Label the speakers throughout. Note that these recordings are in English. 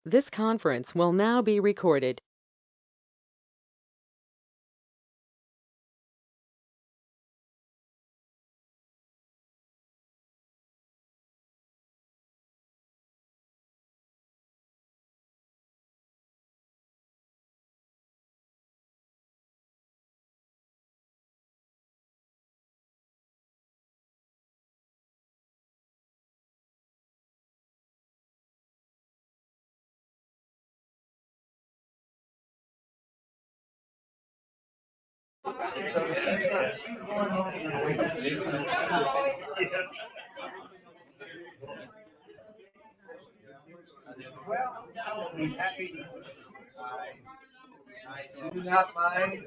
Speaker 1: This conference will now be recorded.
Speaker 2: Well, I'll be happy. I do not mind.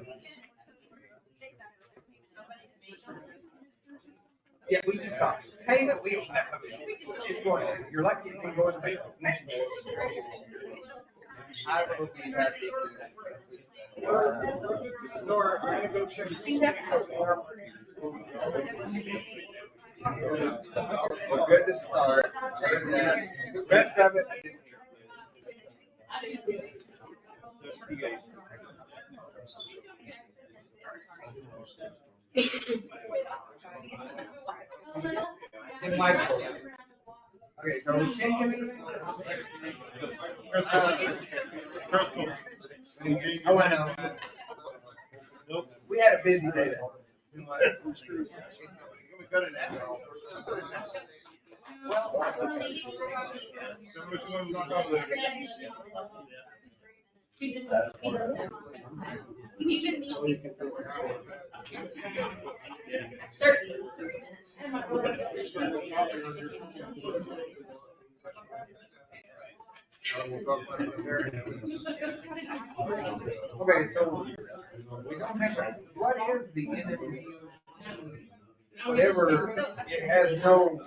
Speaker 2: Yeah, we just talked. Payment, we don't have. It's going, you're lucky you can go in the bank. I will be happy to. Store, I'm gonna go check. We're good to start. Other than that, the rest of it, I didn't hear. In my book. Okay, so are we changing anything? Oh, I know. We had a busy day. Okay, so we don't have, what is the NMU? Whatever, it has no.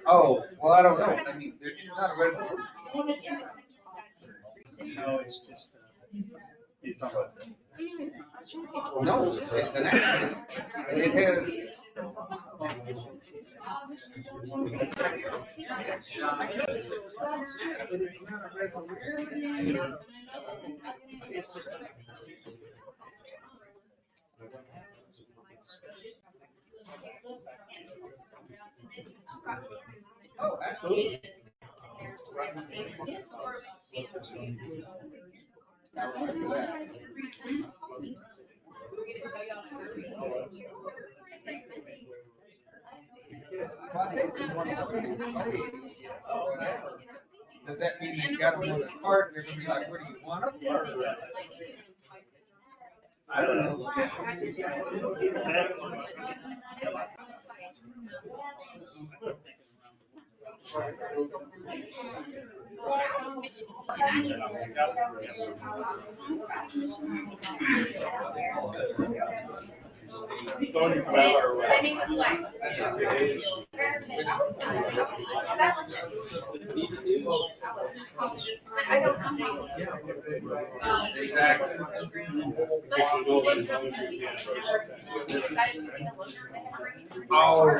Speaker 2: Oh, well, I don't know. I mean, there's not a resolution.
Speaker 3: No, it's just, you talking about
Speaker 2: No, it's an action. And it has. But it's not a resolution. Oh, absolutely. Does that mean they've got them on the card and they're gonna be like, where do you want them? I don't know. Exactly. Oh.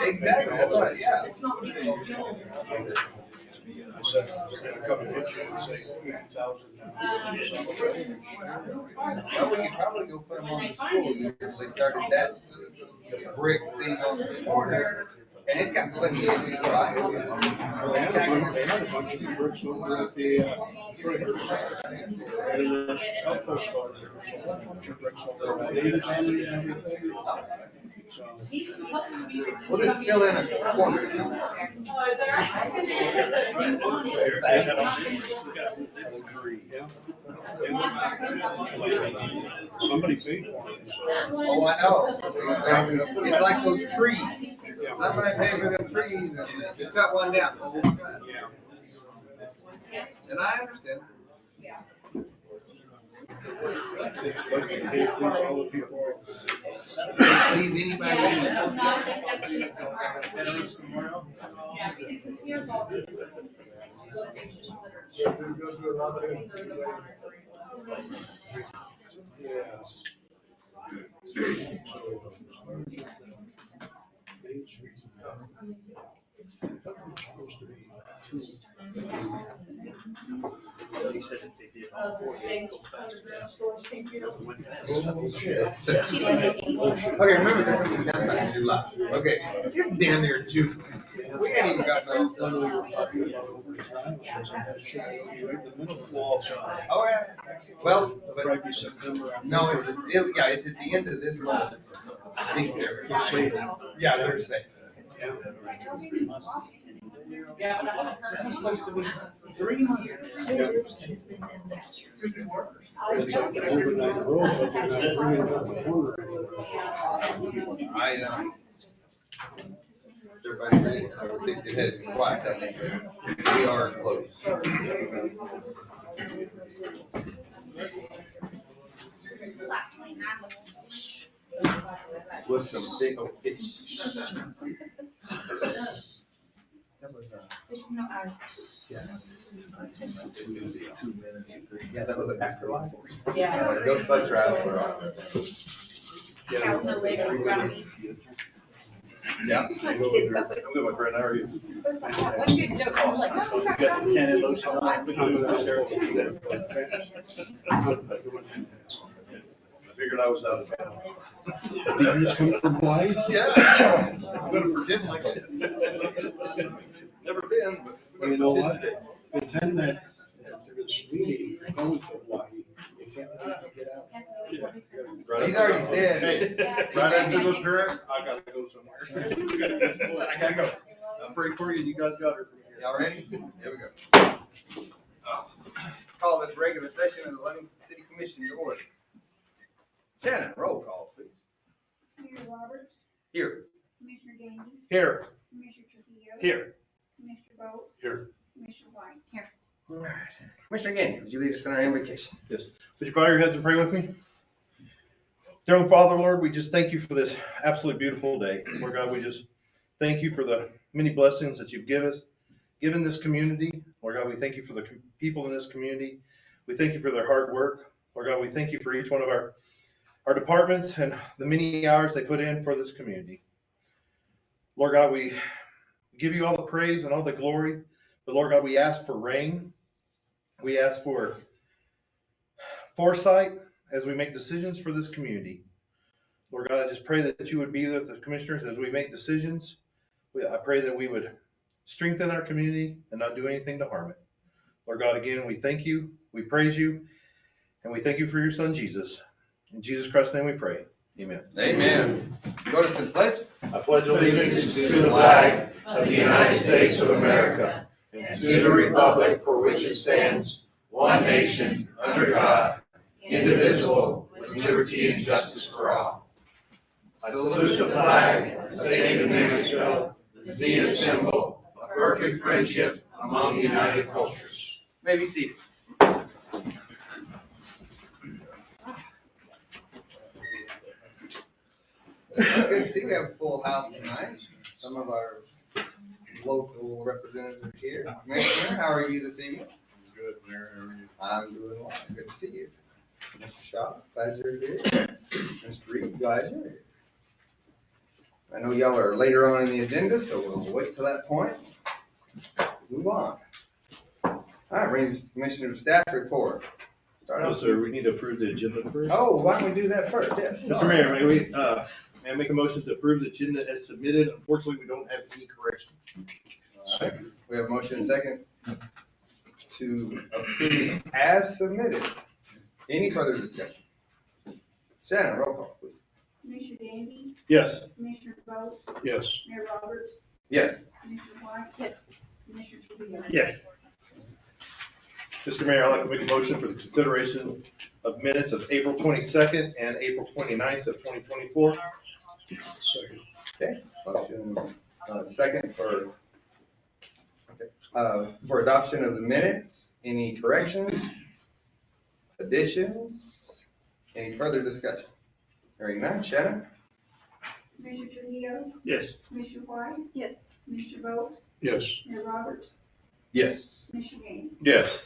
Speaker 2: Exactly, that's right, yeah. Well, we could probably go put them on the school years. They started that brick thing on the corner, and it's got plenty of these.
Speaker 3: They had a bunch of bricks over at the, trailers. And the health post store, so a bunch of bricks over at the and everything. So.
Speaker 2: We'll just fill in a corner.
Speaker 3: Yeah. Somebody paid for it.
Speaker 2: Oh, I know. It's like those trees. Somebody paid for them trees and you cut one down.
Speaker 3: Yeah.
Speaker 2: And I understand.
Speaker 3: Please, all the people.
Speaker 2: Please, anybody.
Speaker 3: Veterans Memorial. Yes.
Speaker 4: He said that they did all four.
Speaker 2: Okay, remember that this is outside in July. Okay, you're down there too. We ain't even got no. Oh, yeah. Well, but
Speaker 3: Probably September.
Speaker 2: no, yeah, it's at the end of this month. I think they're safe. Yeah, they're safe.
Speaker 5: It's supposed to be 3 months, and it's been in there.
Speaker 3: It's like the overnight road, but they're not bringing it up before.
Speaker 2: I know. Everybody ready? So stick your heads in quiet. That means we are close. With some big old fish. That was yeah, that was an afterlife.
Speaker 5: Yeah.
Speaker 2: Ghostbuster afterlife.
Speaker 6: Counting the legs around me.
Speaker 2: Yeah.
Speaker 4: I'm good, my friend. How are you?
Speaker 6: One good joke, I was like, oh,
Speaker 4: You got some tannin lotion on? I figured I was out of town.
Speaker 3: Did you just come from Hawaii?
Speaker 2: Yeah. I'm gonna forget like it. Never been, but.
Speaker 3: Well, you know what? Pretend that there's really going to Hawaii. You can't wait to get out.
Speaker 2: He's already said, hey,
Speaker 4: Right after the parents, I gotta go somewhere.
Speaker 2: I gotta go.
Speaker 4: I'm pretty for you, you guys got her from here.
Speaker 2: Y'all ready? Here we go. Call this regular session of the Lovington City Commission to order. Shannon, roll call, please.
Speaker 7: Commissioner Roberts,
Speaker 2: Here.
Speaker 7: Commissioner Gandy,
Speaker 4: Here.
Speaker 7: Commissioner Trujillo.
Speaker 4: Here.
Speaker 7: Commissioner Bolt,
Speaker 3: Here.
Speaker 7: Commissioner White.
Speaker 6: Here.
Speaker 2: All right. Commissioner Gandy, would you lead us in our invocation?
Speaker 4: Yes. Would you bow your heads and pray with me? Dear Heavenly Father, Lord, we just thank you for this absolutely beautiful day. Lord God, we just thank you for the many blessings that you've given this community. Lord God, we thank you for the people in this community. We thank you for their hard work. Lord God, we thank you for each one of our departments and the many hours they put in for this community. Lord God, we give you all the praise and all the glory. But Lord God, we ask for rain. We ask for foresight as we make decisions for this community. Lord God, I just pray that you would be with the commissioners as we make decisions. I pray that we would strengthen our community and not do anything to harm it. Lord God, again, we thank you, we praise you, and we thank you for your son, Jesus. In Jesus Christ's name we pray. Amen.
Speaker 2: Amen. Go to the pledge.
Speaker 4: I pledge allegiance to the flag of the United States of America and to the republic for which it stands, one nation, under God, indivisible, with liberty and justice for all. I salute the flag of the state of Mexico, the Zenith symbol of perfect friendship among united cultures.
Speaker 2: May be seated. Good to see we have a full house tonight. Some of our local representatives here. Commissioner, how are you this evening?
Speaker 4: Good, Mayor. How are you?
Speaker 2: I'm doing well. Good to see you. Mr. Shaw, glad you're here. Mr. Reed, glad you're here. I know y'all are later on in the agenda, so we'll wait till that point. Move on. All right, brings Commissioner staff report. Start
Speaker 4: No,
Speaker 2: off.
Speaker 4: sir, we need to approve the agenda first.
Speaker 2: Oh, why don't we do that first? Yes.
Speaker 4: Mr. Mayor, may I make a motion to approve the agenda as submitted? Unfortunately, we don't have any corrections.
Speaker 2: All right. We have a motion and second to approve as submitted. Any further discussion? Shannon, roll call, please.
Speaker 7: Commissioner Gandy,
Speaker 4: Yes.
Speaker 7: Commissioner Bolt,
Speaker 4: Yes.
Speaker 7: Mayor Roberts,
Speaker 2: Yes.
Speaker 7: Commissioner White.
Speaker 6: Yes.
Speaker 7: Commissioner Trujillo.
Speaker 4: Yes. Mr. Mayor, I'd like to make a motion for the consideration of minutes of April 22nd and April 29th of 2024.
Speaker 2: Okay, motion, second for adoption of the minutes. Any corrections? additions? Any further discussion? Hearing none, Shannon?
Speaker 7: Commissioner Trujillo,
Speaker 3: Yes.
Speaker 7: Commissioner White,
Speaker 6: Yes.
Speaker 7: Mr. Bolt,
Speaker 3: Yes.
Speaker 7: Mayor Roberts,
Speaker 2: Yes.
Speaker 7: Commissioner Gandy.
Speaker 4: Yes,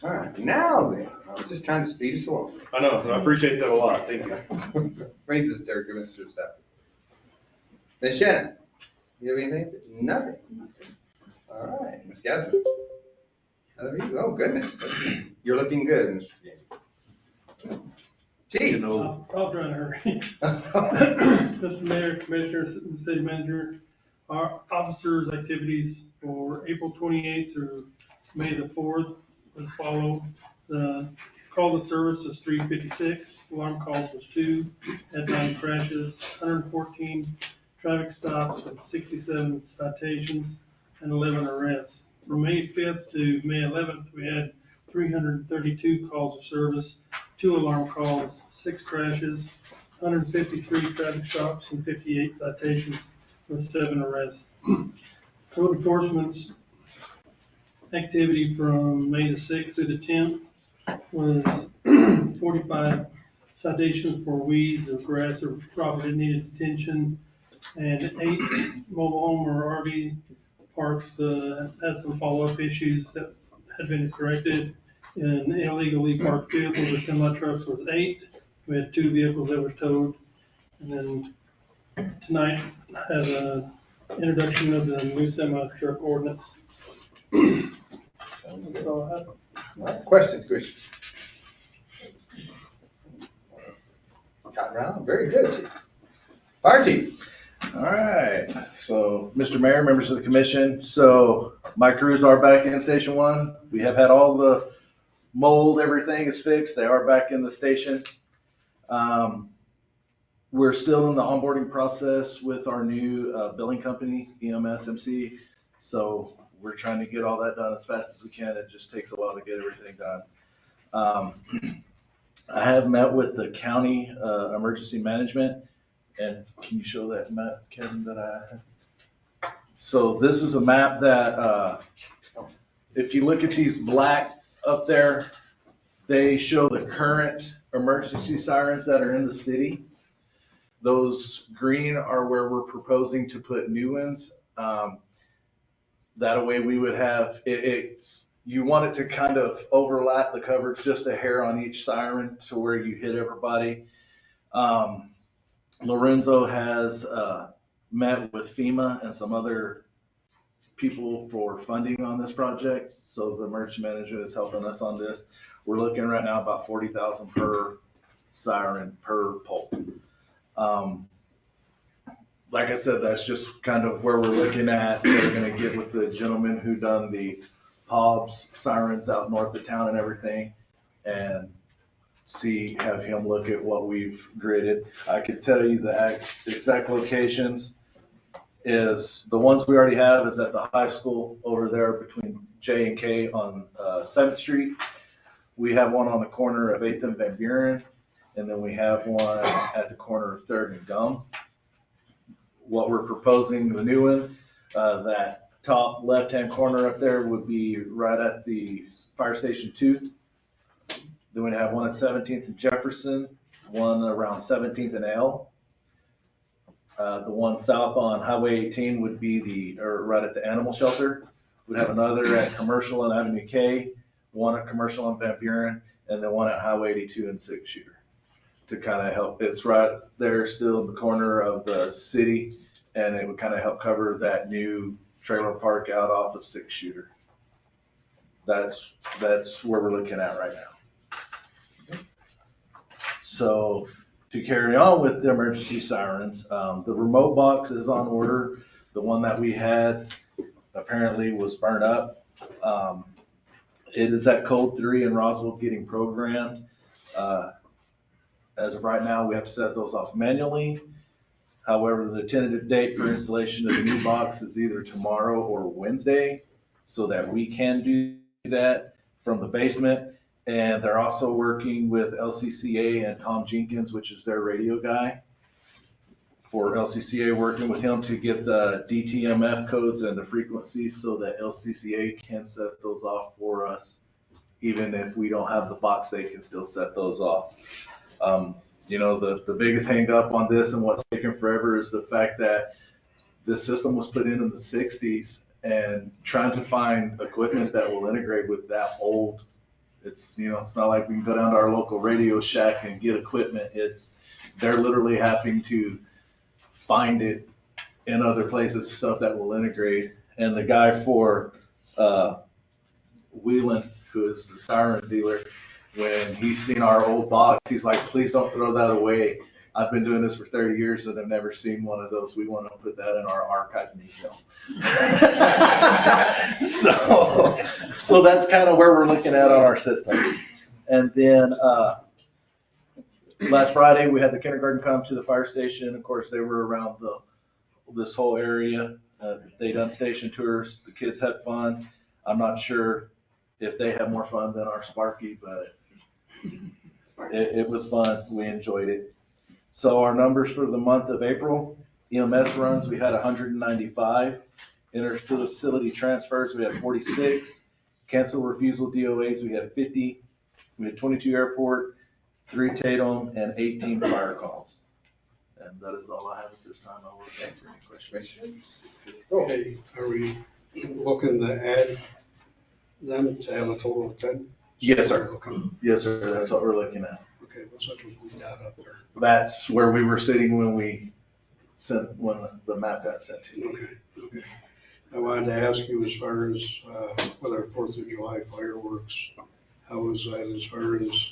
Speaker 2: All right, now then, I was just trying to speed us along.
Speaker 4: I know, I appreciate that a lot, thank you.
Speaker 2: Brings us there, Commissioner Staff. Then Shannon, you have anything? Nothing. All right, Ms. Gasman. Another you. Oh, goodness. You're looking good, Mr. Gandy. Chief.
Speaker 8: I'll try to hurry. Mr. Mayor, Commissioners, and City Manager, our officers' activities for April 28th through May the 4th as follow. The call to service is 356, alarm calls was 2, headline crashes, 114 traffic stops with 67 citations and 11 arrests. From May 5th to May 11th, we had 332 calls of service, 2 alarm calls, 6 crashes, 153 traffic stops, and 58 citations with 7 arrests. Code enforcement's activity from May the 6th through the 10th was 45 citations for weeds or grass or property that needed attention, and 8 mobile home or RV parks had some follow-up issues that had been corrected. And illegally parked vehicles or semi-trucks was 8. We had 2 vehicles that were towed. And then tonight had an introduction of the new semi-truck ordinance. That's all I have.
Speaker 2: All right, questions, Commissioner? Cotton round, very good, Chief. Fire Chief.
Speaker 9: All right, so Mr. Mayor, members of the commission, so my crews are back in Station 1. We have had all the mold, everything is fixed. They are back in the station. We're still in the onboarding process with our new billing company, EMS MC. So we're trying to get all that done as fast as we can. It just takes a while to get everything done. I have met with the county emergency management. And can you show that map, Kevin, that I have? So this is a map that, if you look at these black up there, they show the current emergency sirens that are in the city. Those green are where we're proposing to put new ones. That way we would have, you want it to kind of overlap the coverage, just a hair on each siren to where you hit everybody. Lorenzo has met with FEMA and some other people for funding on this project. So the emergency manager is helping us on this. We're looking right now about 40,000 per siren per pole. Like I said, that's just kind of where we're looking at. We're going to get with the gentleman who done the Hobbs sirens out north of town and everything, and have him look at what we've gridded. I could tell you the exact locations is the ones we already have is at the high school over there between J and K on 7th Street. We have one on the corner of 8th and Van Buren, and then we have one at the corner of 3rd and Gum. What we're proposing, the new one, that top left-hand corner up there would be right at the Fire Station 2. Then we'd have one at 17th and Jefferson, one around 17th and L. The one south on Highway 18 would be right at the animal shelter. We'd have another at Commercial and Avenue K, one at Commercial and Van Buren, and then one at Highway 82 and 6 Shooter to kind of help. It's right there still in the corner of the city, and it would kind of help cover that new trailer park out off of 6 Shooter. That's where we're looking at right now. So to carry on with the emergency sirens, the remote box is on order. The one that we had apparently was burned up. It is at Code 3 in Roswell getting programmed. As of right now, we have to set those off manually. However, the tentative date for installation of the new box is either tomorrow or Wednesday, so that we can do that from the basement. And they're also working with LCCA and Tom Jenkins, which is their radio guy, for LCCA, working with him to get the DTMF codes and the frequencies so that LCCA can set those off for us even if we don't have the box, they can still set those off. The biggest hang up on this and what's taken forever is the fact that this system was put in the 60s, and trying to find equipment that will integrate with that old, it's not like we can go down to our local Radio Shack and get equipment. They're literally having to find it in other places, stuff that will integrate. And the guy for Wheelan, who is the siren dealer, when he's seen our old box, he's like, please don't throw that away. I've been doing this for 30 years and I've never seen one of those. We want to put that in our archive museum. So that's kind of where we're looking at on our system. And then last Friday, we had the kindergarten come to the fire station. Of course, they were around this whole area. They done station tours. The kids had fun. I'm not sure if they had more fun than our Sparky, but it was fun. We enjoyed it. So our numbers for the month of April, EMS runs, we had 195. Inter-facility transfers, we had 46. Cancel refusal DOAs, we had 50. We had 22 airport, 3 Tatum, and 18 fire calls. And that is all I have at this time. I will answer any questions.
Speaker 3: Okay, are we looking to add them to have a total of 10?
Speaker 9: Yes, sir.
Speaker 3: Okay,
Speaker 9: Yes, sir. That's what we're looking at.
Speaker 3: okay, what's up with that up there?
Speaker 9: That's where we were sitting when the map got sent to you.
Speaker 3: Okay. I wanted to ask you as far as whether 4th of July fireworks, how was that as far as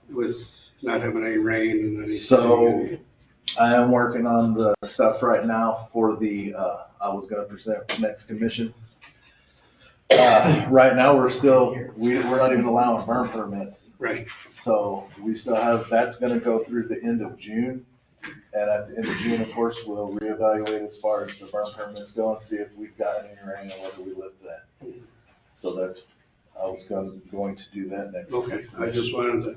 Speaker 3: with not having any rain and anything?
Speaker 9: So I am working on the stuff right now for I was gonna present next commission. Right now, we're not even allowing burn permits.
Speaker 3: Right.
Speaker 9: So we still have, that's gonna go through the end of June. And at the end of June, of course, we'll reevaluate as far as the burn permits go and see if we've got any rain and whether we lift that. So I was going to do that next.
Speaker 3: Okay, I just wanted to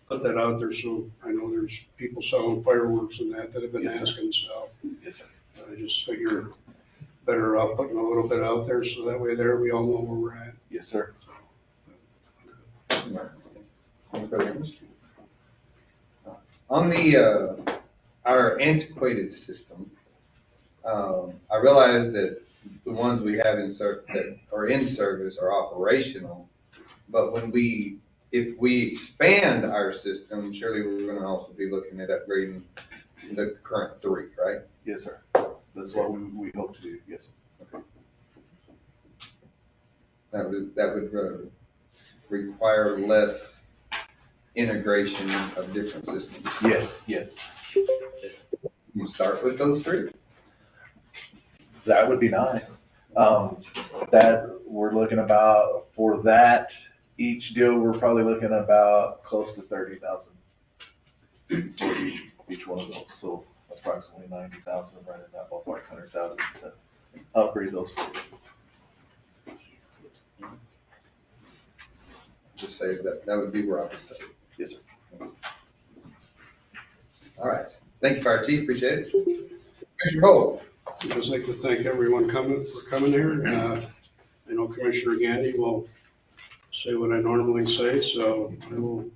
Speaker 3: put that out there so I know there's people selling fireworks and that have been
Speaker 9: Yes, sir.
Speaker 3: asking, so.
Speaker 9: Yes, sir.
Speaker 3: I just figure better off putting a little bit out there so that way there we all know where we're at.
Speaker 9: Yes, sir.
Speaker 2: On our antiquated system, I realize that the ones we have that are in service are operational, but if we expand our system, surely we're gonna also be looking at upgrading the current 3, right?
Speaker 9: Yes, sir. That's what we hope to do. Yes, sir.
Speaker 2: That would require less integration of different systems.
Speaker 9: Yes.
Speaker 2: You start with those 3.
Speaker 9: That would be nice. That we're looking about for that each deal, we're probably looking about close to 30,000 for each one of those. So approximately 90,000, right in that ballpark, 100,000 to upgrade those.
Speaker 2: Just say that would be where I would start.
Speaker 9: Yes, sir.
Speaker 2: All right. Thank you, Fire Chief. Appreciate it. Commissioner Bowe.
Speaker 3: I'd just like to thank everyone for coming here. I know Commissioner Gandy will say what I normally say, so I will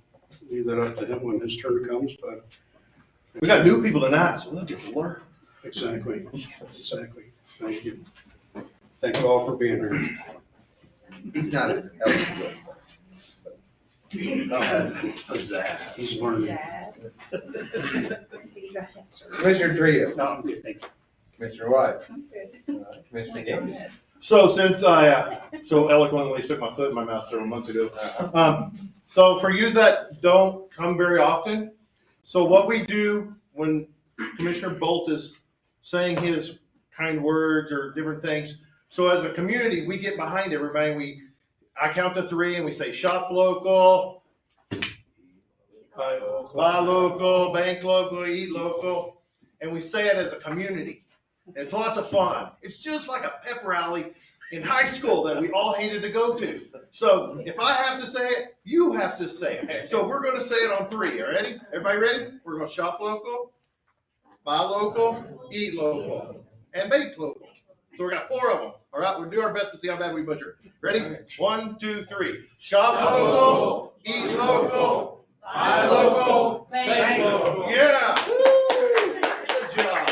Speaker 3: leave that up to him when his turn comes, but.
Speaker 4: We got new people tonight, so they'll get to learn.
Speaker 3: Exactly. Thank you. Thank you all for being here.
Speaker 2: He's not as eligible.
Speaker 3: He's learning.
Speaker 2: Commissioner Trio.
Speaker 5: No, I'm good, thank you.
Speaker 2: Commissioner White.
Speaker 6: I'm good.
Speaker 2: Commissioner Gandy.
Speaker 4: So since I so eloquently stuck my foot in my mouth several months ago, so for you that don't come very often, so what we do when Commissioner Bolt is saying his kind words or different things, so as a community, we get behind everybody. I count to 3 and we say shop local, buy local, bank local, eat local, and we say it as a community. It's lots of fun. It's just like a pep rally in high school that we all hated to go to. So if I have to say it, you have to say it. So we're going to say it on 3. All ready? Everybody ready? We're going to shop local, buy local, eat local, and bake local. So we got 4 of them. All right, we'll do our best to see how bad we butcher it. Ready? 1, 2, 3. Shop local, eat local, buy local,
Speaker 6: Thank
Speaker 4: local. Yeah. Woo! Good job.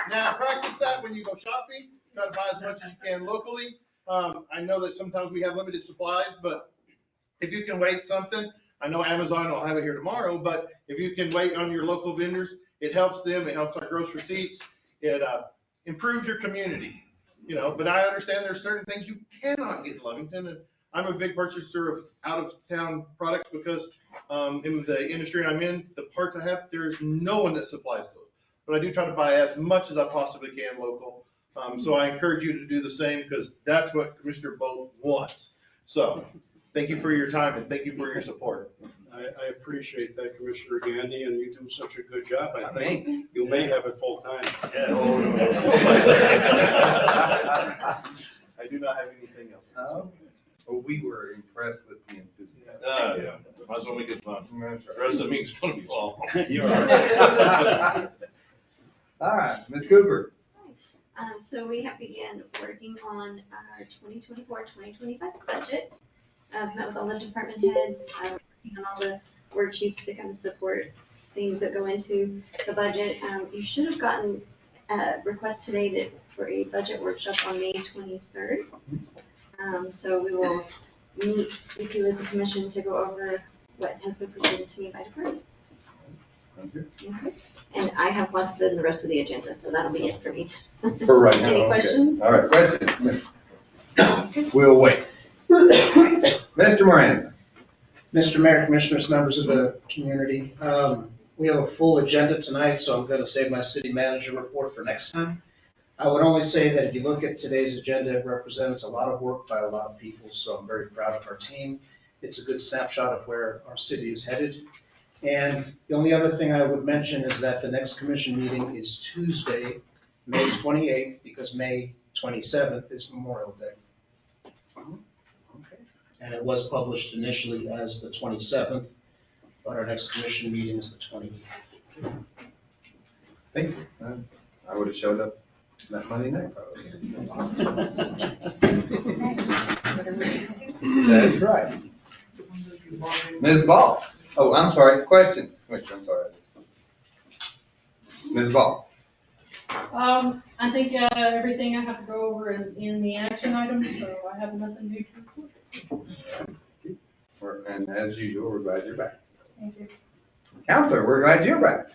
Speaker 4: Now practice that when you go shopping. Try to buy as much as you can locally. I know that sometimes we have limited supplies, but if you can wait something, I know Amazon will have it here tomorrow, but if you can wait on your local vendors, it helps them, it helps our gross receipts, it improves your community, you know, but I understand there's certain things you cannot get in Lovington, and I'm a big purchaser of out-of-town products because in the industry I'm in, the parts I have, there's no one that supplies those. But I do try to buy as much as I possibly can local. So I encourage you to do the same because that's what Commissioner Bolt wants. So thank you for your time and thank you for your support.
Speaker 3: I appreciate that, Commissioner Gandy, and you do such a good job. I think you may have it full time.
Speaker 4: I do not have anything else.
Speaker 2: Well, we were impressed with the enthusiasm.
Speaker 4: Yeah, might as well make it fun. The rest of the meeting's gonna be long.
Speaker 3: You're right.
Speaker 2: All right, Ms. Cooper.
Speaker 10: So we have begun working on our 2024-2025 budget. Met with all the department heads, working on all the worksheets to kind of support things that go into the budget. You should have gotten a request today for a budget workshop on May 23rd. So we will meet with you as a commission to go over what has been presented to me by departments.
Speaker 2: Sounds good.
Speaker 10: Okay. And I have lots in the rest of the agenda, so that'll be it for me.
Speaker 2: For right now.
Speaker 10: Any
Speaker 2: okay.
Speaker 10: questions?
Speaker 2: All right, questions? We'll wait. Mr. Moran.
Speaker 5: Mr. Mayor, Commissioners, members of the community, we have a full agenda tonight, so I'm going to save my city manager report for next time. I would only say that if you look at today's agenda, it represents a lot of work by a lot of people, so I'm very proud of our team. It's a good snapshot of where our city is headed. And the only other thing I would mention is that the next commission meeting is Tuesday, May 28th, because May 27th is Memorial Day. And it was published initially as the 27th, but our next commission meeting is the 28th.
Speaker 2: Thank you. I would have showed up that Monday night probably. That's right. Ms. Ball. Oh, I'm sorry. Questions? Commissioner, I'm sorry. Ms. Ball.
Speaker 6: I think everything I have to go over is in the action items, so I have nothing new to report.
Speaker 2: And as usual, we're glad you're back.
Speaker 6: Thank you.
Speaker 2: Counselor, we're glad you're back.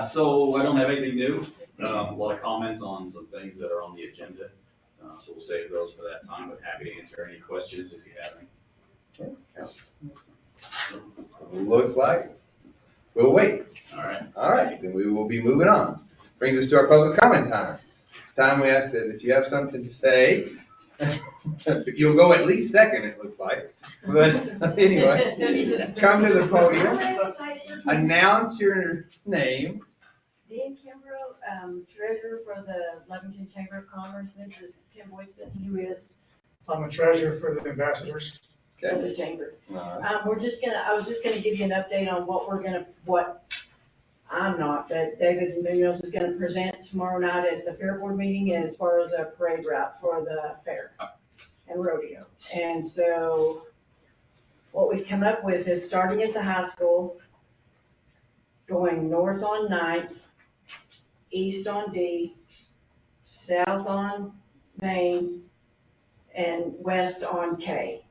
Speaker 11: So I don't have anything new. A lot of comments on some things that are on the agenda. So we'll save those for that time, but happy to answer any questions if you have any.
Speaker 2: Looks like we'll wait.
Speaker 11: All right.
Speaker 2: All right, then we will be moving on. Brings us to our public comment time. It's time we ask that if you have something to say, if you'll go at least second, it looks like. But anyway, come to the podium, announce your name.
Speaker 12: Dan Kimbrough, treasurer for the Lovington Chamber of Commerce. This is Tim Boyston, who is
Speaker 13: I'm a treasurer for the ambassadors.
Speaker 12: of the chamber.
Speaker 2: All right.
Speaker 12: I was just gonna give you an update on what I'm not, that David Munoz is gonna present tomorrow night at the fair board meeting as far as a parade route for the fair and rodeo. And so what we've come up with is starting at the high school, going north on 9th, east on D, south on Main, and west on K,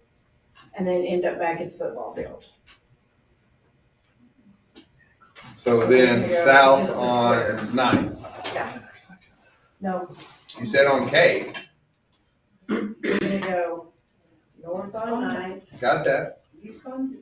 Speaker 12: and then end up back at the football field.
Speaker 2: So then south on 9.
Speaker 12: Yeah. No,
Speaker 2: You said on K.
Speaker 12: we're gonna go north on 9th,
Speaker 2: Got that?
Speaker 12: east on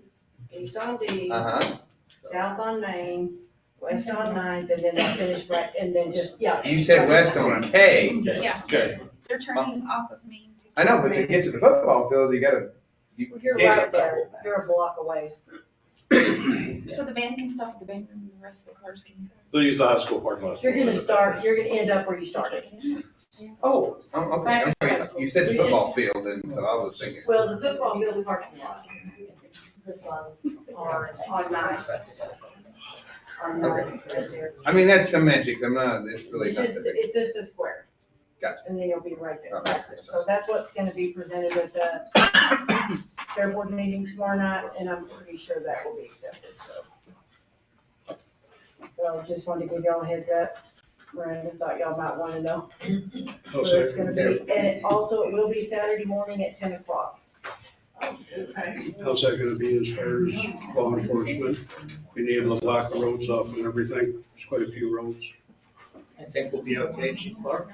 Speaker 12: D,
Speaker 2: Uh-huh.
Speaker 12: south on Main, west on 9th, and then they'll finish right, and then just, yeah.
Speaker 2: You said west on K.
Speaker 6: Yeah.
Speaker 2: Okay.
Speaker 6: They're turning off of Main.
Speaker 2: I know, but to get to the football field, you gotta.
Speaker 12: You're right there, you're a block away.
Speaker 6: So the band can stop at the band room and the rest of the cars can.
Speaker 4: So use the high school parking lot.
Speaker 12: You're gonna end up where you started.
Speaker 2: Oh, okay. I'm sorry. You said the football field, and so I was thinking.
Speaker 12: Well, the football field is parking lot. This on 9th. On 9th, right there.
Speaker 2: I mean, that's semantics. I'm not, it's really
Speaker 12: It's
Speaker 2: not
Speaker 12: just,
Speaker 2: that big.
Speaker 12: it's just a square.
Speaker 2: Gotcha.
Speaker 12: And then you'll be right there,
Speaker 2: Okay.
Speaker 12: right there. So that's what's gonna be presented at the fair board meeting tomorrow night, and I'm pretty sure that will be accepted, so. So just wanted to give y'all a heads up. Miranda thought y'all might wanna know where it's gonna be. And it will be Saturday morning at 10 o'clock.
Speaker 3: How's that gonna be as far as law enforcement, being able to block the roads off and everything? There's quite a few roads.
Speaker 5: I think we'll be okay, Chief Clark.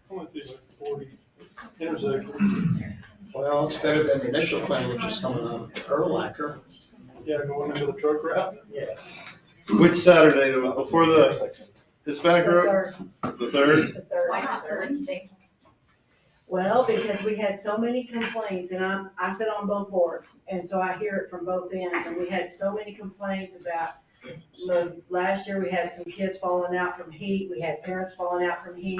Speaker 8: I want to see like 40 intersections.
Speaker 5: Well, it's better than the initial plan, which is coming on Erlacher.
Speaker 8: Yeah, going into the truck route.
Speaker 5: Yeah.
Speaker 4: Which Saturday, before the Hispanic
Speaker 12: The
Speaker 4: road?
Speaker 12: third.
Speaker 4: The third?
Speaker 12: The third.
Speaker 10: Why not Wednesday?
Speaker 12: Well, because we had so many complaints, and I sit on both boards, and so I hear it from both ends, and we had so many complaints about, last year we had some kids falling out from heat, we had parents falling out from heat,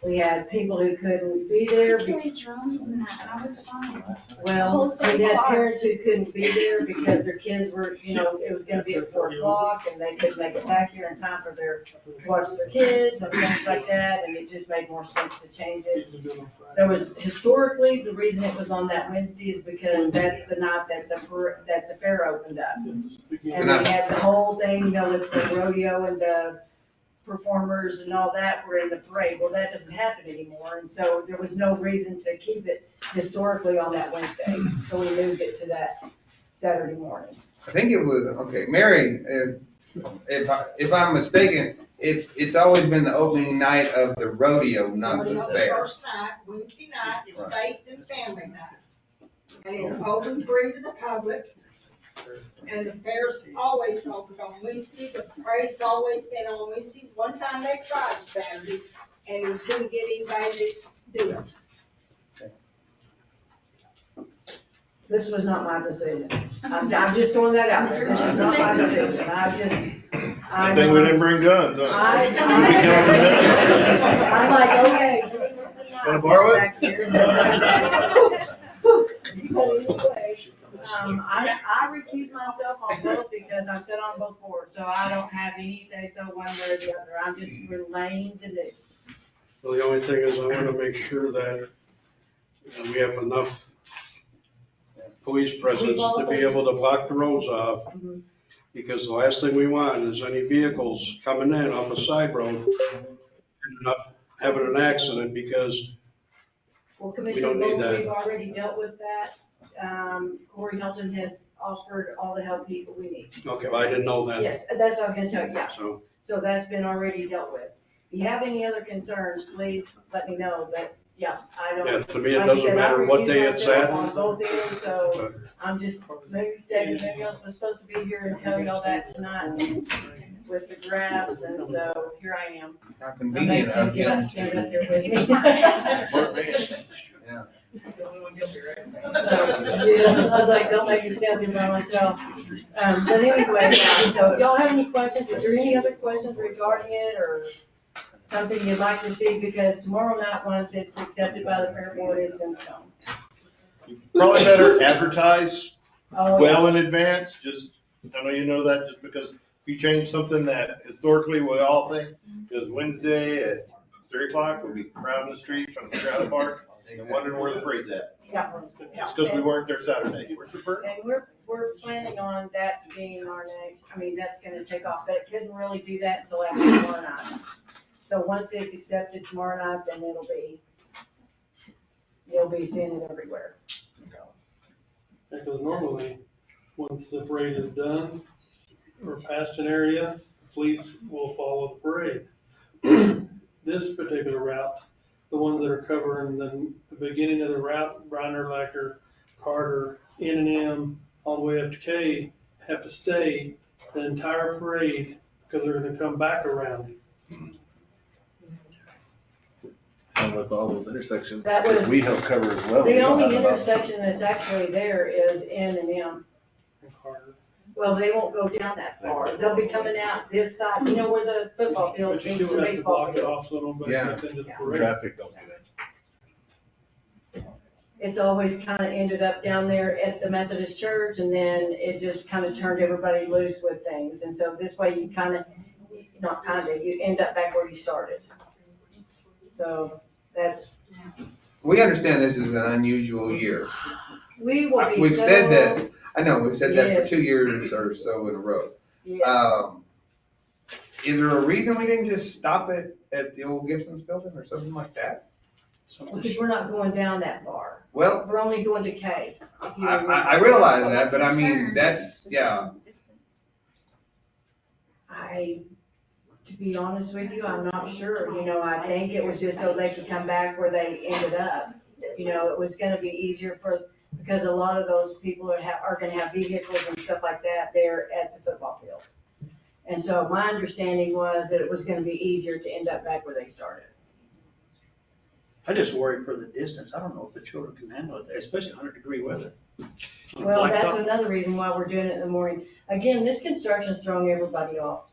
Speaker 12: we had people who couldn't be there.
Speaker 10: Play drums and that, and I was fine.
Speaker 12: Well, we had parents who couldn't be there because their kids were, it was gonna be at 4 o'clock, and they couldn't make it back here in time for to watch their kids and things like that, and it just made more sense to change it. There was, historically, the reason it was on that Wednesday is because that's the night that the fair opened up. And we had the whole thing, with the rodeo and the performers and all that were in the parade. Well, that doesn't happen anymore, and so there was no reason to keep it historically on that Wednesday. So we moved it to that Saturday morning.
Speaker 2: I think it was, okay, Mary, if I'm mistaken, it's always been the opening night of the rodeo, not the fair.
Speaker 14: First night, Wednesday night is faith and family night. And it's open free to the public. And the fair's always open on Wednesday, the parade's always been on Wednesday. One time they tried Saturday, and we couldn't get anybody to do it.
Speaker 12: This was not my decision. I'm just throwing that out there. This was not my decision.
Speaker 4: I think we didn't bring guns, huh?
Speaker 12: I'm like, okay.
Speaker 4: Wanna borrow it?
Speaker 12: I recuse myself on both because I sit on both boards, so I don't have any say so one way or the other. I'm just relaying the news.
Speaker 3: Well, the only thing is I want to make sure that we have enough police presence to be able to block the roads off.
Speaker 12: Mhm.
Speaker 3: Because the last thing we want is any vehicles coming in off a side road and up having an accident because
Speaker 12: Well,
Speaker 3: we
Speaker 12: Commissioner
Speaker 3: don't need
Speaker 12: Bowles,
Speaker 3: that.
Speaker 12: we've already dealt with that. Corey Hilton has offered all the help we need.
Speaker 3: Okay, well, I didn't know that.
Speaker 12: Yes, that's what I was gonna tell you, yeah.
Speaker 3: So,
Speaker 12: So that's been already dealt with. If you have any other concerns, please let me know, but yeah, I don't.
Speaker 3: yeah, to me, it
Speaker 12: like I
Speaker 3: doesn't
Speaker 12: said, I
Speaker 3: matter what
Speaker 12: recuse
Speaker 3: day it's
Speaker 12: myself
Speaker 3: at.
Speaker 12: On both ends, so
Speaker 3: but
Speaker 12: I'm just, maybe David Munoz was supposed to be here and tell you all that tonight with the graphs, and so here I am.
Speaker 2: How
Speaker 12: I made
Speaker 2: convenient
Speaker 12: Tim
Speaker 2: of
Speaker 12: get
Speaker 2: you.
Speaker 12: up, stand up here with me.
Speaker 2: Yeah.
Speaker 12: Yeah, I was like, don't make me stand here by myself. But anyway, so if y'all have any questions, is there any other questions regarding it or something you'd like to see? Because tomorrow night, once it's accepted by the fair board, it's in stone.
Speaker 4: Probably better advertise
Speaker 12: Oh,
Speaker 4: well in advance, just, I know you know that, just because if you change something that historically we all think, because Wednesday at 3 o'clock, we'll be crowding the streets trying to figure out a park and wondering where the parade's at.
Speaker 12: Yeah.
Speaker 4: It's because we weren't there Saturday. Where's the parade?
Speaker 12: And we're planning on that being our next, that's gonna take off, but it couldn't really do that until after tomorrow night. So once it's accepted tomorrow night, then you'll be seeing it everywhere, so.
Speaker 8: Because normally, once the parade is done or past an area, the police will follow the parade. This particular route, the ones that are covering the beginning of the route, Briner, Lacker, Carter, N&M, all the way up to K, have to stay the entire parade because they're gonna come back around.
Speaker 9: And with all those intersections,
Speaker 12: That was-
Speaker 9: we help cover as well. We
Speaker 12: The
Speaker 9: don't
Speaker 12: only
Speaker 9: have enough.
Speaker 12: intersection that's actually there is N&M.
Speaker 8: And Carter.
Speaker 12: Well, they won't go down that far. They'll be coming out this side, where the football field
Speaker 8: But you
Speaker 12: meets
Speaker 8: still
Speaker 12: the
Speaker 8: have to
Speaker 12: baseball
Speaker 8: block it
Speaker 12: field.
Speaker 8: off so nobody
Speaker 2: Yeah.
Speaker 8: gets into the parade.
Speaker 9: Traffic don't do that.
Speaker 12: It's always kind of ended up down there at the Methodist church, and then it just kind of turned everybody loose with things. And so this way you you end up back where you started. So that's,
Speaker 2: We understand this is an unusual year.
Speaker 12: we will be so.
Speaker 2: We've said that, I know, we've said that for
Speaker 12: Yes.
Speaker 2: 2 years or so in a row.
Speaker 12: Yes.
Speaker 2: Is there a reason we didn't just stop it at the old Gibson's building or something like that?
Speaker 12: Because we're not going down that far.
Speaker 2: Well,
Speaker 12: We're only going to K. if you remember.
Speaker 2: I realize that, but I mean, that's, yeah.
Speaker 12: To be honest with you, I'm not sure. You know, I think it was just so they could come back where they ended up. You know, it was gonna be easier because a lot of those people are gonna have vehicles and stuff like that there at the football field. And so my understanding was that it was gonna be easier to end up back where they started.
Speaker 5: I just worry for the distance. I don't know if the children can handle it, especially 100-degree weather.
Speaker 12: Well, that's another reason why we're doing it in the morning. Again, this construction's throwing everybody off.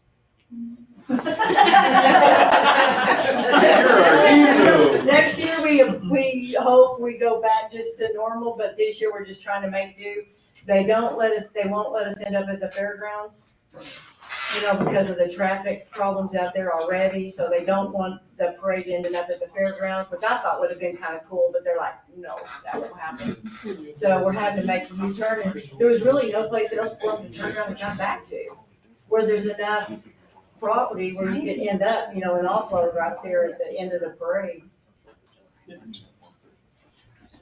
Speaker 12: Next year, we hope we go back just to normal, but this year we're just trying to make do. They won't let us end up at the fairgrounds, you know, because of the traffic problems out there already, so they don't want the parade ending up at the fairgrounds, which I thought would have been kind of cool, but they're like, no, that won't happen. So we're having to make a U-turn, and there was really no place else for them to turn around and come back to, where there's enough property where you could end up, you know, an offload right there at the end of the parade.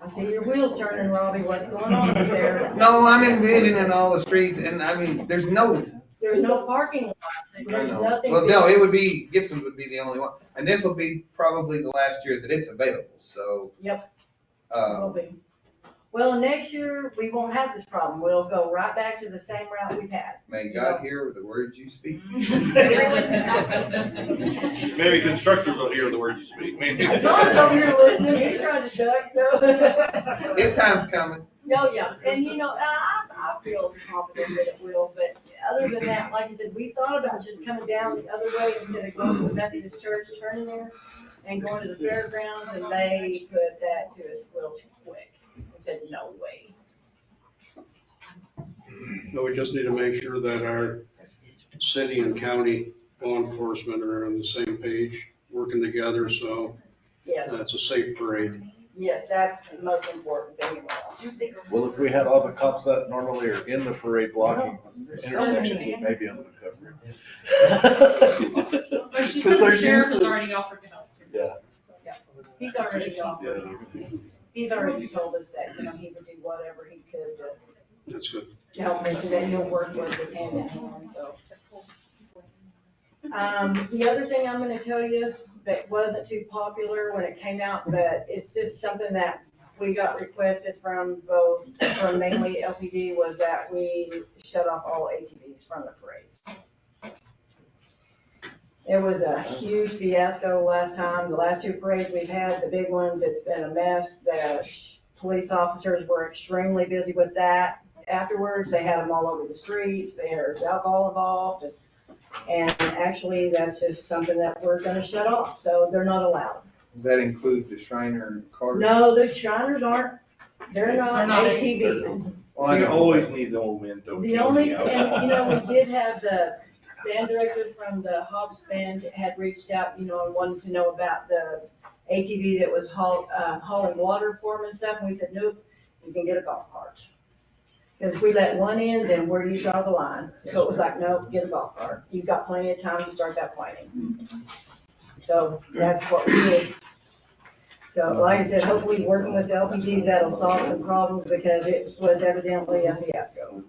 Speaker 12: I see your wheels turning, Robbie, what's going on up there?
Speaker 2: No, I'm envisioning all the streets and I mean, there's no
Speaker 12: parking lots,
Speaker 2: I
Speaker 12: there's
Speaker 2: know.
Speaker 12: nothing.
Speaker 2: Well, no, it would be, Gibson's would be the only one. And this will be probably the last year that it's available, so.
Speaker 12: Yep. Will be. Well, next year, we won't have this problem. We'll go right back to the same route we've had.
Speaker 2: May God hear the words you speak.
Speaker 4: Maybe constructors will hear the words you speak. Maybe.
Speaker 12: John's over here listening, he's trying to duck, so.
Speaker 2: His time's coming.
Speaker 12: No, yeah, and you know, I feel confident that it will, but other than that, like I said, we thought about just coming down the other way instead of going to the Methodist church, turning there and going to the fairgrounds, and they put that to us real quick and said, no way.
Speaker 3: No, we just need to make sure that our city and county law enforcement are on the same page, working together, so
Speaker 12: Yes,
Speaker 3: it's a safe parade.
Speaker 12: yes, that's the most important thing.
Speaker 9: Well, if we had all the cops that normally are in the parade blocking intersections, we may be able to cover it.
Speaker 6: But she said the sheriff has already offered to help.
Speaker 9: Yeah.
Speaker 12: He's already offered. He's already told us that, you know, he would do whatever he could
Speaker 3: That's good.
Speaker 12: to help us, and that he'll work with us hand in hand, so. The other thing I'm gonna tell you that wasn't too popular when it came out, but it's just something that we got requested from mainly LPD, was that we shut off all ATVs from the parades. It was a huge fiasco last time. The last two parades we've had, the big ones, it's been a mess. The police officers were extremely busy with that. Afterwards, they had them all over the streets. There's alcohol involved. And actually, that's just something that we're gonna shut off, so they're not allowed.
Speaker 2: Does that include the Shriner cars?
Speaker 12: No, the Shriners aren't, they're not ATVs.
Speaker 2: Well, I
Speaker 4: You
Speaker 2: know,
Speaker 4: always
Speaker 2: but-
Speaker 4: need the old man to.
Speaker 12: The only, and, you know, we did have the band director from the Hobbs Band had reached out, you know, and wanted to know about the ATV that was hauling water for them and stuff, and we said, nope, you can get a golf cart. Because if we let one in, then where do you draw the line? So it was like, nope, get a golf cart. You've got plenty of time to start that planning. So that's what we did. So like I said, hopefully working with LPD, that'll solve some problems because it was evidently a fiasco.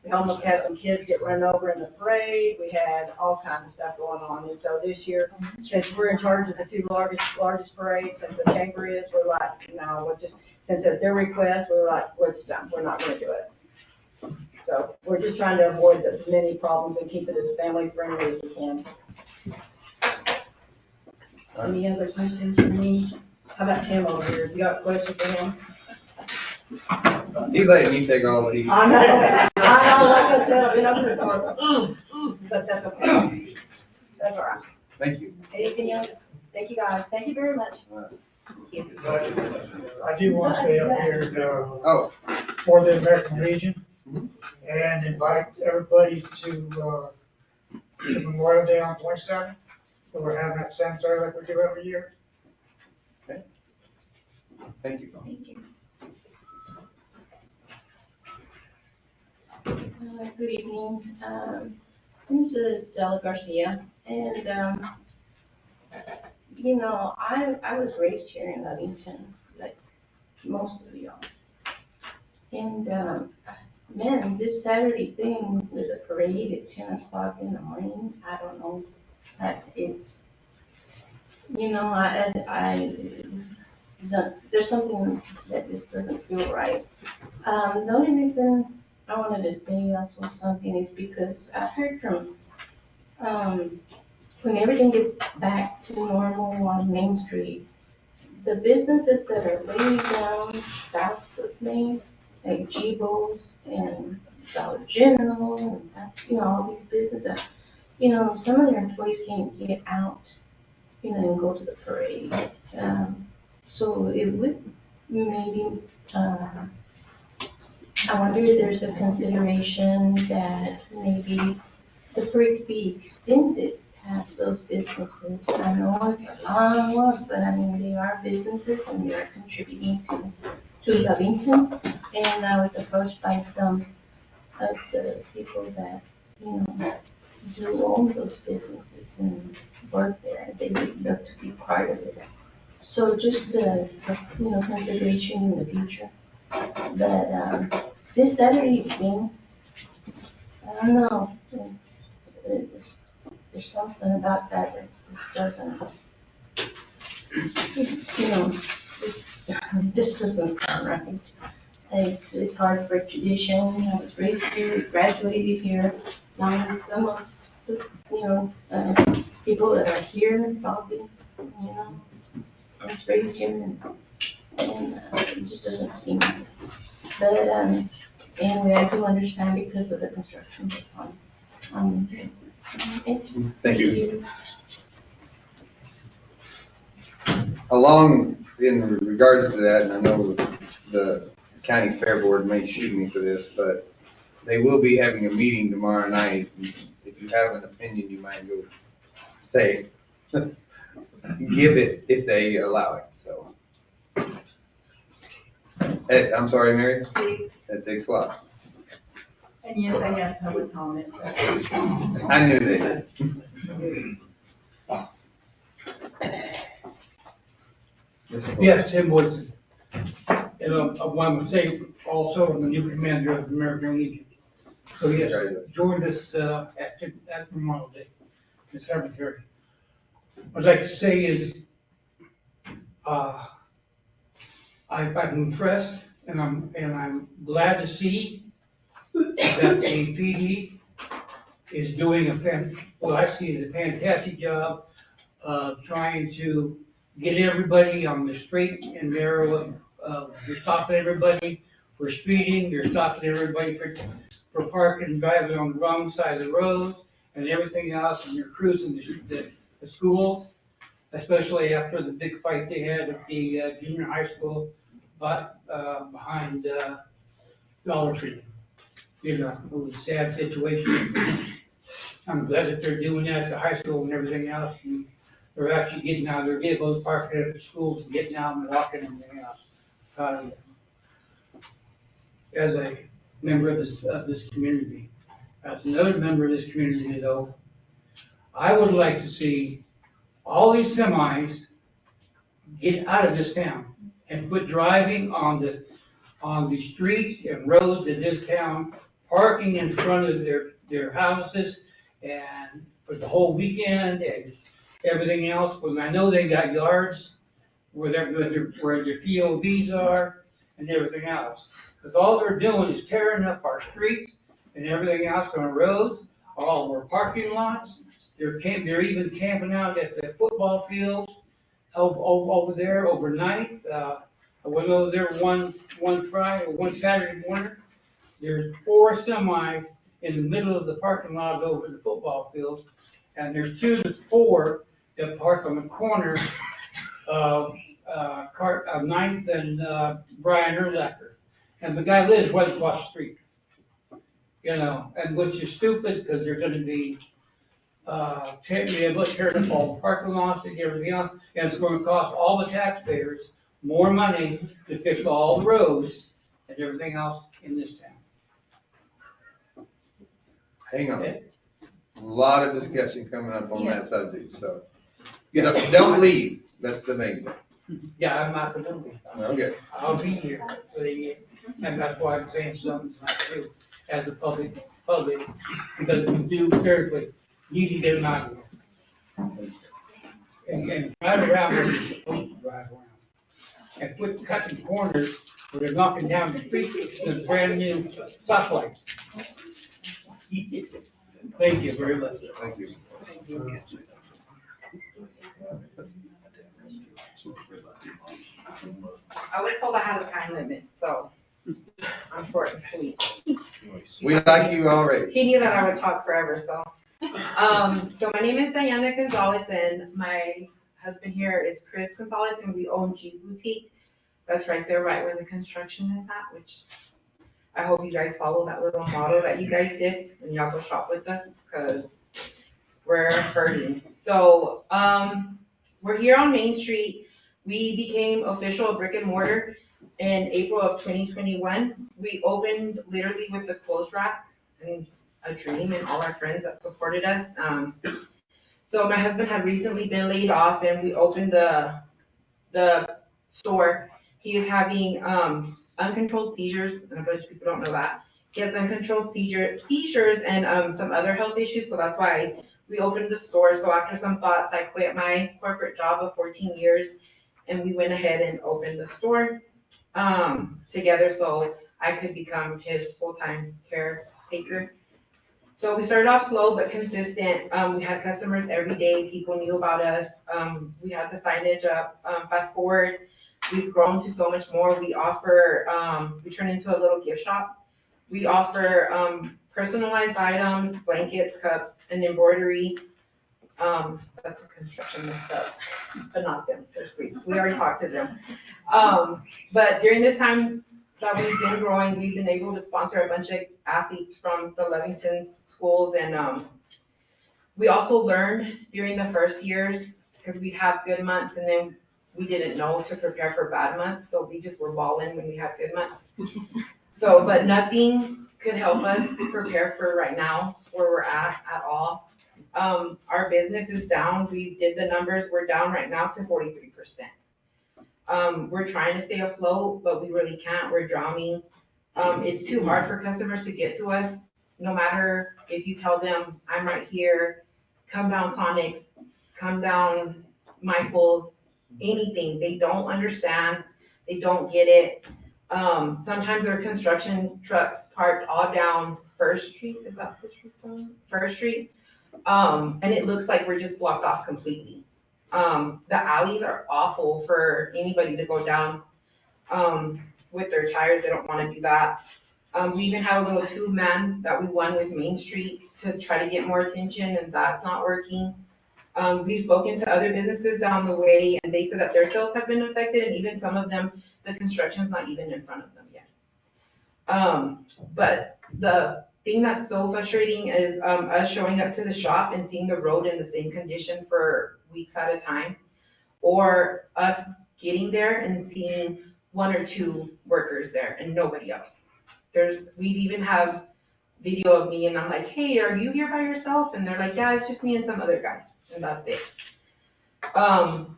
Speaker 12: We almost had some kids get run over in the parade. We had all kinds of stuff going on. And so this year, since we're in charge of the two largest parades, since the chamber is, we're like, no, we're just, since at their request, we were like, it's done. We're not gonna do it. So we're just trying to avoid as many problems and keep it as family friendly as we can. Any other questions for me? How about Tim over here? Has you got a question for him?
Speaker 2: He's letting you take all the heat.
Speaker 12: I know, like I said, I've been up here for, but that's okay. That's all right.
Speaker 2: Thank you.
Speaker 12: Anything else? Thank you, guys. Thank you very much.
Speaker 13: I do want to stay up here,
Speaker 2: Oh,
Speaker 13: for the American Legion and invite everybody to, the Memorial Day on 27th. We're having that cemetery like we do every year.
Speaker 2: Thank you.
Speaker 10: Thank you.
Speaker 15: Good evening. This is Stella Garcia, and, I was raised here in Lovington, like most of y'all. And, man, this Saturday thing with the parade at 10 o'clock in the morning, I don't know, that it's, there's something that just doesn't feel right. The only reason I wanted to say also something is because I heard from, when everything gets back to normal on Main Street, the businesses that are way down south of Main, like Gibo's and Dollar General, and, all these businesses, some of their employees can't get out, and go to the parade. So it would maybe, I wonder if there's a consideration that maybe the parade be extended past those businesses. I know it's a long walk, but I mean, they are businesses and they are contributing to Lovington. And I was approached by some of the people that, do own those businesses and work there. They would love to be part of it. So just, consideration in the future. But, this Saturday thing, I don't know, there's something about that just doesn't, just, it just doesn't sound right. It's hard for tradition. I was raised here, graduated here. Now some of the, people that are here, probably, I was raised here and it just doesn't seem right. But, anyway, I do understand because of the construction that's on. Thank you.
Speaker 2: Thank you. Along in regards to that, and I know the county fair board may shoot me for this, but they will be having a meeting tomorrow night. If you have an opinion, you might go say, give it if they allow it, so. Hey, I'm sorry, Mary?
Speaker 12: 6.
Speaker 2: At 6 o'clock.
Speaker 12: And yes, I have public comments.
Speaker 2: I knew they did.
Speaker 13: Yes, Tim Woodson. And I want to say also, I'm the new commander of the American Legion. So yes, joined us at Memorial Day, the cemetery. What I'd like to say is, I'm impressed and I'm glad to see that the PD is doing what I see as a fantastic job of trying to get everybody on the straight and narrow. You're stopping everybody for speeding, you're stopping everybody for parking and driving on the wrong side of the road and everything else, and you're cruising the schools, especially after the big fight they had at the junior high school, but behind Dollar Tree. It was a sad situation. I'm glad that they're doing that at the high school and everything else. And they're actually getting out of their vehicles, parking at the schools, and getting out and walking and everything else. As a member of this community, as another member of this community though, I would like to see all these semis get out of this town and quit driving on the streets and roads of this town, parking in front of their houses and for the whole weekend and everything else. When I know they got yards where their POVs are and everything else. Because all they're doing is tearing up our streets and everything else on the roads, all of our parking lots. They're even camping out at the football field over there overnight. I went over there one Saturday morning. There's 4 semis in the middle of the parking lot over the football field, and there's 2 to 4 that park on the corner of 9th and Brian Erlacher. And the guy lives right across the street. And which is stupid because they're gonna be tearing up all the parking lots and everything else, and it's gonna cost all the taxpayers more money to fix all the roads and everything else in this town.
Speaker 2: Hang on. A lot of discussion coming up on that
Speaker 10: Yes.
Speaker 2: subject, so
Speaker 13: Yeah.
Speaker 2: don't leave. That's the main thing.
Speaker 13: Yeah, I'm not gonna be.
Speaker 2: Okay.
Speaker 13: I'll be here for the, and that's why I'm saying something tonight too, as a public, because we do seriously need to get them out of here. And drive around where you're supposed to drive around. And quit cutting corners where they're knocking down the street with the brand new stoplights. Thank you very much.
Speaker 2: Thank you.
Speaker 16: I was told I had a time limit, so I'm short and sweet.
Speaker 2: We like you already.
Speaker 16: He knew that I would talk forever, so. So my name is Diana Gonzalez and my husband here is Chris Gonzalez and we own G's Boutique. That's right there, right where the construction is at, which I hope you guys follow that little motto that you guys did when y'all go shop with us, cause we're hurting. So, we're here on Main Street. We became official brick and mortar in April of 2021. We opened literally with the clothes rack and a dream and all our friends that supported us. So my husband had recently been laid off and we opened the store. He is having uncontrolled seizures, and a bunch of people don't know that. He has uncontrolled seizures and some other health issues, so that's why we opened the store. So after some thoughts, I quit my corporate job of 14 years and we went ahead and opened the store together so I could become his full-time caretaker. So we started off slow but consistent. We had customers every day. People knew about us. We had the signage up. Fast forward, we've grown to so much more. We offer, we turn into a little gift shop. We offer personalized items, blankets, cups, and embroidery. That's the construction and stuff, but not them. They're sweet. We already talked to them. But during this time that we've been growing, we've been able to sponsor a bunch of athletes from the Lovington schools. And we also learned during the first years, because we'd have good months and then we didn't know to prepare for bad months. So we just were balling when we had good months. So, but nothing could help us prepare for right now where we're at all. Our business is down. We did the numbers. We're down right now to 43%. We're trying to stay afloat, but we really can't. We're drowning. It's too hard for customers to get to us. No matter if you tell them, I'm right here, come down Sonic's, come down Michael's, anything. They don't understand. They don't get it. Sometimes there are construction trucks parked all down First Street. Is that First Street? First Street. And it looks like we're just blocked off completely. The alleys are awful for anybody to go down with their tires. They don't want to do that. We even have a little two-man that we won with Main Street to try to get more attention, and that's not working. We've spoken to other businesses down the way, and they said that their sales have been affected, and even some of them, the construction's not even in front of them yet. But the thing that's so frustrating is us showing up to the shop and seeing the road in the same condition for weeks at a time, or us getting there and seeing one or two workers there and nobody else. We've even have video of me and I'm like, hey, are you here by yourself? And they're like, yeah, it's just me and some other guy, and that's it.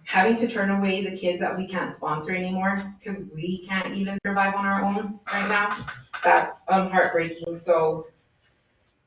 Speaker 16: Having to turn away the kids that we can't sponsor anymore because we can't even survive on our own right now, that's heartbreaking. So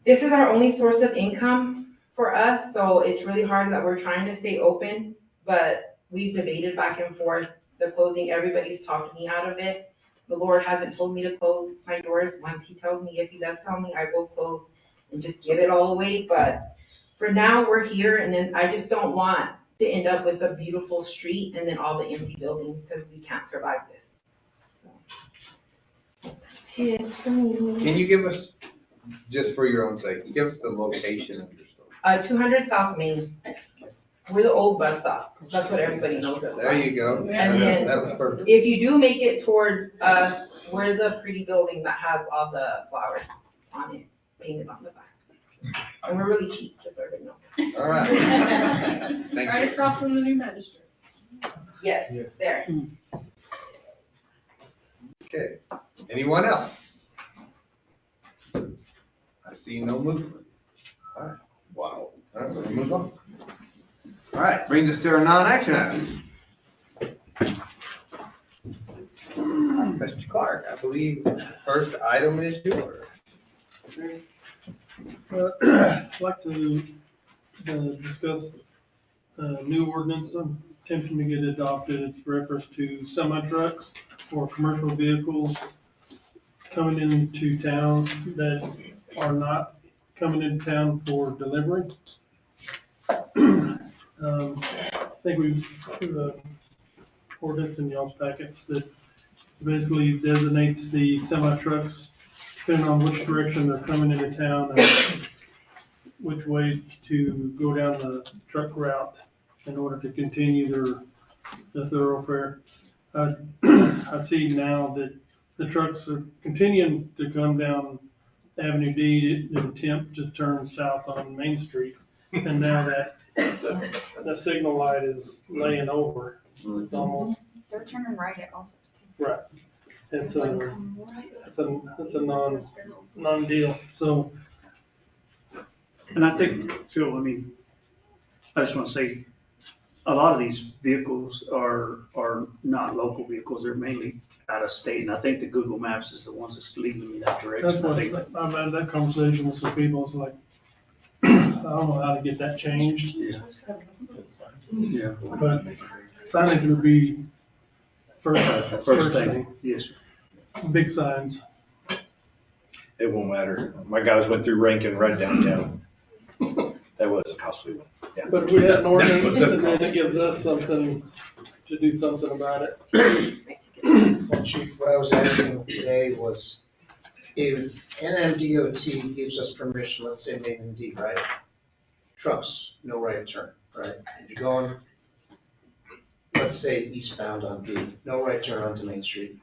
Speaker 16: this is our only source of income for us, so it's really hard that we're trying to stay open, but we've debated back and forth the closing. Everybody's talked me out of it. The Lord hasn't told me to close my doors. Once he tells me, if he does tell me, I will close and just give it all away. But for now, we're here, and then I just don't want to end up with a beautiful street and then all the empty buildings because we can't survive this. So that's it for me.
Speaker 2: Can you give us, just for your own sake, give us the location of your store?
Speaker 16: 200 South Main. We're the old bus stop. That's what everybody knows us.
Speaker 2: There you go.
Speaker 16: And then
Speaker 2: That was perfect.
Speaker 16: if you do make it towards us, we're the pretty building that has all the flowers on it, painted on the back. And we're really cheap, just so everybody knows.
Speaker 2: All right. Thank
Speaker 6: Right
Speaker 2: you.
Speaker 6: across from the new magistrate.
Speaker 16: Yes, there.
Speaker 2: Okay, anyone else? I see no movement. All right, wow. All right, we'll move on. All right, brings us to our non-action items. Mr. Clark, I believe the first item is yours.
Speaker 8: I'd like to discuss a new ordinance I'm attempting to get adopted. It's reference to semi-trucks or commercial vehicles coming into town that are not coming into town for delivery. I think we've put an ordinance in y'all's packets that basically designates the semi-trucks, depending on which direction they're coming into town and which way to go down the truck route in order to continue the thoroughfare. I see now that the trucks are continuing to come down Avenue D in attempt to turn south on Main Street. And now that the signal light is laying over, it's almost.
Speaker 17: They're turning right at all sorts too.
Speaker 8: Right. It's a non-deal, so.
Speaker 18: And I think, Phil, I mean, I just want to say, a lot of these vehicles are not local vehicles, they're mainly out of state, and I think the Google Maps is the ones that's leading me that direction.
Speaker 8: That's what, I've had that conversation with some people, it's like, I don't know how to get that changed.
Speaker 18: Yeah.
Speaker 8: But signage would be first thing.
Speaker 18: Yes.
Speaker 8: Big signs.
Speaker 4: It won't matter. My guys went through Rankin right downtown. That was a costly one. Yeah.
Speaker 8: But if we had an ordinance, and then it gives us something to do something about it.
Speaker 5: Well, Chief, what I was asking today was if NMDOT gives us permission, let's say Main and D, right? Trucks, no right turn, right? If you're going, let's say eastbound on D, no right turn onto Main Street.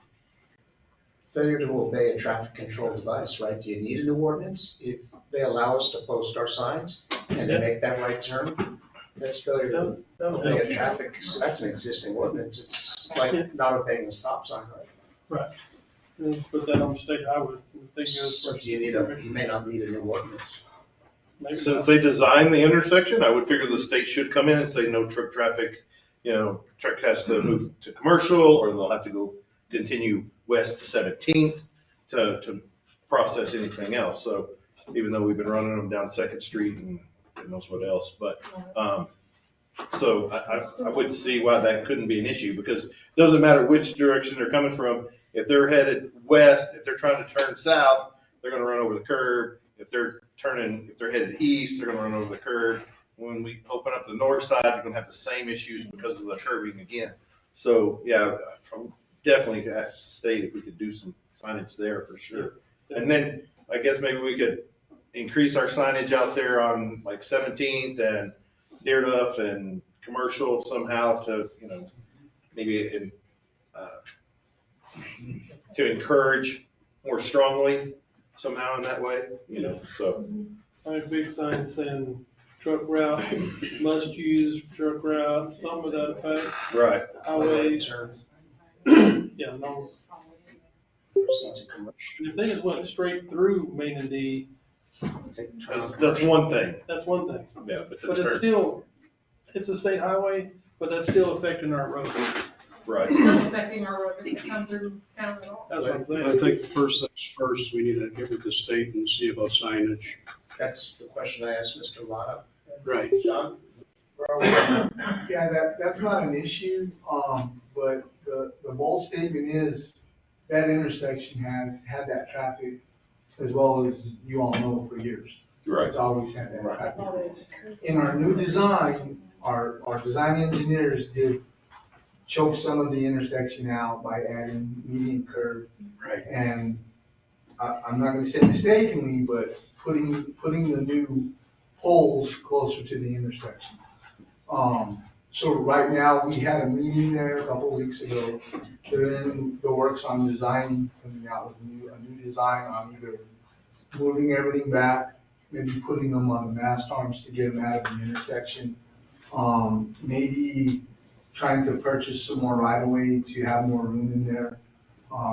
Speaker 5: Failure to obey a traffic control device, right? Do you need a new ordinance if they allow us to post our signs and they make that right turn? That's failure to obey a traffic, so that's an existing ordinance. It's like not obeying the stop sign, right?
Speaker 8: Right. Let's put that on the state highway.
Speaker 5: So do you may not need a new ordinance.
Speaker 4: Since they designed the intersection, I would figure the state should come in and say no truck traffic, truck has to move to commercial, or they'll have to go continue west to 17th to process anything else. So even though we've been running them down 2nd Street and who knows what else, but, so I would see why that couldn't be an issue, because it doesn't matter which direction they're coming from. If they're headed west, if they're trying to turn south, they're gonna run over the curb. If they're headed east, they're gonna run over the curb. When we open up the north side, you're gonna have the same issues because of the curbing again. So, yeah, definitely to state if we could do some signage there for sure. And then I guess maybe we could increase our signage out there on like 17th and Deerduff and commercial somehow to, maybe to encourage more strongly somehow in that way, so.
Speaker 8: I have big signs saying truck route, must use truck route, something of that effect.
Speaker 4: Right.
Speaker 8: Highways. Yeah, no. The thing is went straight through Main and D.
Speaker 4: That's one thing.
Speaker 8: That's one thing.
Speaker 4: Yeah,
Speaker 8: but it's still, it's a state highway, but that's still affecting our road.
Speaker 4: Right.
Speaker 6: It's still affecting our road, if it come through town at all.
Speaker 8: That's what I'm saying.
Speaker 3: I think the first things first, we need to get with the state and see about signage.
Speaker 5: That's the question I asked Mr. Lott.
Speaker 3: Right.
Speaker 5: John?
Speaker 19: Yeah, that's not an issue, but the bold statement is that intersection has had that traffic as well as you all know for years.
Speaker 4: Right.
Speaker 19: It's always had that traffic. In our new design, our design engineers did choke some of the intersection out by adding median curve.
Speaker 4: Right.
Speaker 19: And I'm not gonna say mistakenly, but putting the new poles closer to the intersection. So right now, we had a meeting there a couple of weeks ago. They're in the works on designing, coming out with a new design on either moving everything back, maybe putting them on the mast arms to get them out of the intersection. Maybe trying to purchase some more right of way to have more room in there.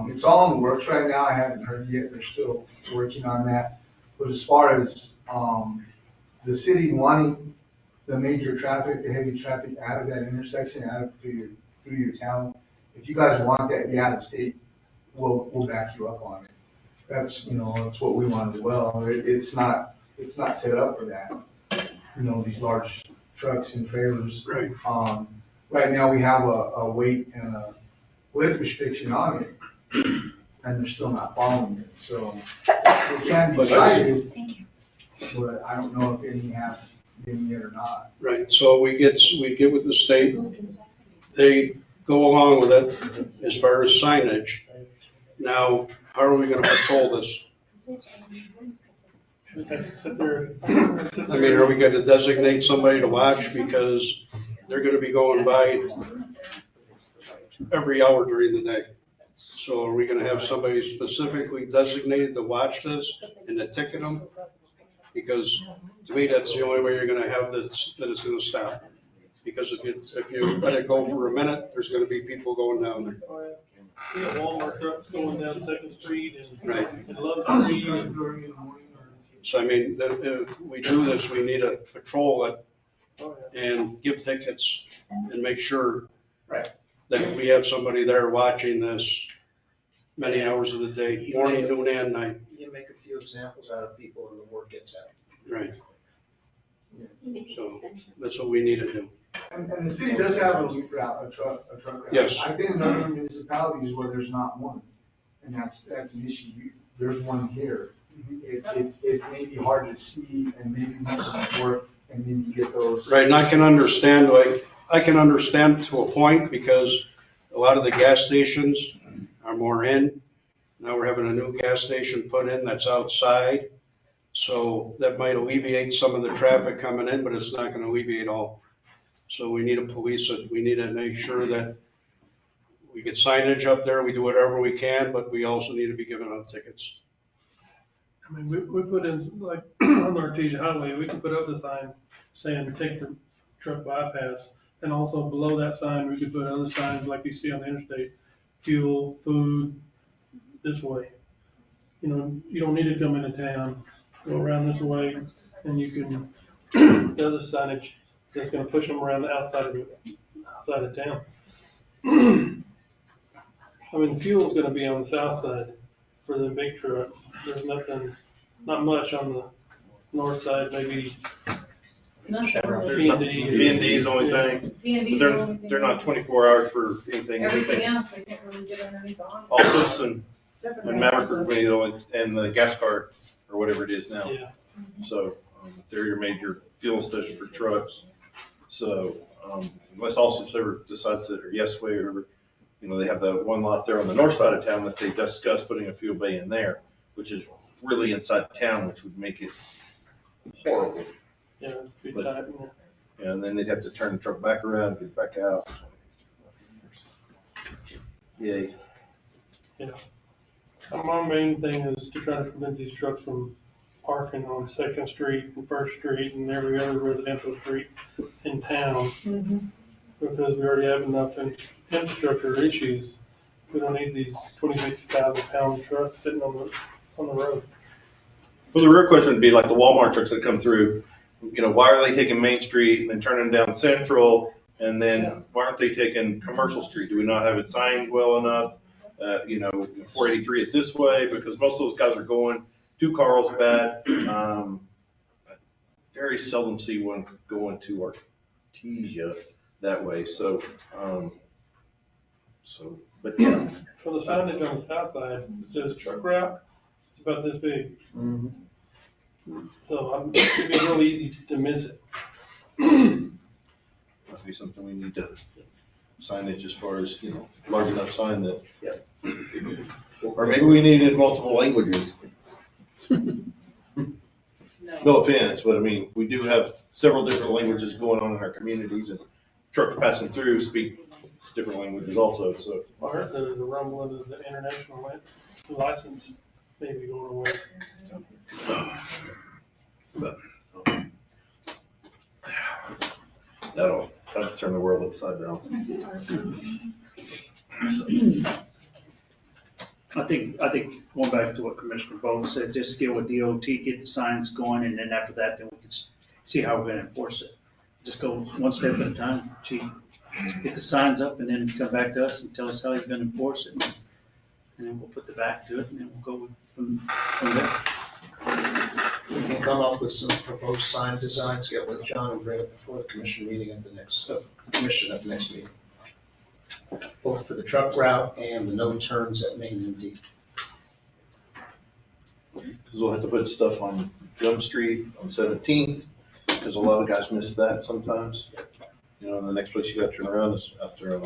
Speaker 19: It's all in the works right now. I haven't heard yet. They're still working on that. But as far as, the city wanting the major traffic, the heavy traffic out of that intersection, out of through your town, if you guys want that, yeah, the state will back you up on it. That's, that's what we want as well. It's not set up for that. These large trucks and trailers.
Speaker 3: Right.
Speaker 19: Right now we have a weight and a width restriction on it, and they're still not following it, so it can be cited.
Speaker 17: Thank you.
Speaker 19: But I don't know if any have been yet or not.
Speaker 3: Right, so we get with the state, they go along with it as far as signage. Now, how are we gonna patrol this?
Speaker 8: Just have to sit there.
Speaker 3: I mean, are we gonna designate somebody to watch because they're gonna be going by every hour during the day? So are we gonna have somebody specifically designated to watch this and to ticket them? Because to me, that's the only way you're gonna have this, that it's gonna stop. Because if you let it go for a minute, there's gonna be people going down there.
Speaker 8: We have Walmart trucks going down Second Street
Speaker 3: Right.
Speaker 8: and Lovington.
Speaker 3: So I mean, if we do this, we need to patrol it and give tickets and make sure that we have somebody there watching this many hours of the day, morning, noon, and night.
Speaker 5: You can make a few examples out of people and the word gets out.
Speaker 3: Right. So that's what we need to do.
Speaker 19: And the city does have a loop route, a truck route.
Speaker 3: Yes.
Speaker 19: I've been in other municipalities where there's not one, and that's an issue. There's one here. It may be hard to see and maybe make it work, and then you get those.
Speaker 3: Right, and I can understand to a point because a lot of the gas stations are more in. Now we're having a new gas station put in that's outside. So that might alleviate some of the traffic coming in, but it's not gonna alleviate all. So we need to police it. We need to make sure that we get signage up there. We do whatever we can, but we also need to be giving out tickets.
Speaker 8: I mean, we put in, like, on the Artesia Highway, we can put up the sign saying take the truck bypass. And also below that sign, we could put other signs like you see on the interstate, fuel, food, this way. You don't need to come into town, go around this way, and you can, the other signage that's gonna push them around the outside of town. I mean, fuel's gonna be on the south side for the big trucks. There's not much on the north side, maybe.
Speaker 6: Not sure.
Speaker 4: B&D is the only thing.
Speaker 6: B&D.
Speaker 4: But they're not 24 hours for anything.
Speaker 6: Everything else, they can't really get underneath on.
Speaker 4: Also, and Maverick are really the only, and the gas card or whatever it is now.
Speaker 8: Yeah.
Speaker 4: So they're your major fuel stations for trucks. So unless also ever decides that, or yes way or whatever, they have the one lot there on the north side of town that they discussed putting a fuel bay in there, which is really inside town, which would make it horrible.
Speaker 8: Yeah, it's pretty tight.
Speaker 4: Yeah, and then they'd have to turn the truck back around, get back out. Yay.
Speaker 8: Yeah. My main thing is to try to prevent these trucks from parking on Second Street and First Street and every other residential street in town. Because we already have enough infrastructure issues. We don't need these 26,000-pound trucks sitting on the road.
Speaker 4: Well, the real question would be like the Walmart trucks that come through, why are they taking Main Street and then turning down Central? And then why aren't they taking Commercial Street? Do we not have it signed well enough? 483 is this way, because most of those guys are going to Carlsbad. Very seldom see one going to Artesia that way. So, but yeah.
Speaker 8: For the signage on the south side, it says truck route, it's about this big. So it'd be real easy to miss it.
Speaker 4: Must be something we need to signage as far as, large enough sign that. Yeah. Or maybe we needed multiple languages. No offense, but I mean, we do have several different languages going on in our communities, and trucks passing through speak different languages also, so.
Speaker 8: I heard there's a rumbling of the international license maybe going away.
Speaker 4: But that'll turn the world upside down.
Speaker 18: I think going back to what Commissioner Bo said, just get with DOT, get the signs going, and then after that, then we can see how we're gonna enforce it. Just go one step at a time, chief. Get the signs up and then come back to us and tell us how you're gonna enforce it. And then we'll put the back to it and then we'll go from there.
Speaker 5: We can come up with some proposed sign designs, get with John and bring it before the commission meeting at the next, commission at the next meeting. Both for the truck route and the no turns at Main and D.
Speaker 4: Because we'll have to put stuff on Jump Street on 17th, because a lot of guys miss that sometimes. You know, and the next place you got to turn around is after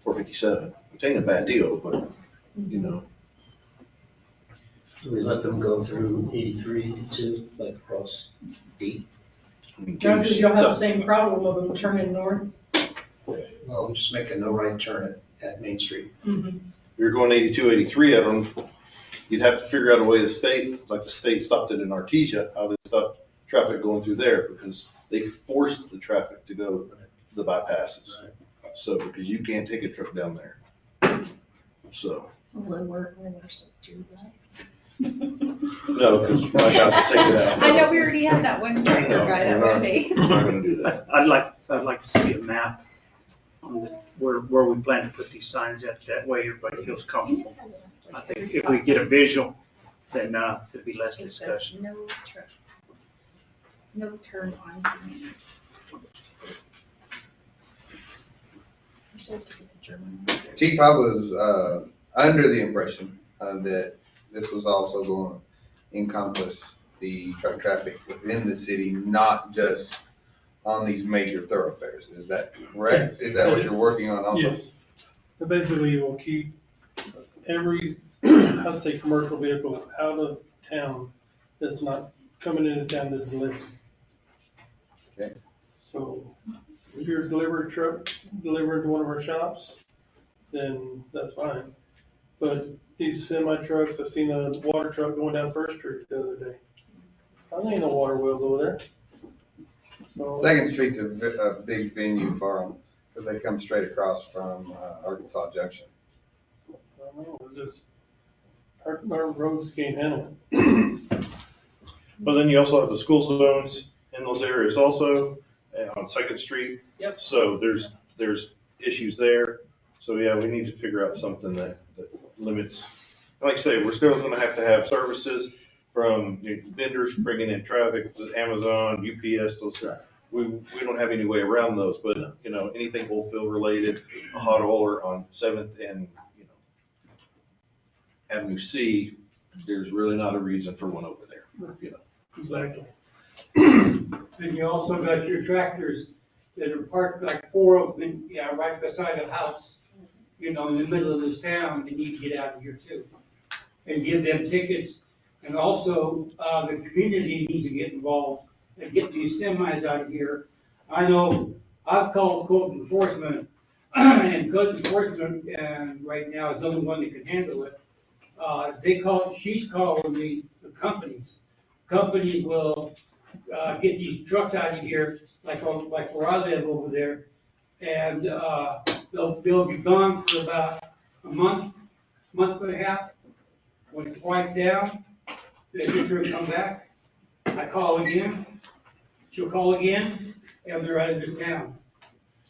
Speaker 4: 457. It ain't a bad deal, but, you know.
Speaker 5: Do we let them go through 83, 82, like across D?
Speaker 6: Because you'll have the same problem of them turning north.
Speaker 5: Well, we just make a no right turn at Main Street.
Speaker 6: Mm-hmm.
Speaker 4: You're going 82, 83 at them, you'd have to figure out a way the state stopped it in Artesia, how they stopped traffic going through there, because they forced the traffic to go the bypasses. So, because you can't take a truck down there. So.
Speaker 15: Well, we're some two lights.
Speaker 4: No, because my guys will take it out.
Speaker 17: I know we already had that one tractor guy that one day.
Speaker 4: We're not gonna do that.
Speaker 18: I'd like to see a map on where we plan to put these signs at, that way everybody feels comfortable. I think if we get a visual, then there'd be less
Speaker 17: It says
Speaker 18: discussion.
Speaker 17: no truck, no turn on command. You should take a picture of one.
Speaker 2: Chief, I was, under the impression, that this was also going to encompass the truck traffic within the city, not just on these major thoroughfares. Is that correct?
Speaker 8: Yes.
Speaker 2: Is that what you're working on also?
Speaker 8: Yes. But basically, we'll keep every, I'd say, commercial vehicle out of town that's not coming into town to deliver.
Speaker 2: Okay.
Speaker 8: So if you're a delivery truck delivering to one of our shops, then that's fine. But these semi trucks, I've seen a water truck going down First Street the other day. There ain't no water wheels over there. So,
Speaker 2: Second Street's a big venue for them, because they come straight across from Arkansas Junction.
Speaker 8: I don't know, it's just, our roads can't handle it.
Speaker 4: But then you also have the school zones in those areas also, on Second Street.
Speaker 6: Yep.
Speaker 4: So there's issues there. So yeah, we need to figure out something that limits, like I say, we're still gonna have to have services from vendors bringing in traffic, Amazon, UPS, those. We don't have any way around those, but you know, anything oil field related, a hot oiler on 7th and, you know, Avenue C, there's really not a reason for one over there, you know.
Speaker 8: Exactly.
Speaker 13: And you also got your tractors that are parked, like four of them, yeah, right beside the house, you know, in the middle of this town, they need to get out of here too. And give them tickets, and also, the community needs to get involved and get these semis out of here. I know, I've called code enforcement, and code enforcement, and right now is the only one that can handle it. She's calling the companies. Companies will, get these trucks out of here, like where I live over there, and, they'll be gone for about a month and a half. When it quiets down, they just come back. I call again, she'll call again, and they're out of this town.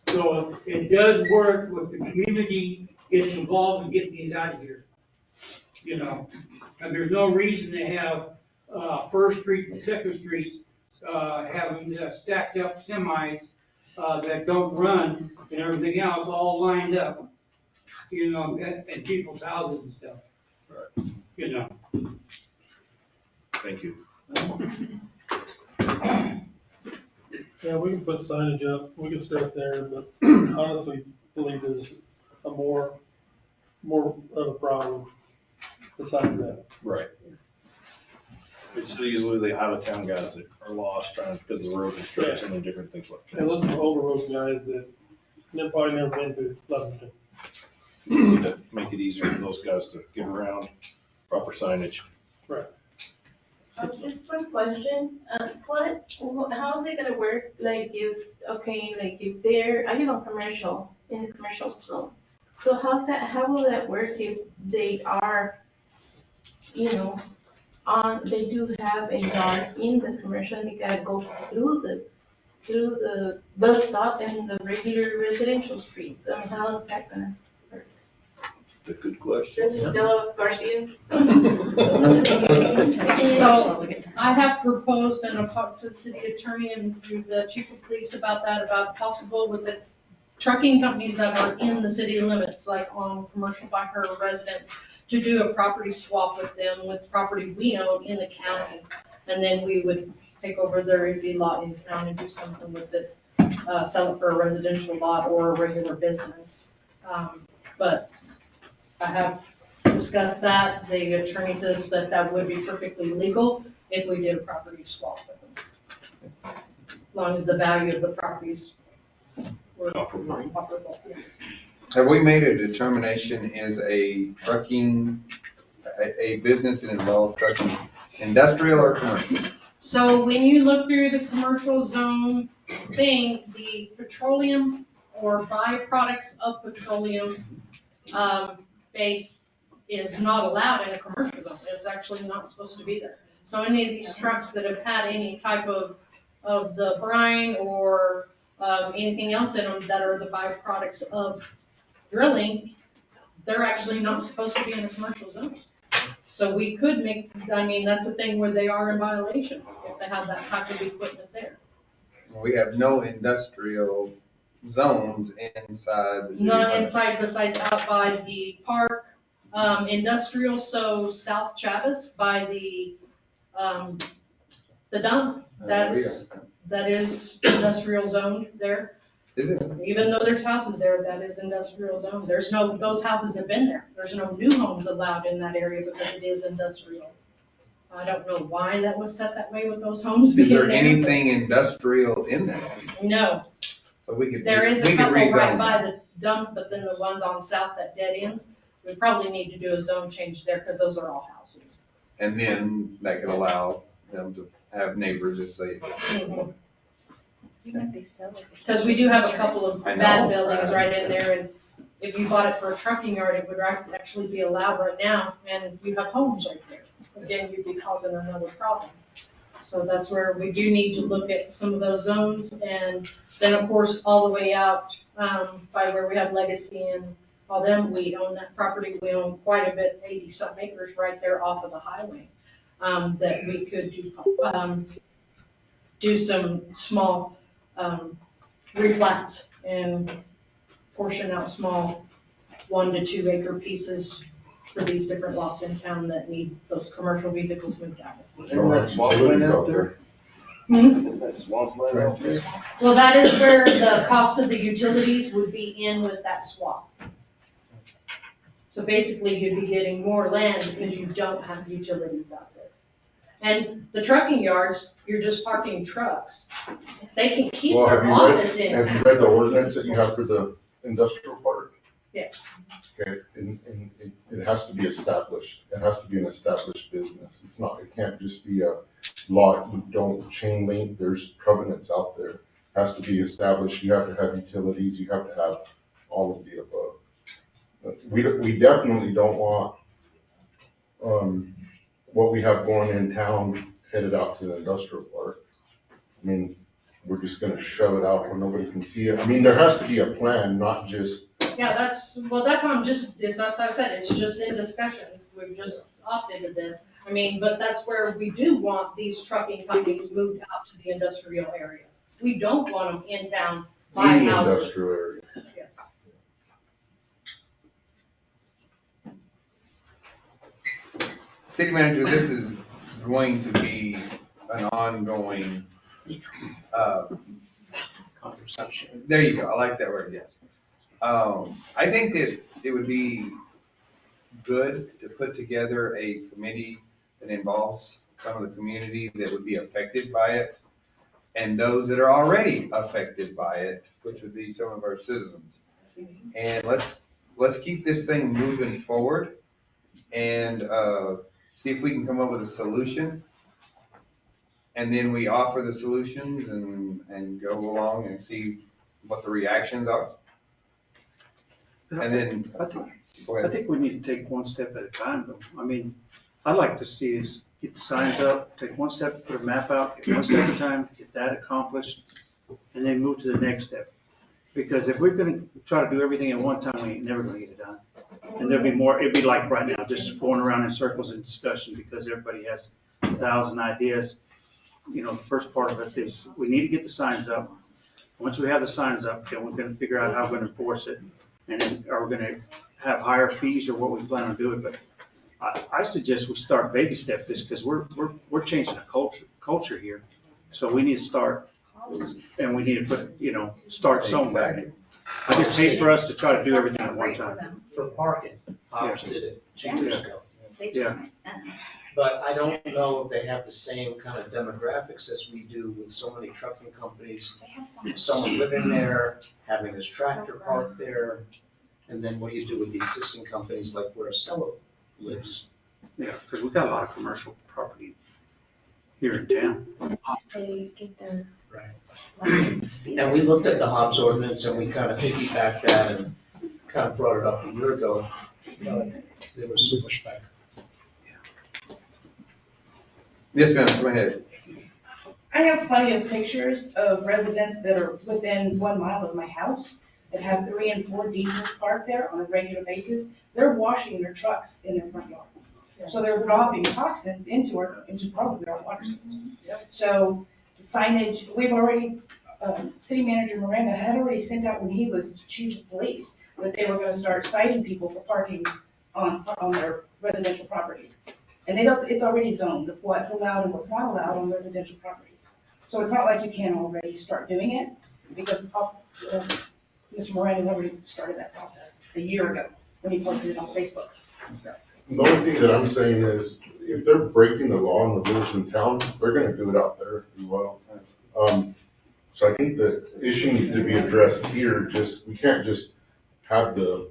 Speaker 13: So it does work with the community getting involved and getting these out of here. You know, and there's no reason to have, First Street and Second Street, having stacked up semis, that don't run and everything else all lined up, you know, at people's houses and stuff.
Speaker 4: Right.
Speaker 13: You know.
Speaker 4: Thank you.
Speaker 8: Yeah, we can put signage up, we can start there, but honestly, believe there's a more of a problem besides that.
Speaker 4: Right. It's usually the out of town guys that are lost trying because of road construction and different things like that.
Speaker 8: And look for older road guys that they've probably never been to Lovington.
Speaker 4: You need to make it easier for those guys to get around, proper signage.
Speaker 8: Right.
Speaker 15: Just one question, how is it gonna work, like if they're, I live on commercial, in the commercial zone. So how will that work if they are, they do have a yard in the commercial and they gotta go through the bus stop and the regular residential streets? I mean, how's that gonna work?
Speaker 9: It's a good question.
Speaker 16: This is Stella Garcia.
Speaker 6: So I have proposed and I've talked to the city attorney and to the chief of police about that, about possible with the trucking companies that are in the city limits, like on commercial by her residents, to do a property swap with them, with property we own in the county. And then we would take over their empty lot in town and do something with it, sell it for a residential lot or a regular business. But I have discussed that. The attorney says that that would be perfectly legal if we did a property swap with them. As long as the value of the properties were comparable, yes.
Speaker 2: Have we made a determination, is a trucking, a business that involves trucking, industrial or commercial?
Speaker 6: So when you look through the commercial zone thing, the petroleum or byproducts of petroleum base is not allowed in a commercial zone. It's actually not supposed to be there. So any of these trucks that have had any type of the brine or anything else in them that are the byproducts of drilling, they're actually not supposed to be in the commercial zone. So we could make, I mean, that's a thing where they are in violation if they have that type of equipment there.
Speaker 2: We have no industrial zones inside the city
Speaker 6: Not
Speaker 2: limits.
Speaker 6: inside, besides out by the park, industrial, so South Chavez by the dump, that is industrial zone there.
Speaker 2: Is it?
Speaker 6: Even though there's houses there, that is industrial zone. Those houses have been there. There's no new homes allowed in that area because it is industrial. I don't know why that was set that way with those homes being
Speaker 2: Is there
Speaker 6: there.
Speaker 2: anything industrial in there?
Speaker 6: No.
Speaker 2: So we could.
Speaker 6: There is
Speaker 2: we
Speaker 6: a
Speaker 2: could
Speaker 6: couple right
Speaker 2: rezone
Speaker 6: by
Speaker 2: that.
Speaker 6: the dump, but then the ones on south that dead ends, we probably need to do a zone change there because those are all houses.
Speaker 2: And then that could allow them to have neighbors if they.
Speaker 6: Because we do have a couple of
Speaker 2: I know.
Speaker 6: bad buildings right in there, and if you bought it for a trucking yard, it would actually be allowed right now, and you have homes right there. Again, you'd be causing another problem. So that's where we do need to look at some of those zones, and then of course, all the way out, by where we have Legacy and all them, we own that property, we own quite a bit, 80-some acres right there off of the highway, that we could do some small, replats and portion out small 1 to 2 acre pieces for these different lots in town that need those commercial vehicles moved out.
Speaker 3: Isn't that swampland out there?
Speaker 6: Hmm?
Speaker 3: That swampland out there?
Speaker 6: Well, that is where the cost of the utilities would be in with that swap. So basically, you'd be getting more land because you don't have utilities out there. And the trucking yards, you're just parking trucks. They can keep
Speaker 3: Well,
Speaker 6: their office in town.
Speaker 3: have you read the ordinance that you have for the industrial park?
Speaker 6: Yes.
Speaker 3: Okay, and it has to be established. It has to be an established business. It's not, it can't just be a lot, you don't chain link, there's covenants out there. It has to be established. You have to have utilities, you have to have all of the above. We definitely don't want, what we have going in town headed out to the industrial park. I mean, we're just gonna shove it out where nobody can see it. I mean, there has to be a plan, not just.
Speaker 6: Yeah, that's what I said, it's just in discussions, we've just opted to this. I mean, but that's where we do want these trucking companies moved out to the industrial area. We don't want them in town buying
Speaker 3: the
Speaker 6: houses.
Speaker 3: industrial area.
Speaker 6: Yes.
Speaker 2: City manager, this is going to be an ongoing,
Speaker 5: Conversation.
Speaker 2: there you go, I like that word, yes. I think that it would be good to put together a committee that involves some of the community that would be affected by it, and those that are already affected by it, which would be some of our citizens. And let's keep this thing moving forward and see if we can come up with a solution. And then we offer the solutions and go along and see what the reactions are. And then,
Speaker 18: I think,
Speaker 2: go
Speaker 18: I
Speaker 2: ahead.
Speaker 18: think we need to take one step at a time, though. I mean, I'd like to see us get the signs up, take one step, put a map out, get one step at a time, get that accomplished, and then move to the next step. Because if we're gonna try to do everything at one time, we ain't never gonna get it done. And there'll be more, it'd be like right now, just going around in circles in discussion because everybody has 1,000 ideas. You know, the first part of it is we need to get the signs up. Once we have the signs up, then we're gonna figure out how we're gonna enforce it. And then are we gonna have higher fees or what we plan on doing? But I suggest we start baby step this because we're changing a culture here. So we need to start and we need to put, you know, start somewhere. I just hate for us to try to do everything at one time.
Speaker 5: For parking, Hobbs
Speaker 18: Yeah.
Speaker 5: did it 2 years ago.
Speaker 10: They
Speaker 18: Yeah.
Speaker 10: just,
Speaker 5: But I don't know if they have the same kind of demographics as we do with so many trucking companies.
Speaker 10: they have so much.
Speaker 5: Someone living there, having his tractor parked there, and then what do you do with the existing companies like where Estella lives?
Speaker 18: Yeah, because we've got a lot of commercial property here in town.
Speaker 15: They get their
Speaker 5: Right.
Speaker 15: license to be
Speaker 5: And we looked at the Hobbs ordinance and we kind of piggybacked that and kind of brought it up a year ago. But there was some pushback.
Speaker 2: Yes, ma'am, go ahead.
Speaker 20: I have plenty of pictures of residents that are within 1 mile of my house that have 3 and 4 diesels parked there on a regular basis. They're washing their trucks in their front yards. So they're dropping toxins into probably our water systems. So the signage, we've already, City Manager Miranda had already sent out when he was chief of police that they were gonna start citing people for parking on their residential properties. And it's already zoned of what's allowed and what's not allowed on residential properties. So it's not like you can't already start doing it, because Mr. Moran has already started that process a year ago when he posted it on Facebook. So,
Speaker 3: The only thing that I'm saying is, if they're breaking the law and the rules in town, they're gonna do it out there as well. So I think the issue needs to be addressed here, we can't just have the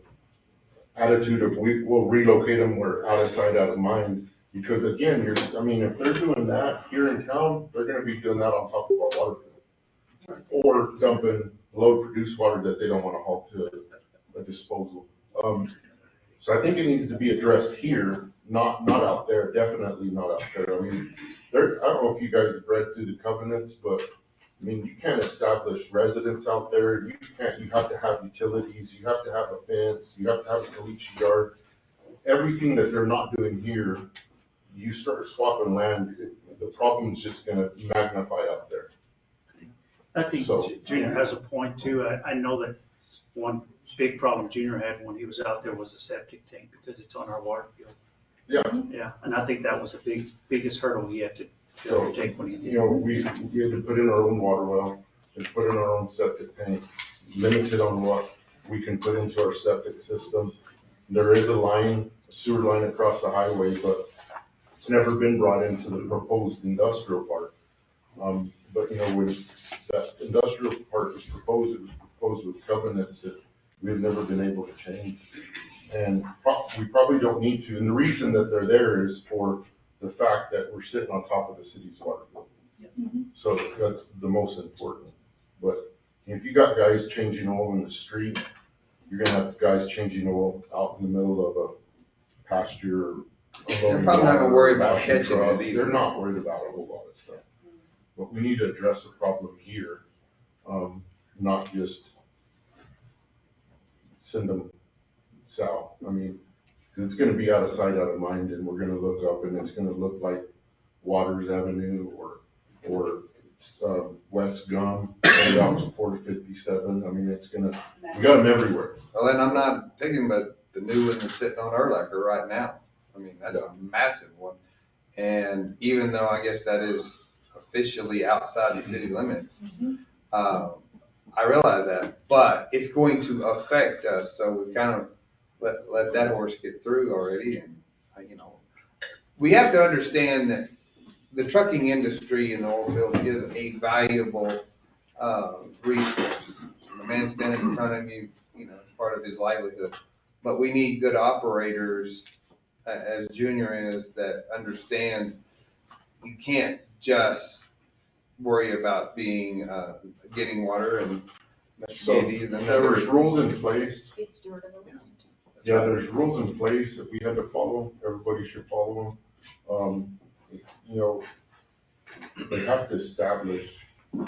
Speaker 3: attitude of we'll relocate them, we're out of sight, out of mind. Because again, if they're doing that here in town, they're gonna be doing that on top of our water field. Or dumping low produced water that they don't wanna haul to a disposal. So I think it needs to be addressed here, not out there, definitely not out there. I don't know if you guys have read through the covenants, but you can't establish residence out there. You have to have utilities, you have to have a fence, you have to have a police yard. Everything that they're not doing here, you start swapping land, the problem's just gonna magnify out there.
Speaker 18: I think Junior has a point too. I know that one big problem Junior had when he was out there was a septic tank because it's on our water field.
Speaker 3: Yeah.
Speaker 18: Yeah, and I think that was the biggest hurdle he had to take when he did.
Speaker 3: We had to put in our own water well, and put in our own septic tank, limited on what we can put into our septic system. There is a sewer line across the highway, but it's never been brought into the proposed industrial park. But when that industrial park was proposed, it was proposed with covenants that we've never been able to change. And we probably don't need to. And the reason that they're there is for the fact that we're sitting on top of the city's water field. So that's the most important. But if you got guys changing oil in the street, you're gonna have guys changing oil out in the middle of a pasture.
Speaker 2: They're probably not gonna worry about catching it either.
Speaker 3: They're not worried about a whole lot of stuff. But we need to address the problem here, not just send them south. Cause it's gonna be out of sight, out of mind, and we're gonna look up and it's gonna look like Waters Avenue or West Gum, and out to 457. We got them everywhere.
Speaker 2: Well, and I'm not thinking about the new one that's sitting on Erlacher right now. That's a massive one. And even though I guess that is officially outside the city limits, I realize that, but it's going to affect us. So we kind of let that horse get through already. And, we have to understand that the trucking industry in the oil field is a valuable resource. The man standing in front of you, it's part of his livelihood. But we need good operators, as Junior is, that understands you can't just worry about getting water and So these and
Speaker 19: There's rules in place.
Speaker 10: Be steward of the land.
Speaker 19: Yeah, there's rules in place that we had to follow. Everybody should follow them. You know, they have to establish a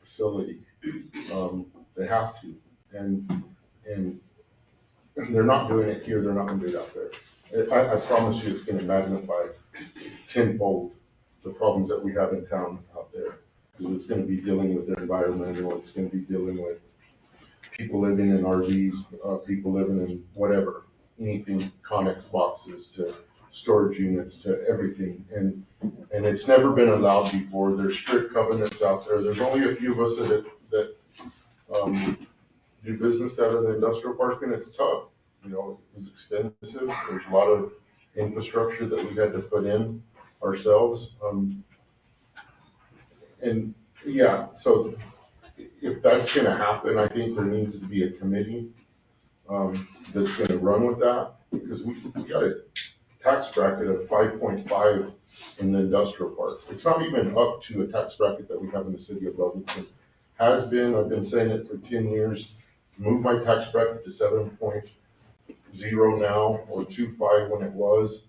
Speaker 19: facility. They have to. And they're not doing it here, they're not gonna do it out there. I promise you, it's gonna magnify tenfold the problems that we have in town out there. Because it's gonna be dealing with the environmental, it's gonna be dealing with people living in RVs, people living in whatever, anything, Connex boxes to storage units to everything. And it's never been allowed before. There's strict covenants out there. There's only a few of us that do business out of the industrial park, and it's tough. You know, it was expensive. There's a lot of infrastructure that we had to put in ourselves. And yeah, so if that's gonna happen, I think there needs to be a committee that's gonna run with that, because we got a tax bracket of 5.5 in the industrial park. It's not even up to a tax bracket that we have in the city of Lovington. Has been, I've been saying it for 10 years, move my tax bracket to 7.0 now, or 2.5 when it was,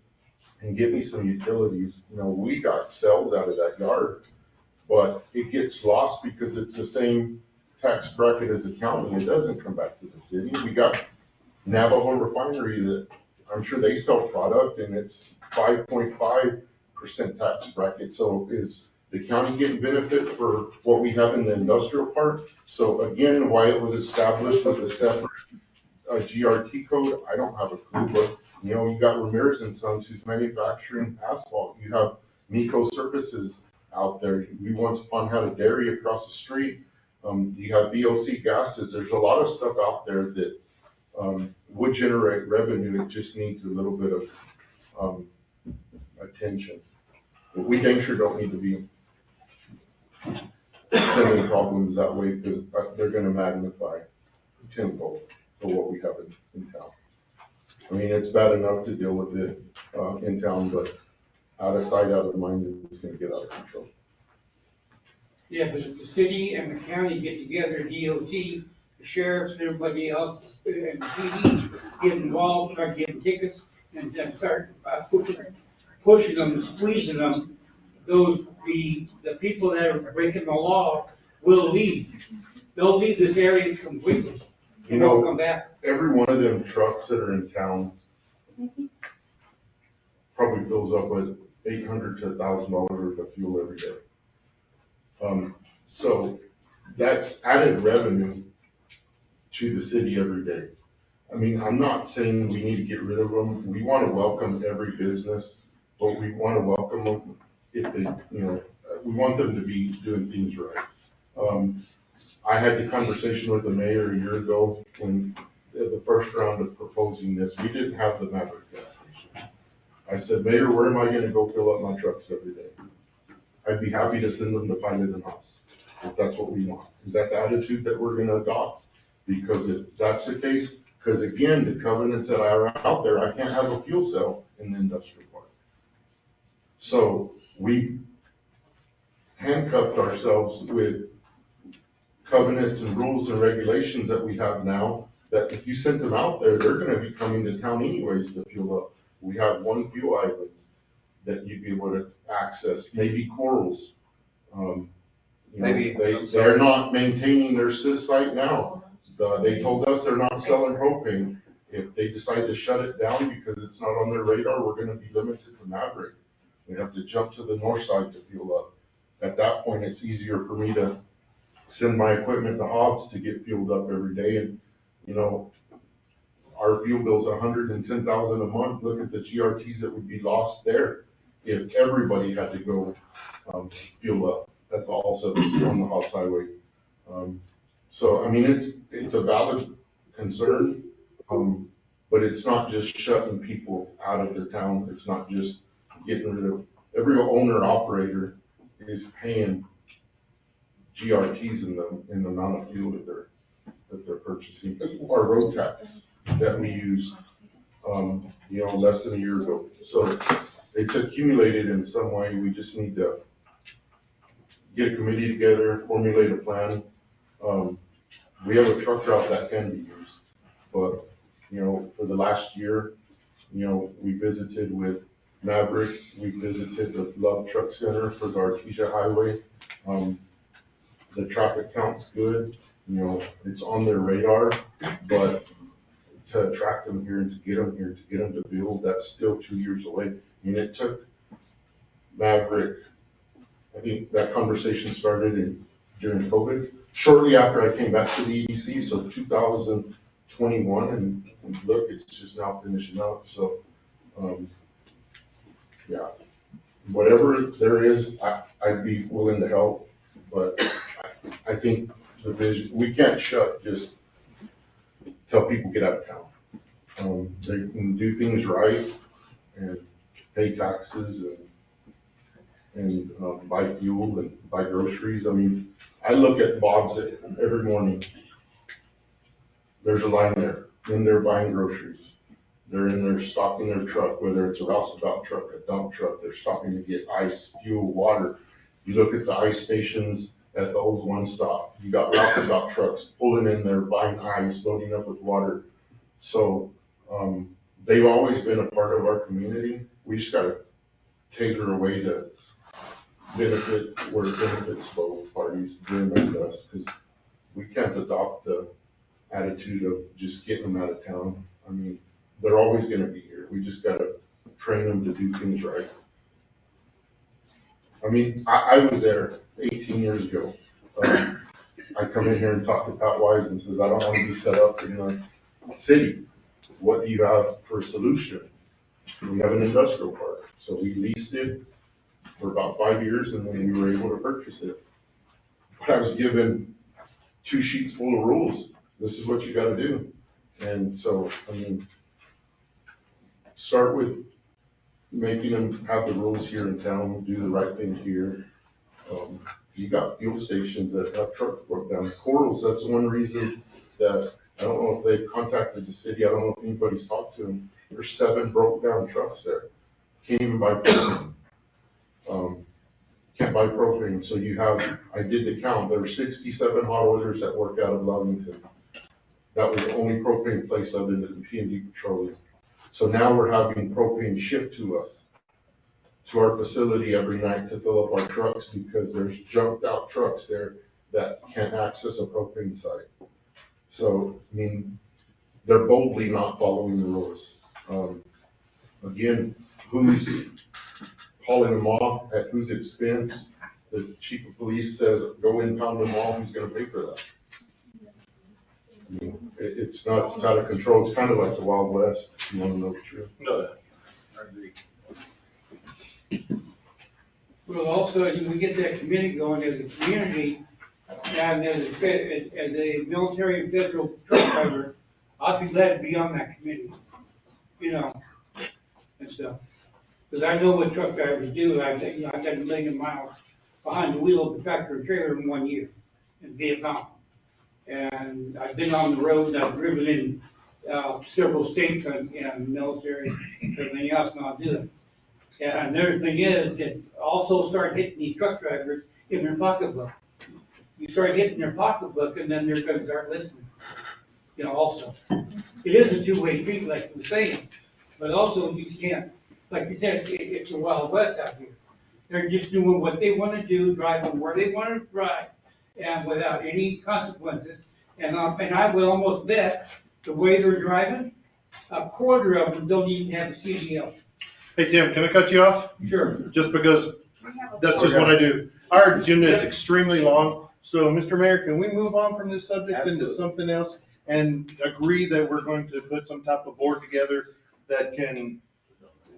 Speaker 19: and give me some utilities. You know, we got cells out of that yard, but it gets lost because it's the same tax bracket as the county. It doesn't come back to the city. We got Navajo Refinery that I'm sure they sell product, and it's 5.5% tax bracket. So is the county getting benefit for what we have in the industrial park? So again, why it was established with a separate GRT code, I don't have a clue, but you know, you got Ramirez and Sons who's manufacturing asphalt. You have Miko Services out there. We once upon had a dairy across the street. You have BOC gases. There's a lot of stuff out there that would generate revenue. It just needs a little bit of attention. But we dang sure don't need to be sending problems that way, because they're gonna magnify tenfold for what we have in town. I mean, it's bad enough to deal with it in town, but out of sight, out of mind, it's gonna get out of control.
Speaker 13: Yeah, but if the city and the county get together, DOT, the sheriffs, and everybody else, and the PD get involved, start getting tickets, and then start pushing them, squeezing them, the people that are breaking the law will leave. They'll leave this area completely.
Speaker 19: You
Speaker 13: They'll
Speaker 19: know,
Speaker 13: come back.
Speaker 19: every one of them trucks that are in town probably fills up with $800 to $1,000 worth of fuel every day. So that's added revenue to the city every day. I mean, I'm not saying we need to get rid of them. We want to welcome every business, but we want to welcome them if they, you know, we want them to be doing things right. I had the conversation with the mayor a year ago when the first round of proposing this, we didn't have the Maverick gas station. I said, Mayor, where am I going to go fill up my trucks every day? I'd be happy to send them to Pilot and House if that's what we want. Is that the attitude that we're going to adopt? Because if that's the case, because again, the covenants that are out there, I can't have a fuel cell in the industrial park. So we handcuffed ourselves with covenants and rules and regulations that we have now, that if you sent them out there, they're going to be coming to town anyways to fuel up. We have one fuel island that you'd be able to access, maybe Corals.
Speaker 2: Maybe,
Speaker 19: they're not maintaining their sys site now. They told us they're not selling propane. If they decide to shut it down because it's not on their radar, we're gonna be limited to Maverick. We have to jump to the north side to fuel up. At that point, it's easier for me to send my equipment to Hobbs to get fueled up every day. And, you know, our fuel bill's $110,000 a month. Look at the GRTs that would be lost there if everybody had to go fuel up at the also on the Hobbs Highway. So I mean, it's a valid concern, but it's not just shutting people out of the town. It's not just getting rid of, every owner operator is paying GRTs in the amount of fuel that they're purchasing. Our road tax that we used, you know, less than a year ago. So it's accumulated in some way. We just need to get a committee together, formulate a plan.
Speaker 21: we have a truck route that can be used. But, for the last year, we visited with Maverick, we visited the Love Truck Center for the Artesia Highway. The traffic count's good, it's on their radar, but to attract them here and to get them here, to get them to build, that's still 2 years away. It took Maverick, I think that conversation started during COVID, shortly after I came back to the EDC, so 2021, and look, it's just now finishing up, so, yeah. Whatever there is, I'd be willing to help, but I think the vision, we can't just tell people get out of town. They can do things right and pay taxes and buy fuel and buy groceries. I look at Bob's every morning. There's a line there, in there buying groceries. They're in there stocking their truck, whether it's a roustabout truck, a dump truck, they're stopping to get ice, fuel, water. You look at the ice stations at the old One Stop, you got roustabout trucks pulling in there, buying ice, loading up with water. So, they've always been a part of our community. We just gotta tailor a way to benefit where it benefits both parties, them and us, because we can't adopt the attitude of just getting them out of town. They're always gonna be here. We just gotta train them to do things right. I was there 18 years ago. I come in here and talk to Pat Wise and says, I don't want to be set up in the city. What do you have for a solution? We have an industrial park. So we leased it for about 5 years and then we were able to purchase it. But I was given 2 sheets full of rules. This is what you gotta do. And so, start with making them have the rules here in town, do the right thing here. You got fuel stations that have trucks broke down. Corals, that's one reason that, I don't know if they've contacted the city, I don't know if anybody's talked to them. There's 7 broke down trucks there. Can't even buy propane. Can't buy propane, so I did the count, there were 67 hot oilers that work out of Lovington. That was the only propane place other than P&D Petroleum. So now we're having propane shipped to us, to our facility every night to fill up our trucks because there's junked out trucks there that can't access a propane site. So, they're boldly not following the rules. Again, who's hauling them off, at whose expense? The chief of police says, go in, pound them all, who's gonna pay for that? It's not out of control. It's kind of like the Wild West, if you want to know the truth.
Speaker 4: No, I agree.
Speaker 13: Well, also, as we get that committee going as a community, and as a military and federal truck driver, I'd be glad to be on that committee, and stuff. Because I know what truck drivers do. I've got 1 million miles behind the wheel of the tractor and trailer in 1 year in Vietnam. And I've been on the road, I've driven in several states and military, everything else, and I'll do it. And another thing is, that also start hitting these truck drivers in their pocketbook. You start hitting their pocketbook, and then they're gonna start listening, also. It is a two-way street, like you were saying, but also you can't, like you said, it's a Wild West out here. They're just doing what they wanna do, driving where they wanna drive, and without any consequences. And I would almost bet the way they're driving, 1/4 of them don't even have a CDL.
Speaker 4: Hey, Tim, can I cut you off?
Speaker 13: Sure.
Speaker 4: Just because that's just what I do. Our agenda is extremely long. So, Mr. Mayor, can we move on from this subject into something else and agree that we're going to put some type of board together that can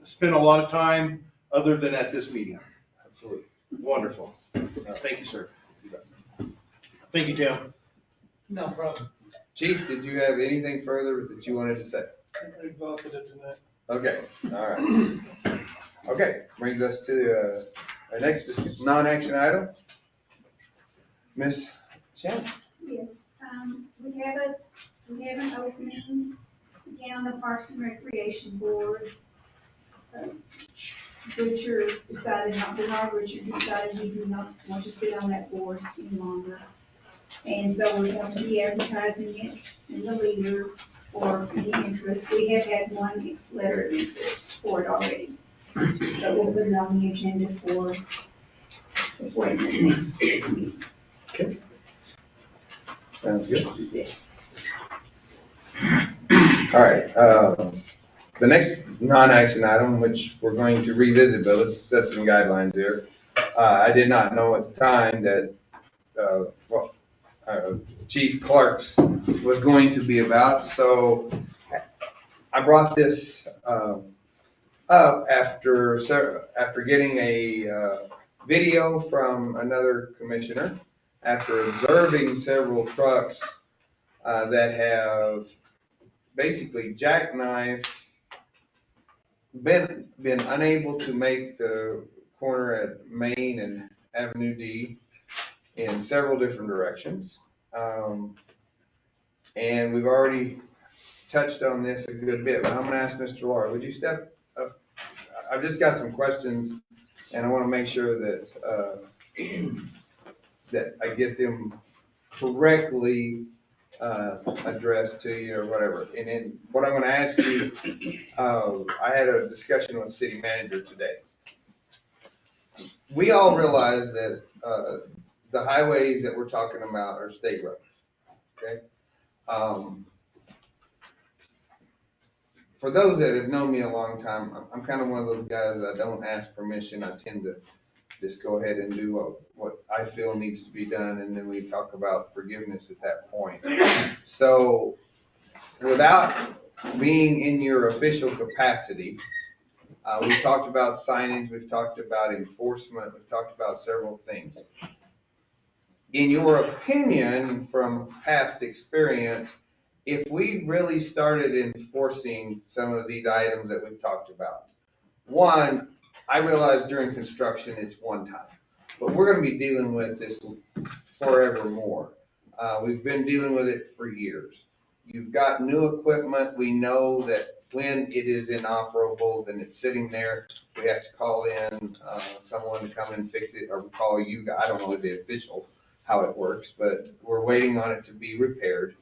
Speaker 4: spend a lot of time other than at this meeting?
Speaker 21: Absolutely.
Speaker 4: Wonderful. Thank you, sir. Thank you, Tim.
Speaker 12: No problem.
Speaker 2: Chief, did you have anything further that you wanted to say?
Speaker 8: I exhausted it tonight.
Speaker 2: Okay, all right. Okay, brings us to our next non-action item. Ms. Shannon.
Speaker 7: Yes, we have an opening again on the Parks and Recreation Board. Butcher decided, Bernard Butcher decided he did not want to sit on that board any longer. And so we're going to be advertising it in the Leader for any interest. We have had one letter of interest for it already. But we'll put it on the agenda for the next meeting.
Speaker 2: Sounds good. All right, the next non-action item, which we're going to revisit, but let's set some guidelines here. I did not know at the time that, Chief Clark's was going to be about, so I brought this, up after getting a, video from another commissioner, after observing several trucks, that have basically jackknifed, been unable to make the corner at Main and Avenue D in several different directions. And we've already touched on this a good bit, but I'm gonna ask Mr. Laura, would you step up? I've just got some questions and I wanna make sure that, that I get them correctly addressed to you or whatever. And then what I'm gonna ask you, I had a discussion with the city manager today. We all realize that the highways that we're talking about are state roads, okay? For those that have known me a long time, I'm kind of one of those guys that don't ask permission. I tend to just go ahead and do what I feel needs to be done, and then we talk about forgiveness at that point. So without being in your official capacity, we've talked about signage, we've talked about enforcement, we've talked about several things. In your opinion, from past experience, if we really started enforcing some of these items that we've talked about, one, I realize during construction it's one time, but we're gonna be dealing with this forevermore. We've been dealing with it for years. You've got new equipment. We know that when it is inoperable, then it's sitting there. We have to call in someone to come and fix it, or call you. I don't know the official how it works, but we're waiting on it to be repaired.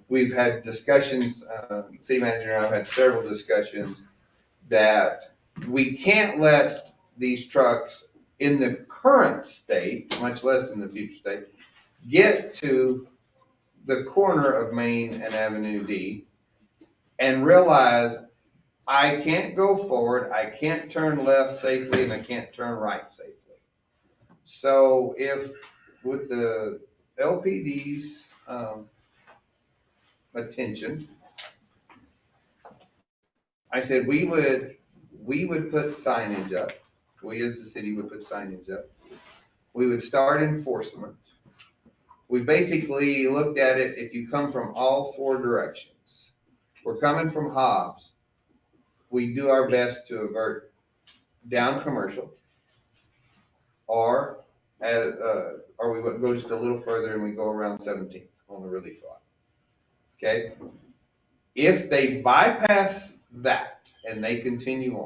Speaker 2: We've had discussions, city manager and I've had several discussions that we can't let these trucks in the current state, much less in the future state, get to the corner of Main and Avenue D and realize I can't go forward, I can't turn left safely, and I can't turn right safely. So if with the LPD's attention, I said we would put signage up. We as the city would put signage up. We would start enforcement. We basically looked at it, if you come from all four directions, we're coming from Hobbs, we do our best to avert down Commercial, or we would go just a little further and we go around 17th on the relief lot. Okay? If they bypass that and they continue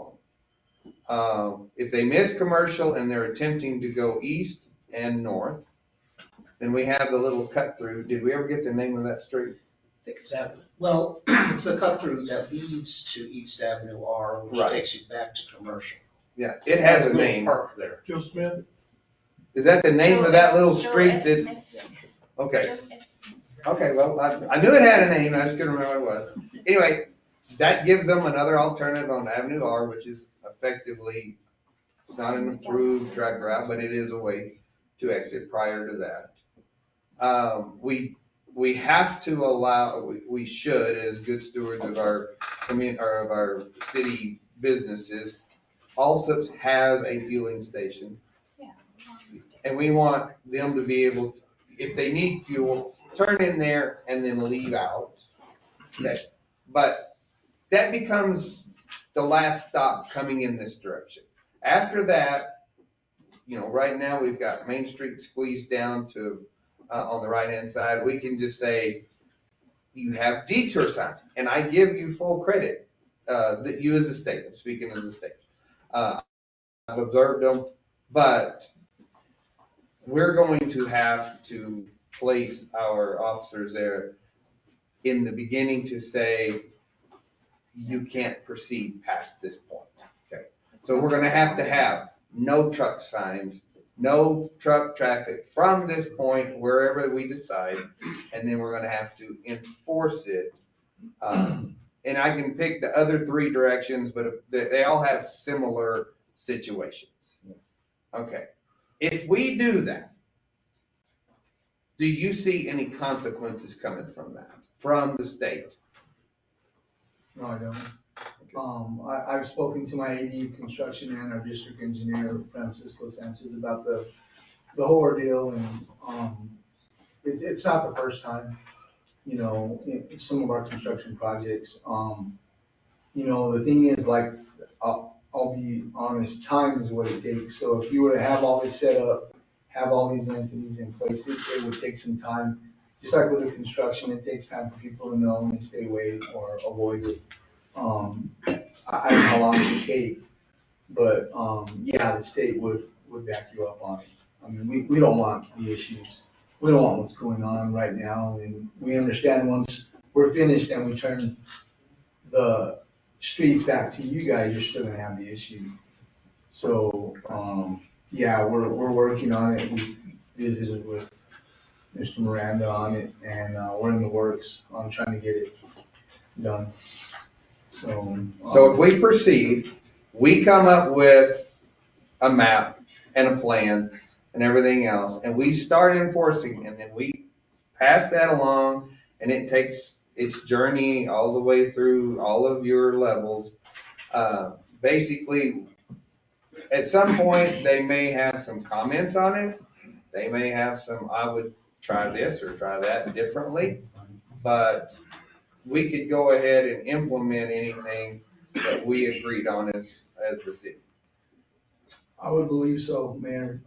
Speaker 2: on, if they miss Commercial and they're attempting to go east and north, then we have the little cut through. Did we ever get the name of that street?
Speaker 5: I think it's Avenue. Well, it's the cut through that leads to East Avenue R, which
Speaker 2: Right.
Speaker 5: takes you back to Commercial.
Speaker 2: Yeah, it has a
Speaker 5: Little
Speaker 2: name.
Speaker 5: Park there.
Speaker 8: Joe Smith?
Speaker 2: Is that the name of that little street
Speaker 10: F.
Speaker 2: that?
Speaker 10: Smith, yes.
Speaker 2: Okay.
Speaker 10: Joe F. Smith.
Speaker 2: Okay, well, I knew it had a name, I just couldn't remember what it was. Anyway, that gives them another alternative on Avenue R, which is effectively, it's not an approved track route, but it is a way to exit prior to that. We have to allow, we should, as good stewards of our community, or of our city businesses, Allsup's has a fueling station. And we want them to be able, if they need fuel, turn in there and then leave out. Okay, but that becomes the last stop coming in this direction. After that, right now we've got Main Street squeezed down to, on the right-hand side. We can just say, you have detour signs, and I give you full credit, that you as a state, I'm speaking as a state. I've observed them, but we're going to have to place our officers there in the beginning to say, you can't proceed past this point, okay? So we're gonna have no truck signs, no truck traffic from this point, wherever we decide, and then we're gonna have to enforce it. And I can pick the other 3 directions, but they all have similar situations. Okay, if we do that, do you see any consequences coming from that, from the state?
Speaker 19: No, I don't. I've spoken to my AD of construction and our district engineer, Francisco Sanchez, about the whole ordeal, and, it's not the first time, you know, in some of our construction projects. You know, the thing is, like, I'll be honest, time is what it takes. So if you were to have all this set up, have all these entities in place, it would take some time. Just like with the construction, it takes time for people to know and stay away or avoid it. I don't know how long it would take, but, yeah, the state would back you up on it. I mean, we don't want the issues. We don't want what's going on right now, and we understand once we're finished and we turn the streets back to you guys, you're still gonna have the issue. So, yeah, we're working on it. We visited with Mr. Miranda on it, and, we're in the works on trying to get it done.
Speaker 2: So if we proceed, we come up with a map and a plan and everything else, and we start enforcing, and then we pass that along, and it takes its journey all the way through all of your levels. Basically, at some point, they may have some comments on it. They may have some, I would try this or try that differently, but we could go ahead and implement anything that we agreed on as the city.
Speaker 19: I would believe so, Mayor.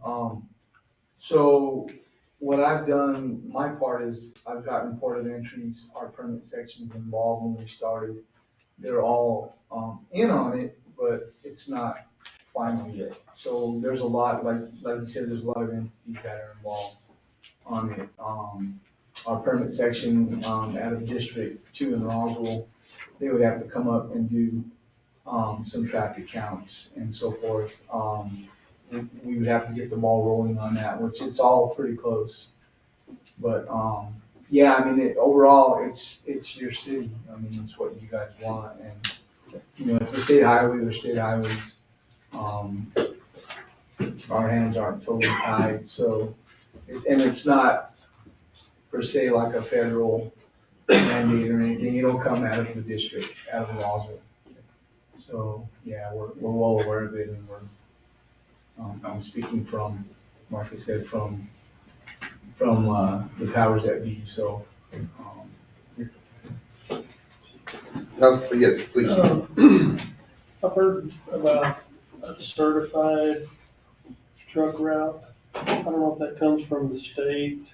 Speaker 19: So what I've done, my part is I've gotten port of entries, our permit sections involved when we started. They're all, in on it, but it's not final yet. So there's a lot, like you said, there's a lot of entities that are involved on it. Our permit section, out of District 2 in Roswell, they would have to come up and do, some traffic counts and so forth. We would have to get the ball rolling on that, which it's all pretty close. But, yeah, I mean, overall, it's your city. I mean, it's what you guys want, and, you know, it's a state highway, they're state highways. Our hands aren't totally tied, so, and it's not per se like a federal mandate or anything. It'll come out of the district, out of Roswell. So, yeah, we're well aware of it, and I'm speaking from, like I said, from the powers that be, so.
Speaker 2: Yes, please.
Speaker 8: I've heard about a certified truck route. I don't know if that comes from the state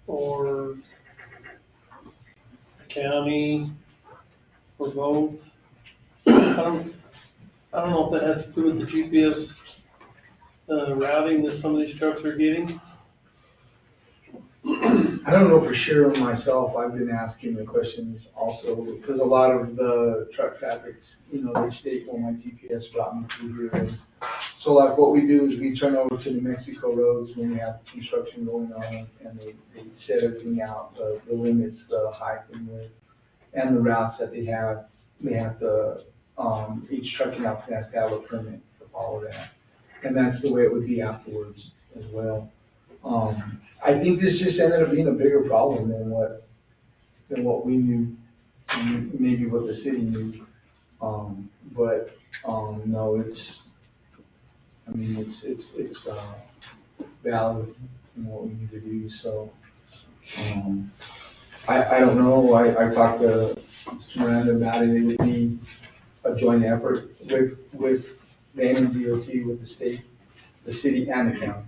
Speaker 8: or the county or both. I don't know if that has to do with the GPS routing that some of these trucks are getting.
Speaker 19: I don't know for sure myself. I've been asking the questions also, because a lot of the truck traffics, you know, they state, well, my GPS brought me through here. So like what we do is we turn over to New Mexico roads when we have construction going on, and they set everything out, the limits, the height and width, and the routes that they have. They have to, each trucking outfit has to have a permit to follow that. And that's the way it would be afterwards as well. I think this just ended up being a bigger problem than what we knew, and maybe what the city knew. But no, it's valid in what we need to do, so. I don't know, I talked to Mr. Miranda about it. It would be a joint effort with the NMDOT, with the state, the city and the county,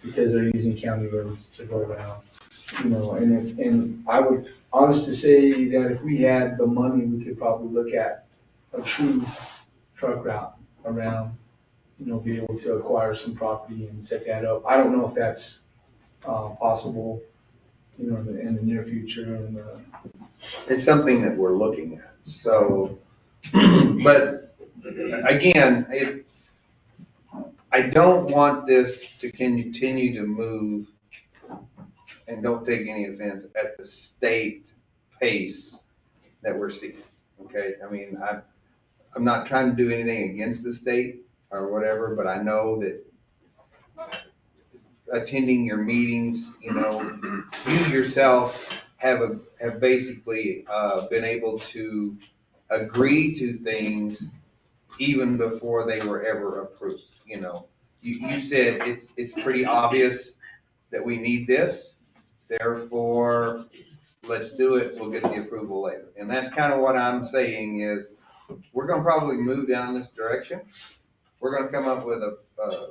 Speaker 19: because they're using county roads to go around, you know, and I would honestly say that if we had the money, we could probably look at a true truck route around, you know, be able to acquire some property and set that up. I don't know if that's possible in the near future, and,
Speaker 2: It's something that we're looking at, so, but again, I don't want this to continue to move, and don't take any offense, at the state pace that we're seeing, okay? I mean, I'm not trying to do anything against the state or whatever, but I know that attending your meetings, you yourself have basically, been able to agree to things even before they were ever approved, You said it's pretty obvious that we need this, therefore, let's do it, we'll get the approval later. And that's kind of what I'm saying is, we're gonna probably move down this direction. We're gonna come up with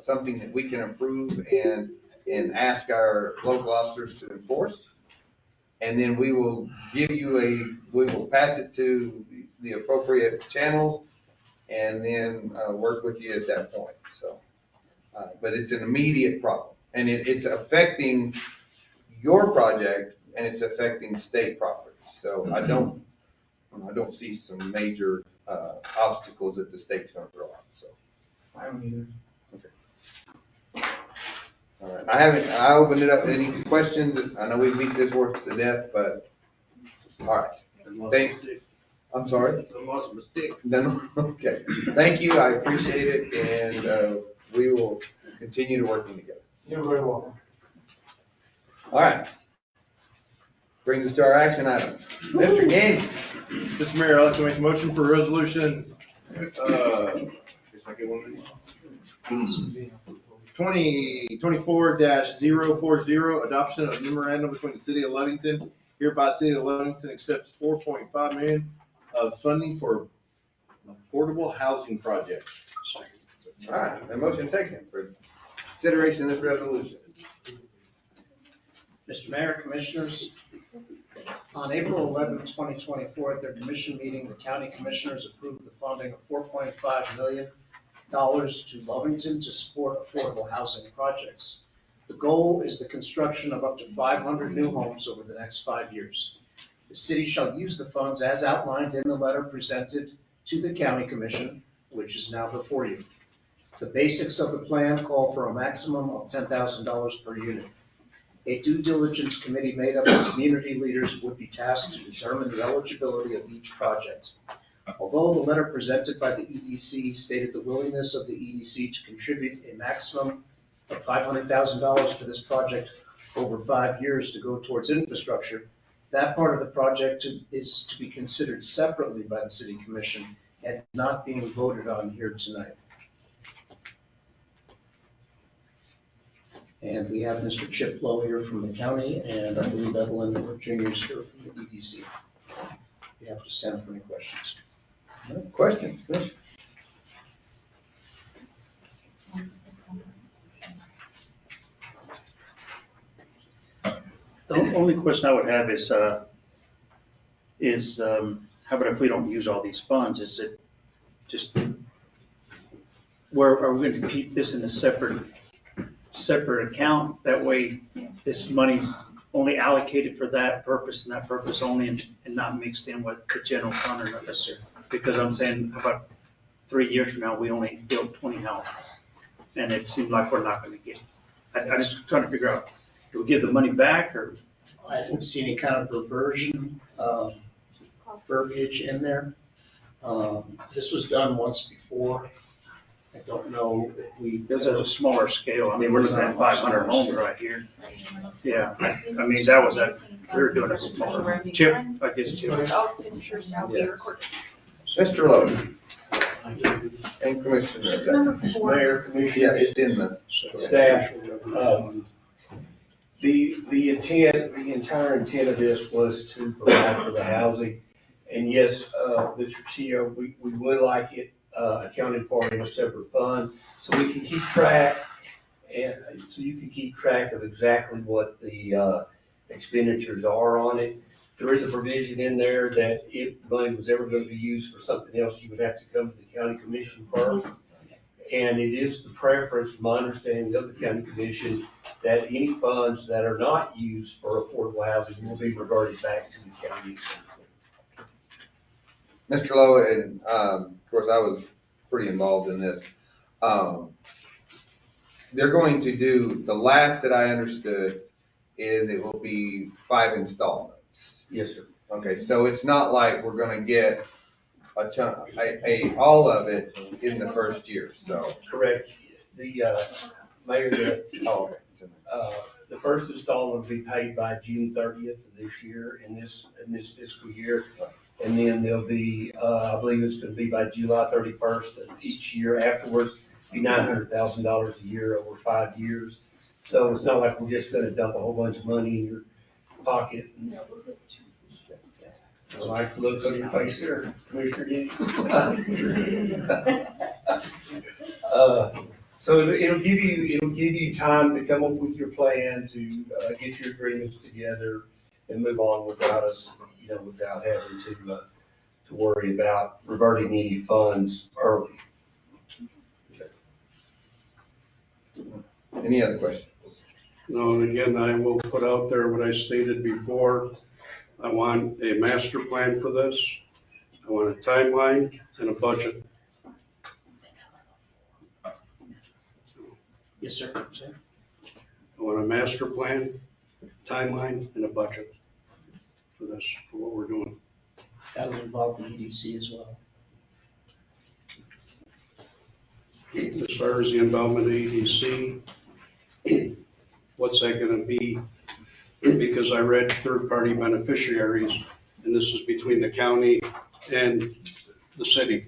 Speaker 2: something that we can approve and ask our local officers to enforce. And then we will we will pass it to the appropriate channels and then work with you at that point, so. But it's an immediate problem, and it's affecting your project, and it's affecting state property. So I don't see some major obstacles that the state's gonna throw out, so.
Speaker 19: I don't either.
Speaker 2: All right, I opened it up, any questions? I know we beat this horse to death, but, all right. I'm sorry?
Speaker 3: I lost my stick.
Speaker 2: Then, okay, thank you, I appreciate it, and we will continue to working together.
Speaker 19: You're very welcome.
Speaker 2: All right. Brings us to our action items. Mr. Gaines.
Speaker 4: Mr. Mayor, I'd like to make a motion for resolution, guess I get one of these. 2024-040, adoption of memorandum between the city of Lovington. Hereby, city of Lovington accepts $4.5 million of funding for affordable housing projects.
Speaker 2: All right, a motion taken for consideration of this resolution.
Speaker 5: Mr. Mayor, Commissioners, on April 11, 2024, at their commission meeting, the county commissioners approved the funding of $4.5 million to Lovington to support affordable housing projects. The goal is the construction of up to 500 new homes over the next 5 years. The city shall use the funds as outlined in the letter presented to the county commission, which is now before you. The basics of the plan call for a maximum of $10,000 per unit. A due diligence committee made up of community leaders would be tasked to determine the eligibility of each project. Although the letter presented by the EDC stated the willingness of the EDC to contribute a maximum of $500,000 to this project over 5 years to go towards infrastructure, that part of the project is to be considered separately by the city commission and not being voted on here tonight. And we have Mr. Chip Lowe here from the county, and I believe Evelyn Jr. is here from the EDC. You have to stand for any questions.
Speaker 2: Questions, Commissioner?
Speaker 18: The only question I would have is how about if we don't use all these funds? Is it just, where are we going to keep this in a separate account? That way, this money's only allocated for that purpose and that purpose only, and not mixed in with the general fund or not necessarily. Because I'm saying about 3 years from now, we only built 20 houses, and it seems like we're not going to get. I just trying to figure out, do we give the money back, or?
Speaker 5: I didn't see any kind of reversion verbiage in there. This was done once before. I don't know if we.
Speaker 18: This is a smaller scale. I mean, we're looking at 500 homes right here. Yeah, I mean, that was we were doing a smaller. Chip, I guess Chip.
Speaker 17: All expenditures shall be recorded.
Speaker 2: Mr. Lowe. And Commissioner.
Speaker 17: It's number 4.
Speaker 3: Mayor, Commissioners.
Speaker 2: Yeah, it's in the
Speaker 3: Staff. The intent, the entire intent of this was to provide for the housing. And yes, Mr. CEO, we would like it accounted for in a separate fund, so we can keep track, and so you can keep track of exactly what the expenditures are on it. There is a provision in there that if money was ever going to be used for something else, you would have to come to the county commission first.
Speaker 1: And it is the preference, from my understanding of the county commission, that any funds that are not used for affordable housing will be reverted back to the county.
Speaker 2: Mr. Lowe, and, of course, I was pretty involved in this. They're going to do, the last that I understood is it will be 5 installments.
Speaker 1: Yes, sir.
Speaker 2: Okay, so it's not like we're gonna get a ton, all of it in the first year, so.
Speaker 1: Correct. The, Mayor,
Speaker 2: okay.
Speaker 1: The first installment will be paid by June 30th of this year, in this fiscal year. And then there'll be, I believe it's gonna be by July 31st of each year afterwards, be $900,000 a year over 5 years. So it's not like we're just gonna dump a whole bunch of money in your pocket. I like the look on your face there, Commissioner Denny. So it'll give you time to come up with your plan, to get your agreements together and move on without us, without having to worry about reverting any funds early.
Speaker 2: Any other questions?
Speaker 3: No, and again, I will put out there what I stated before. I want a master plan for this. I want a timeline and a budget.
Speaker 5: Yes, sir. Sir.
Speaker 3: I want a master plan, timeline, and a budget for this, for what we're doing.
Speaker 5: That'll involve the EDC as well.
Speaker 3: As far as the involvement of EDC, what's that gonna be? Because I read third-party beneficiaries, and this is between the county and the city.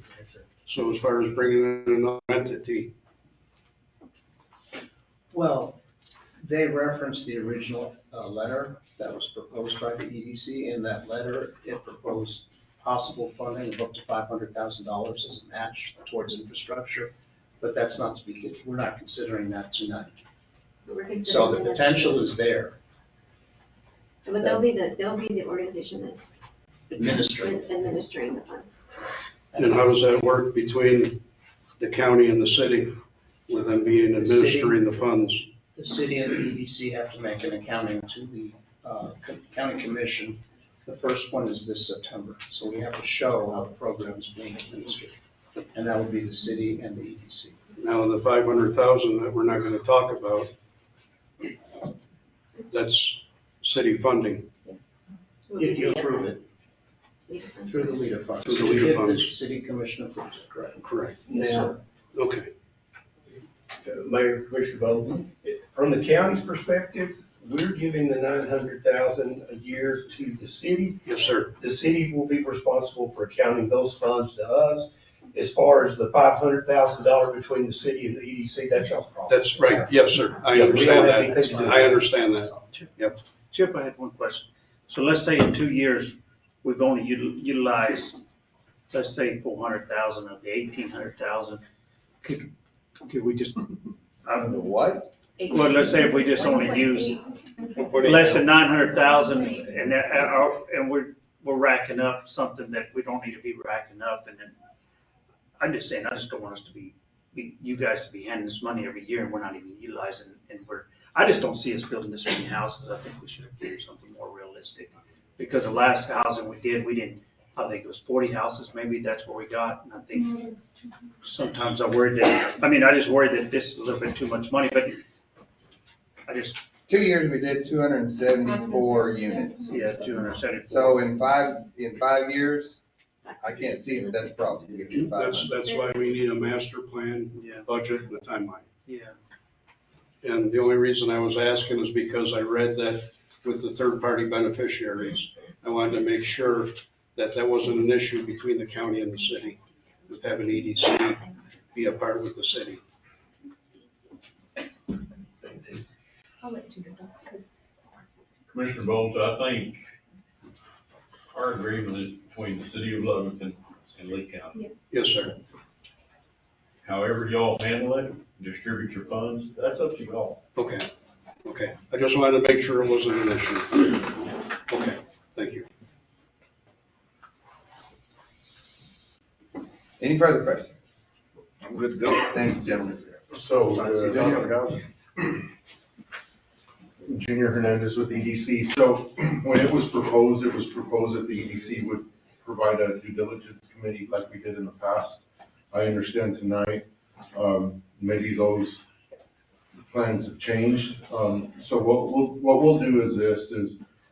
Speaker 3: So as far as bringing in another entity,
Speaker 5: Well, they referenced the original letter that was proposed by the EDC. In that letter, it proposed possible funding of up to $500,000 as a match towards infrastructure, but that's not to be, we're not considering that tonight. So the potential is there.
Speaker 10: But they'll be the organization that's administering the funds.
Speaker 3: and how does that work between the county and the city, with them being administering the funds?
Speaker 5: The city and the EDC have to make an accounting to the county commission. The first one is this September, so we have to show how the program is being administered. And that would be the city and the EDC.
Speaker 3: Now, the 500,000 that we're not gonna talk about, that's city funding.
Speaker 5: If you approve it. Through the leader funds.
Speaker 3: Through the leader
Speaker 5: If
Speaker 3: funds.
Speaker 5: the city commission approves it, correct?
Speaker 3: Correct.
Speaker 5: Yes, sir.
Speaker 3: Okay.
Speaker 1: Mayor, Commissioner Bowman, from the county's perspective, we're giving the 900,000 a year to the city.
Speaker 3: Yes, sir.
Speaker 1: The city will be responsible for accounting those funds to us. As far as the $500,000 between the city and the EDC, that's y'all's problem.
Speaker 3: That's right. Yes, sir. I
Speaker 1: Yeah, we don't
Speaker 3: understand
Speaker 1: have
Speaker 3: that.
Speaker 1: anything to do with
Speaker 3: I
Speaker 1: it.
Speaker 3: understand that. Yep.
Speaker 18: Chip, I had one question. So let's say in 2 years, we've only utilized, let's say 400,000 of the 1,800,000. Could we just, I don't know
Speaker 2: what?
Speaker 18: Well, let's say if we just only use less than 900,000 and we're racking up something that we don't need to be racking up, and then, I'm just saying, I just don't want us to be you guys to be handing this money every year and we're not even utilizing, and I just don't see us building this many houses. I think we should have given something more realistic. Because the last housing we didn't, I think it was 40 houses, maybe that's where we got. And I think sometimes I just worried that this is a little bit too much money, but I just.
Speaker 2: 2 years, we did 274 units.
Speaker 18: Yeah, 274.
Speaker 2: So in 5 years, I can't see that that's a problem.
Speaker 3: That's why we need a master plan, budget, and a timeline.
Speaker 18: Yeah.
Speaker 3: And the only reason I was asking is because I read that with the third-party beneficiaries, I wanted to make sure that that wasn't an issue between the county and the city, with having EDC be a part with the city.
Speaker 17: I'll let you go.
Speaker 22: Commissioner Bolt, I think our agreement is between the city of Lovington and Lee County.
Speaker 3: Yes, sir.
Speaker 22: However y'all handle it, distribute your funds, that's up to y'all.
Speaker 3: Okay. I just wanted to make sure it wasn't an issue. Okay, thank you.
Speaker 2: Any further questions?
Speaker 9: I'm good to go.
Speaker 2: Thank you, gentlemen.
Speaker 21: So,
Speaker 2: Go.
Speaker 21: Junior Hernandez with EDC. So when it was proposed that the EDC would provide a due diligence committee like we did in the past. I understand tonight, maybe those plans have changed. So what we'll do is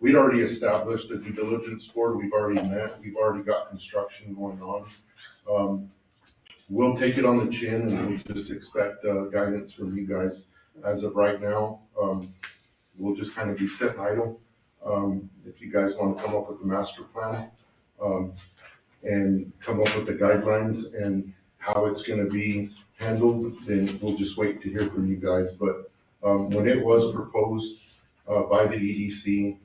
Speaker 21: we'd already established a due diligence board. We've already met. We've already got construction going on. We'll take it on the chin and we'll just expect guidance from you guys. As of right now, we'll just kind of be sitting idle. If you guys want to come up with a master plan and come up with the guidelines and how it's going to be handled, then we'll just wait to hear from you guys. But when it was proposed by the EDC,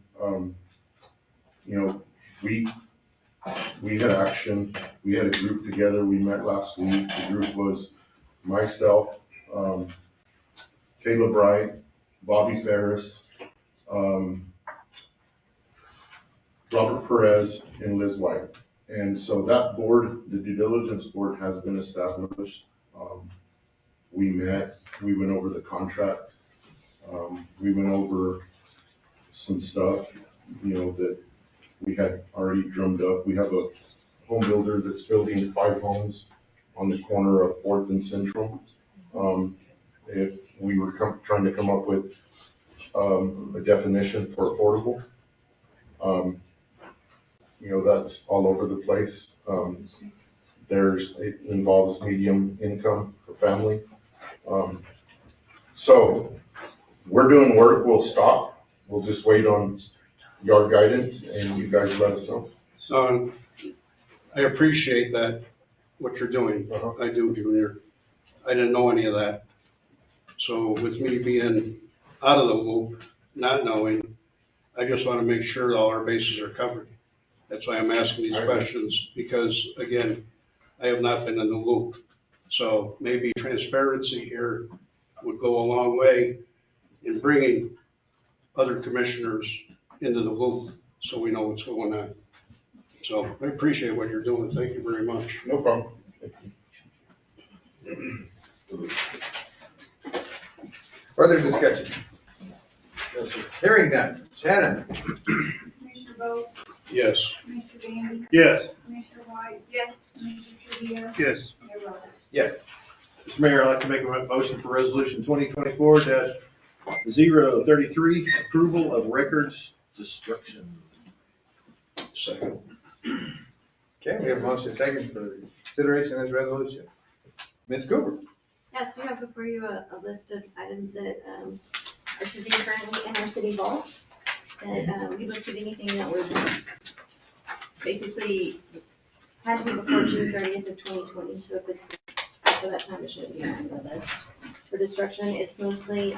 Speaker 21: we had action. We had a group together. We met last week. The group was myself, Caleb Wright, Bobby Ferris, Robert Perez, and Liz White. And so that board, the due diligence board, has been established. We met, we went over the contract, we went over some stuff, that we had already drummed up. We have a home builder that's building 5 homes on the corner of 4th and Central. If we were trying to come up with a definition for affordable, that's all over the place. It involves medium income for family. So we're doing work, we'll stop. We'll just wait on your guidance and you guys let us know.
Speaker 3: I appreciate that, what you're doing. I do, Junior. I didn't know any of that. So with me being out of the loop, not knowing, I just want to make sure all our bases are covered. That's why I'm asking these questions, because again, I have not been in the loop. So maybe transparency here would go a long way in bringing other commissioners into the loop so we know what's going on. So I appreciate what you're doing. Thank you very much.
Speaker 21: No problem.
Speaker 2: Further discussion? Hearing none. Shannon?
Speaker 7: Commissioner Bowe?
Speaker 3: Yes.
Speaker 7: Commissioner Gandy?
Speaker 4: Yes.
Speaker 7: Commissioner White? Yes. Commissioner Trujillo?
Speaker 4: Yes.
Speaker 7: Mayor Roberts?
Speaker 2: Yes.
Speaker 4: Mr. Mayor, I'd like to make a motion for resolution 2024-033, approval of records destruction.
Speaker 3: Second.
Speaker 2: Okay, we have a motion second for consideration of this resolution. Ms. Cooper?
Speaker 10: Yes, you have before you a list of items that are sitting currently in our city vault. That we looked at anything that was basically had to be before June 30th of 2020. So if it's after that time, it shouldn't be on the list for destruction. It's mostly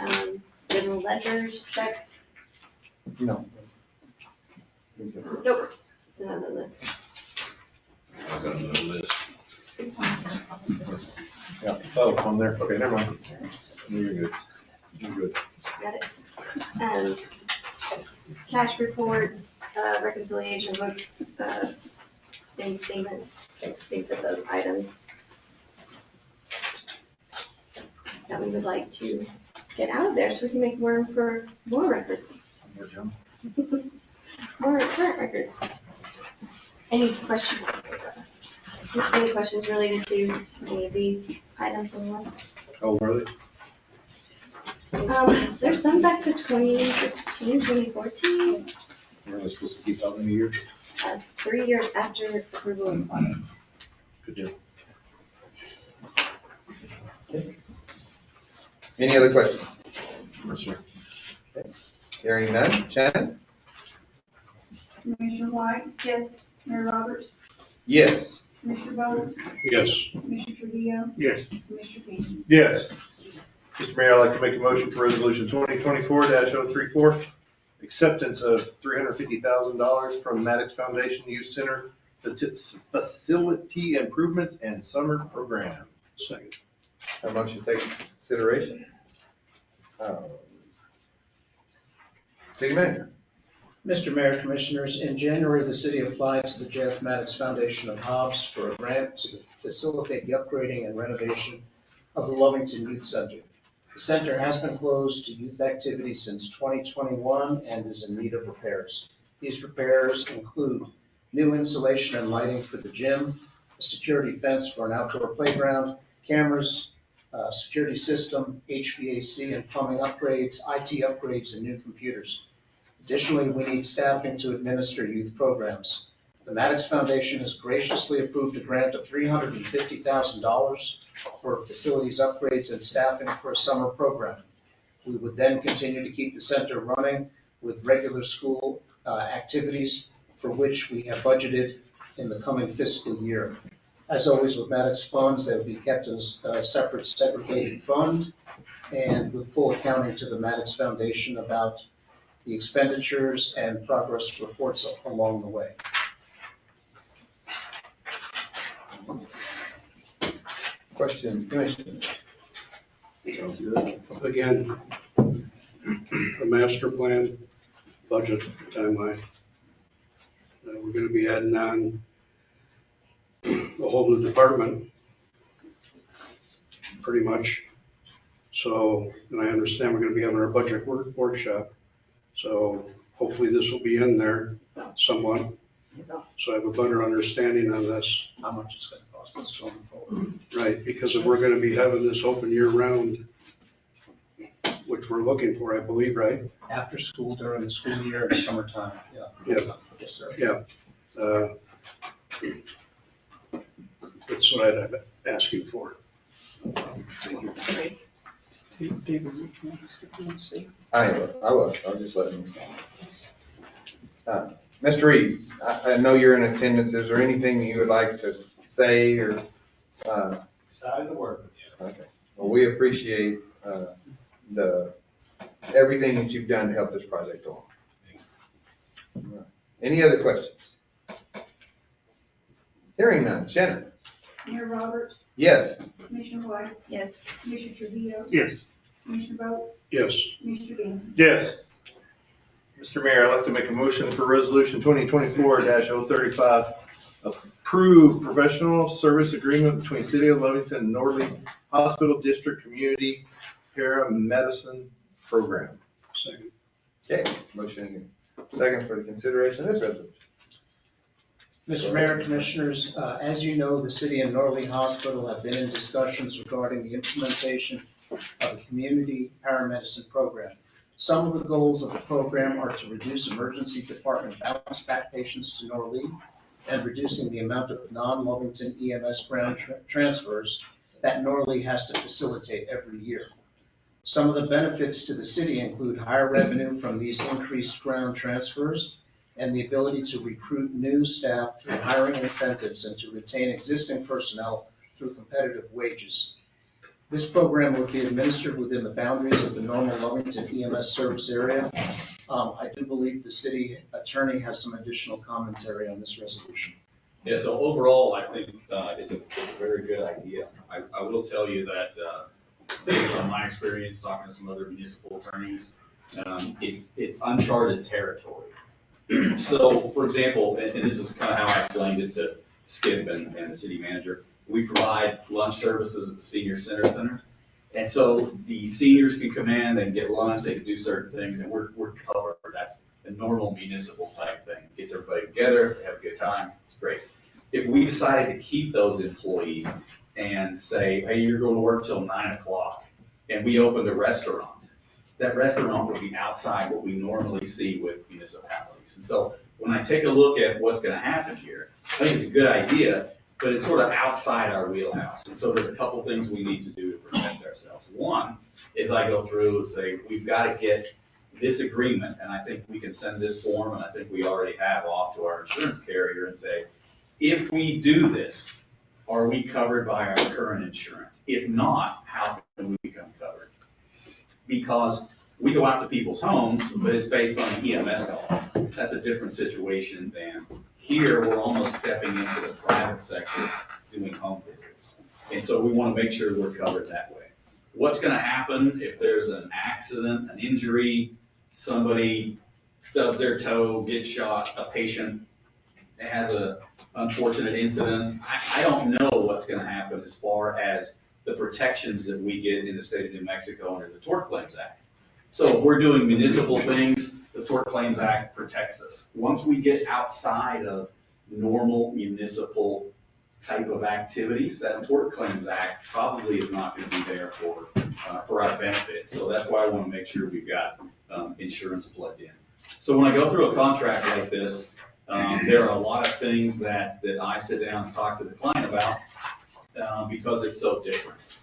Speaker 10: general ledgers, checks.
Speaker 2: No.
Speaker 10: Nope, it's another list.
Speaker 9: I've got another list.
Speaker 10: It's on.
Speaker 9: Yeah, oh, on there, okay, never mind. You're good. You're good.
Speaker 10: Got it. Cash reports, reconciliation books, bank statements, things of those items that we would like to get out of there so we can make room for more records. More current records. Any questions? Any questions related to any of these items on the list?
Speaker 9: How old are they?
Speaker 10: There's some back to 2015, 2014,
Speaker 9: Are they supposed to keep out in a year?
Speaker 10: 3 years after approval of audit.
Speaker 9: Good deal.
Speaker 2: Any other questions?
Speaker 9: No, sir.
Speaker 2: Okay. Hearing none. Shannon?
Speaker 7: Commissioner White? Yes. Mayor Roberts?
Speaker 2: Yes.
Speaker 7: Commissioner Bowe?
Speaker 3: Yes.
Speaker 7: Commissioner Trujillo?
Speaker 4: Yes.
Speaker 7: Commissioner Gandy?
Speaker 4: Yes. Mr. Mayor, I'd like to make a motion for resolution 2024-034, acceptance of $350,000 from Maddox Foundation Youth Center facility improvements and summer program.
Speaker 3: Second.
Speaker 2: A motion taken consideration. City manager?
Speaker 5: Mr. Mayor, Commissioners, in January, the city applied to the Jeff Maddox Foundation of Hobbs for a grant to facilitate the upgrading and renovation of the Lovington Youth Center. The center has been closed to youth activity since 2021 and is in need of repairs. These repairs include new insulation and lighting for the gym, a security fence for an outdoor playground, cameras, security system, HVAC and plumbing upgrades, IT upgrades, and new computers. Additionally, we need staffing to administer youth programs. The Maddox Foundation has graciously approved a grant of $350,000 for facilities upgrades and staffing for a summer program. We would then continue to keep the center running with regular school activities for which we have budgeted in the coming fiscal year. As always with Maddox funds, they will be kept in a separate segregated fund and with full accounting to the Maddox Foundation about the expenditures and progress reports along the way.
Speaker 2: Questions, Commissioners?
Speaker 3: Again, a master plan, budget timeline. We're gonna be adding on a whole new department, pretty much. So, and I understand we're gonna be having our budget workshop. So hopefully this will be in there somewhat. So I have a better understanding on this.
Speaker 5: How much it's going to cost us going forward.
Speaker 3: Right, because if we're going to be having this open year round, which we're looking for, I believe, right?
Speaker 5: After school, during the school year, and summertime, yeah.
Speaker 3: Yeah.
Speaker 5: Yes, sir.
Speaker 3: Yeah. That's what I'm asking for.
Speaker 2: I will. I'll just let him. Mr. Reed, I know you're in attendance. Is there anything you would like to say or?
Speaker 11: Excited to work with you.
Speaker 2: Okay. Well, we appreciate everything that you've done to help this project along. Any other questions? Hearing none. Shannon?
Speaker 7: Mayor Roberts?
Speaker 2: Yes.
Speaker 7: Commissioner White? Yes. Commissioner Trujillo?
Speaker 18: Yes.
Speaker 7: Commissioner Bolt?
Speaker 3: Yes.
Speaker 7: Commissioner Gaines?
Speaker 4: Yes. Mr. Mayor, I'd like to make a motion for resolution 2024-035, approve professional service agreement between City of Lovington and Norley Hospital District Community Paramedicine Program.
Speaker 3: Second.
Speaker 2: Okay, motion second for the consideration of this resolution.
Speaker 5: Mr. Mayor, Commissioners, as you know, the city and Norley Hospital have been in discussions regarding the implementation of the community paramedicine program. Some of the goals of the program are to reduce emergency department bounce back patients to Norley and reducing the amount of non-Lovington EMS ground transfers that Norley has to facilitate every year. Some of the benefits to the city include higher revenue from these increased ground transfers and the ability to recruit new staff through hiring incentives and to retain existing personnel through competitive wages. This program will be administered within the boundaries of the normal Lovington EMS service area. I do believe the city attorney has some additional commentary on this resolution.
Speaker 11: Yeah, so overall, I think it's a very good idea. I will tell you that based on my experience talking to some other municipal attorneys, it's uncharted territory. So, for example, and this is kind of how I explained it to Skip and the city manager, we provide lunch services at the senior center. And so the seniors can come in, they can get lunch, they can do certain things, and we're covered. That's a normal municipal type thing. Gets everybody together, have a good time, it's great. If we decided to keep those employees and say, hey, you're going to work till 9 o'clock, and we opened a restaurant, that restaurant would be outside what we normally see with municipalities. And so when I take a look at what's going to happen here, I think it's a good idea, but it's sort of outside our wheelhouse. And so there's a couple things we need to do to protect ourselves. One is I go through and say, we've got to get this agreement, and I think we can send this form, and I think we already have off to our insurance carrier and say, if we do this, are we covered by our current insurance? If not, how can we become covered? Because we go out to people's homes, but it's based on an EMS call. That's a different situation than here. We're almost stepping into the private sector doing home visits. And so we want to make sure we're covered that way. What's going to happen if there's an accident, an injury, somebody stubs their toe, gets shot, a patient has a unfortunate incident, I don't know what's gonna happen as far as the protections that we get in the state of New Mexico under the Tort Claims Act. So if we're doing municipal things, the Tort Claims Act protects us. Once we get outside of normal municipal type of activities, that Tort Claims Act probably is not gonna be there for our benefit. So that's why I wanna make sure we've got, insurance plugged in. So when I go through a contract like this, there are a lot of things that I sit down and talk to the client about, because it's so different.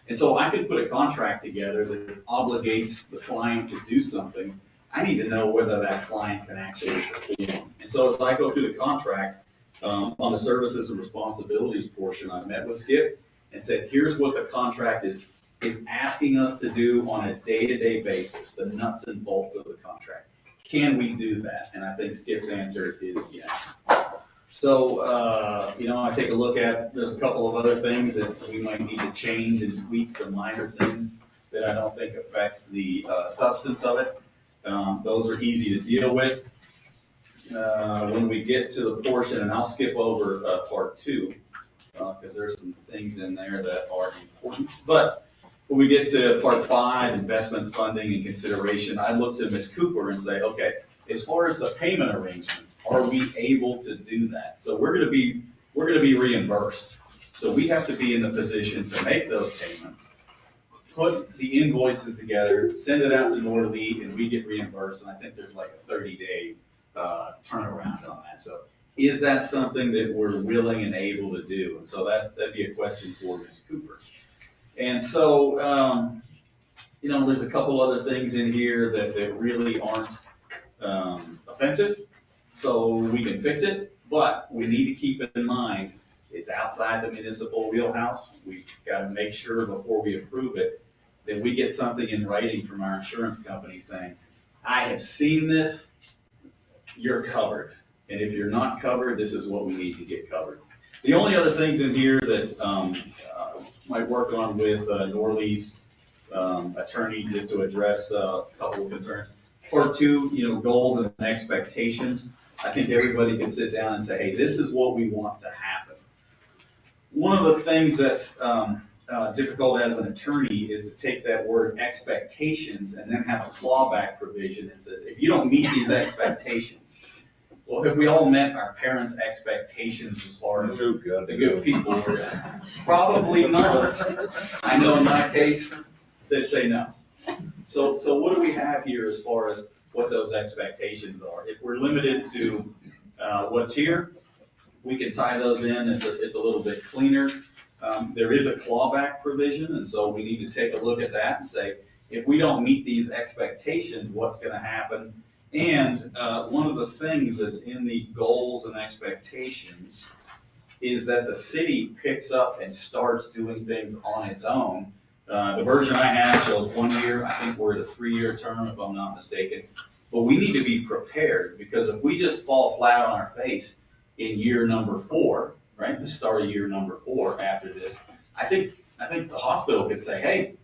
Speaker 11: And so I could put a contract together that obligates the client to do something. I need to know whether that client can actually perform. And so as I go through the contract, on the services and responsibilities portion, I met with Skip and said, here's what the contract is asking us to do on a day-to-day basis, the nuts and bolts of the contract. Can we do that? And I think Skip's answer is yes. So, I take a look at, there's a couple of other things that we might need to change and tweak, some minor things that I don't think affects the substance of it. Those are easy to deal with. When we get to the portion, and I'll skip over part 2, because there's some things in there that are important. But when we get to part 5, investment funding and consideration, I look to Ms. Cooper and say, okay, as far as the payment arrangements, are we able to do that? So we're gonna be reimbursed. So we have to be in the position to make those payments, put the invoices together, send it out to Norley, and we get reimbursed. And I think there's like a 30-day turnaround on that. So is that something that we're willing and able to do? And so that'd be a question for Ms. Cooper. And so, there's a couple other things in here that really aren't offensive, so we can fix it, but we need to keep in mind, it's outside the municipal wheelhouse. We've got to make sure before we approve it, that we get something in writing from our insurance company saying, I have seen this, you're covered. And if you're not covered, this is what we need to get covered. The only other things in here that might work on with Norley's attorney, just to address a couple of concerns. Part 2, goals and expectations. I think everybody can sit down and say, hey, this is what we want to happen. One of the things that's difficult as an attorney is to take that word expectations and then have a clawback provision that says, if you don't meet these expectations, well, have we all met our parents' expectations as far as the good people were? Probably not. I know in my case, they'd say no. So what do we have here as far as what those expectations are? If we're limited to what's here, we can tie those in. It's a little bit cleaner. There is a clawback provision, and so we need to take a look at that and say, if we don't meet these expectations, what's going to happen? And one of the things that's in the goals and expectations is that the city picks up and starts doing things on its own. The version I have shows 1 year. I think we're at a 3-year term, if I'm not mistaken. But we need to be prepared, because if we just fall flat on our face in year number 4, right, the start of year number 4 after this, I think the hospital could say, hey,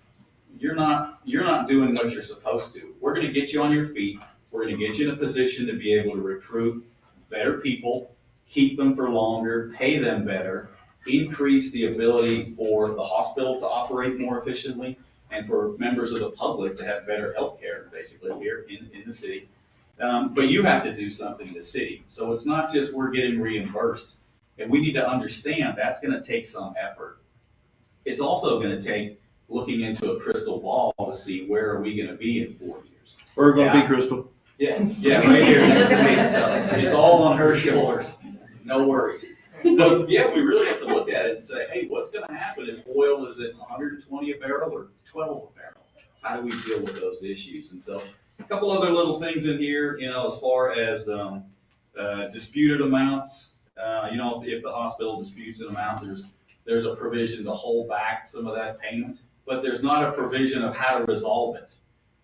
Speaker 11: you're not doing what you're supposed to. We're going to get you on your feet. We're going to get you in a position to be able to recruit better people, keep them for longer, pay them better, increase the ability for the hospital to operate more efficiently, and for members of the public to have better health care, basically, here in the city. But you have to do something in the city. So it's not just we're getting reimbursed. And we need to understand that's going to take some effort. It's also going to take looking into a crystal ball to see where are we going to be in 4 years.
Speaker 4: We're going to be Crystal.
Speaker 11: Yeah, right here next to me. So it's all on her shoulders. No worries. But yeah, we really have to look at it and say, hey, what's going to happen if oil is at 120 a barrel or 12 a barrel? How do we deal with those issues? And so a couple other little things in here, as far as disputed amounts. If the hospital disputes an amount, there's a provision to hold back some of that payment, but there's not a provision of how to resolve it.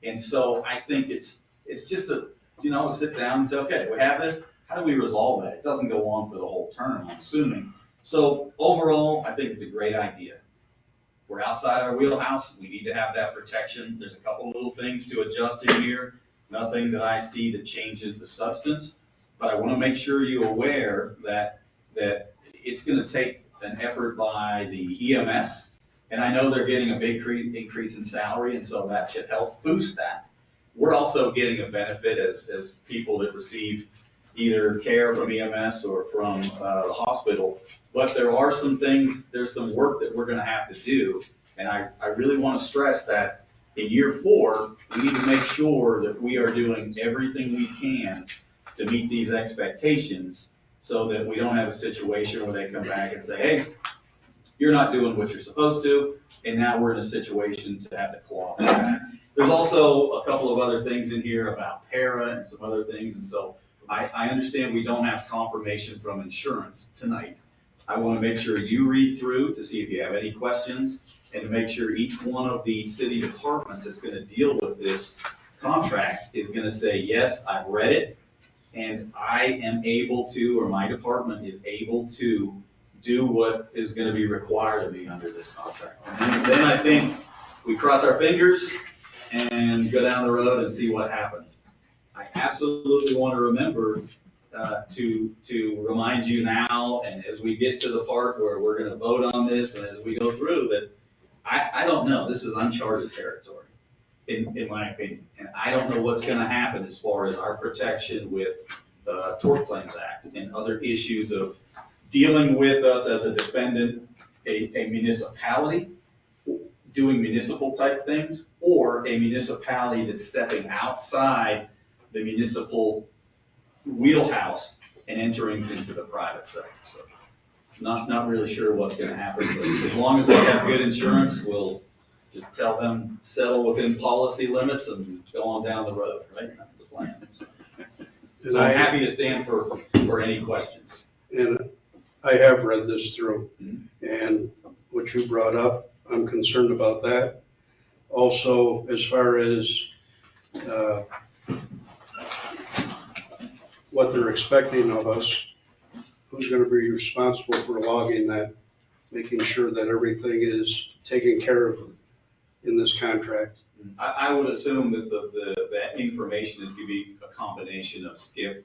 Speaker 11: And so I think it's just sit down and say, okay, we have this. How do we resolve that? It doesn't go on for the whole term, I'm assuming. So overall, I think it's a great idea. We're outside our wheelhouse. We need to have that protection. There's a couple little things to adjust in here. nothing that I see that changes the substance, but I want to make sure you're aware that it's going to take an effort by the EMS, and I know they're getting a big increase in salary, and so that should help boost that. We're also getting a benefit as people that receive either care from EMS or from the hospital, but there are some things, there's some work that we're going to have to do, and I really want to stress that in year 4, we need to make sure that we are doing everything we can to meet these expectations so that we don't have a situation where they come back and say, hey, you're not doing what you're supposed to, and now we're in a situation to have to claw back. There's also a couple of other things in here about para and some other things, and so I understand we don't have confirmation from insurance tonight. I want to make sure you read through to see if you have any questions, and to make sure each one of the city departments that's going to deal with this contract is going to say, yes, I've read it, and I am able to, or my department is able to do what is going to be required of me under this contract. And then I think we cross our fingers and go down the road and see what happens. I absolutely want to remember to remind you now, and as we get to the part where we're going to vote on this, and as we go through, that I don't know, this is uncharted territory, in my opinion. And I don't know what's going to happen as far as our protection with the Tort Claims Act and other issues of dealing with us as a defendant, a municipality doing municipal type things, or a municipality that's stepping outside the municipal wheelhouse and entering into the private sector. So not really sure what's gonna happen, but as long as we have good insurance, we'll just tell them, settle within policy limits and go on down the road, right? That's the plan. So I'm happy to stand for any questions.
Speaker 3: And I have read this through, and what you brought up, I'm concerned about that. Also, as far as what they're expecting of us, who's going to be responsible for logging that, making sure that everything is taken care of in this contract?
Speaker 11: I would assume that that information is going to be a combination of Skip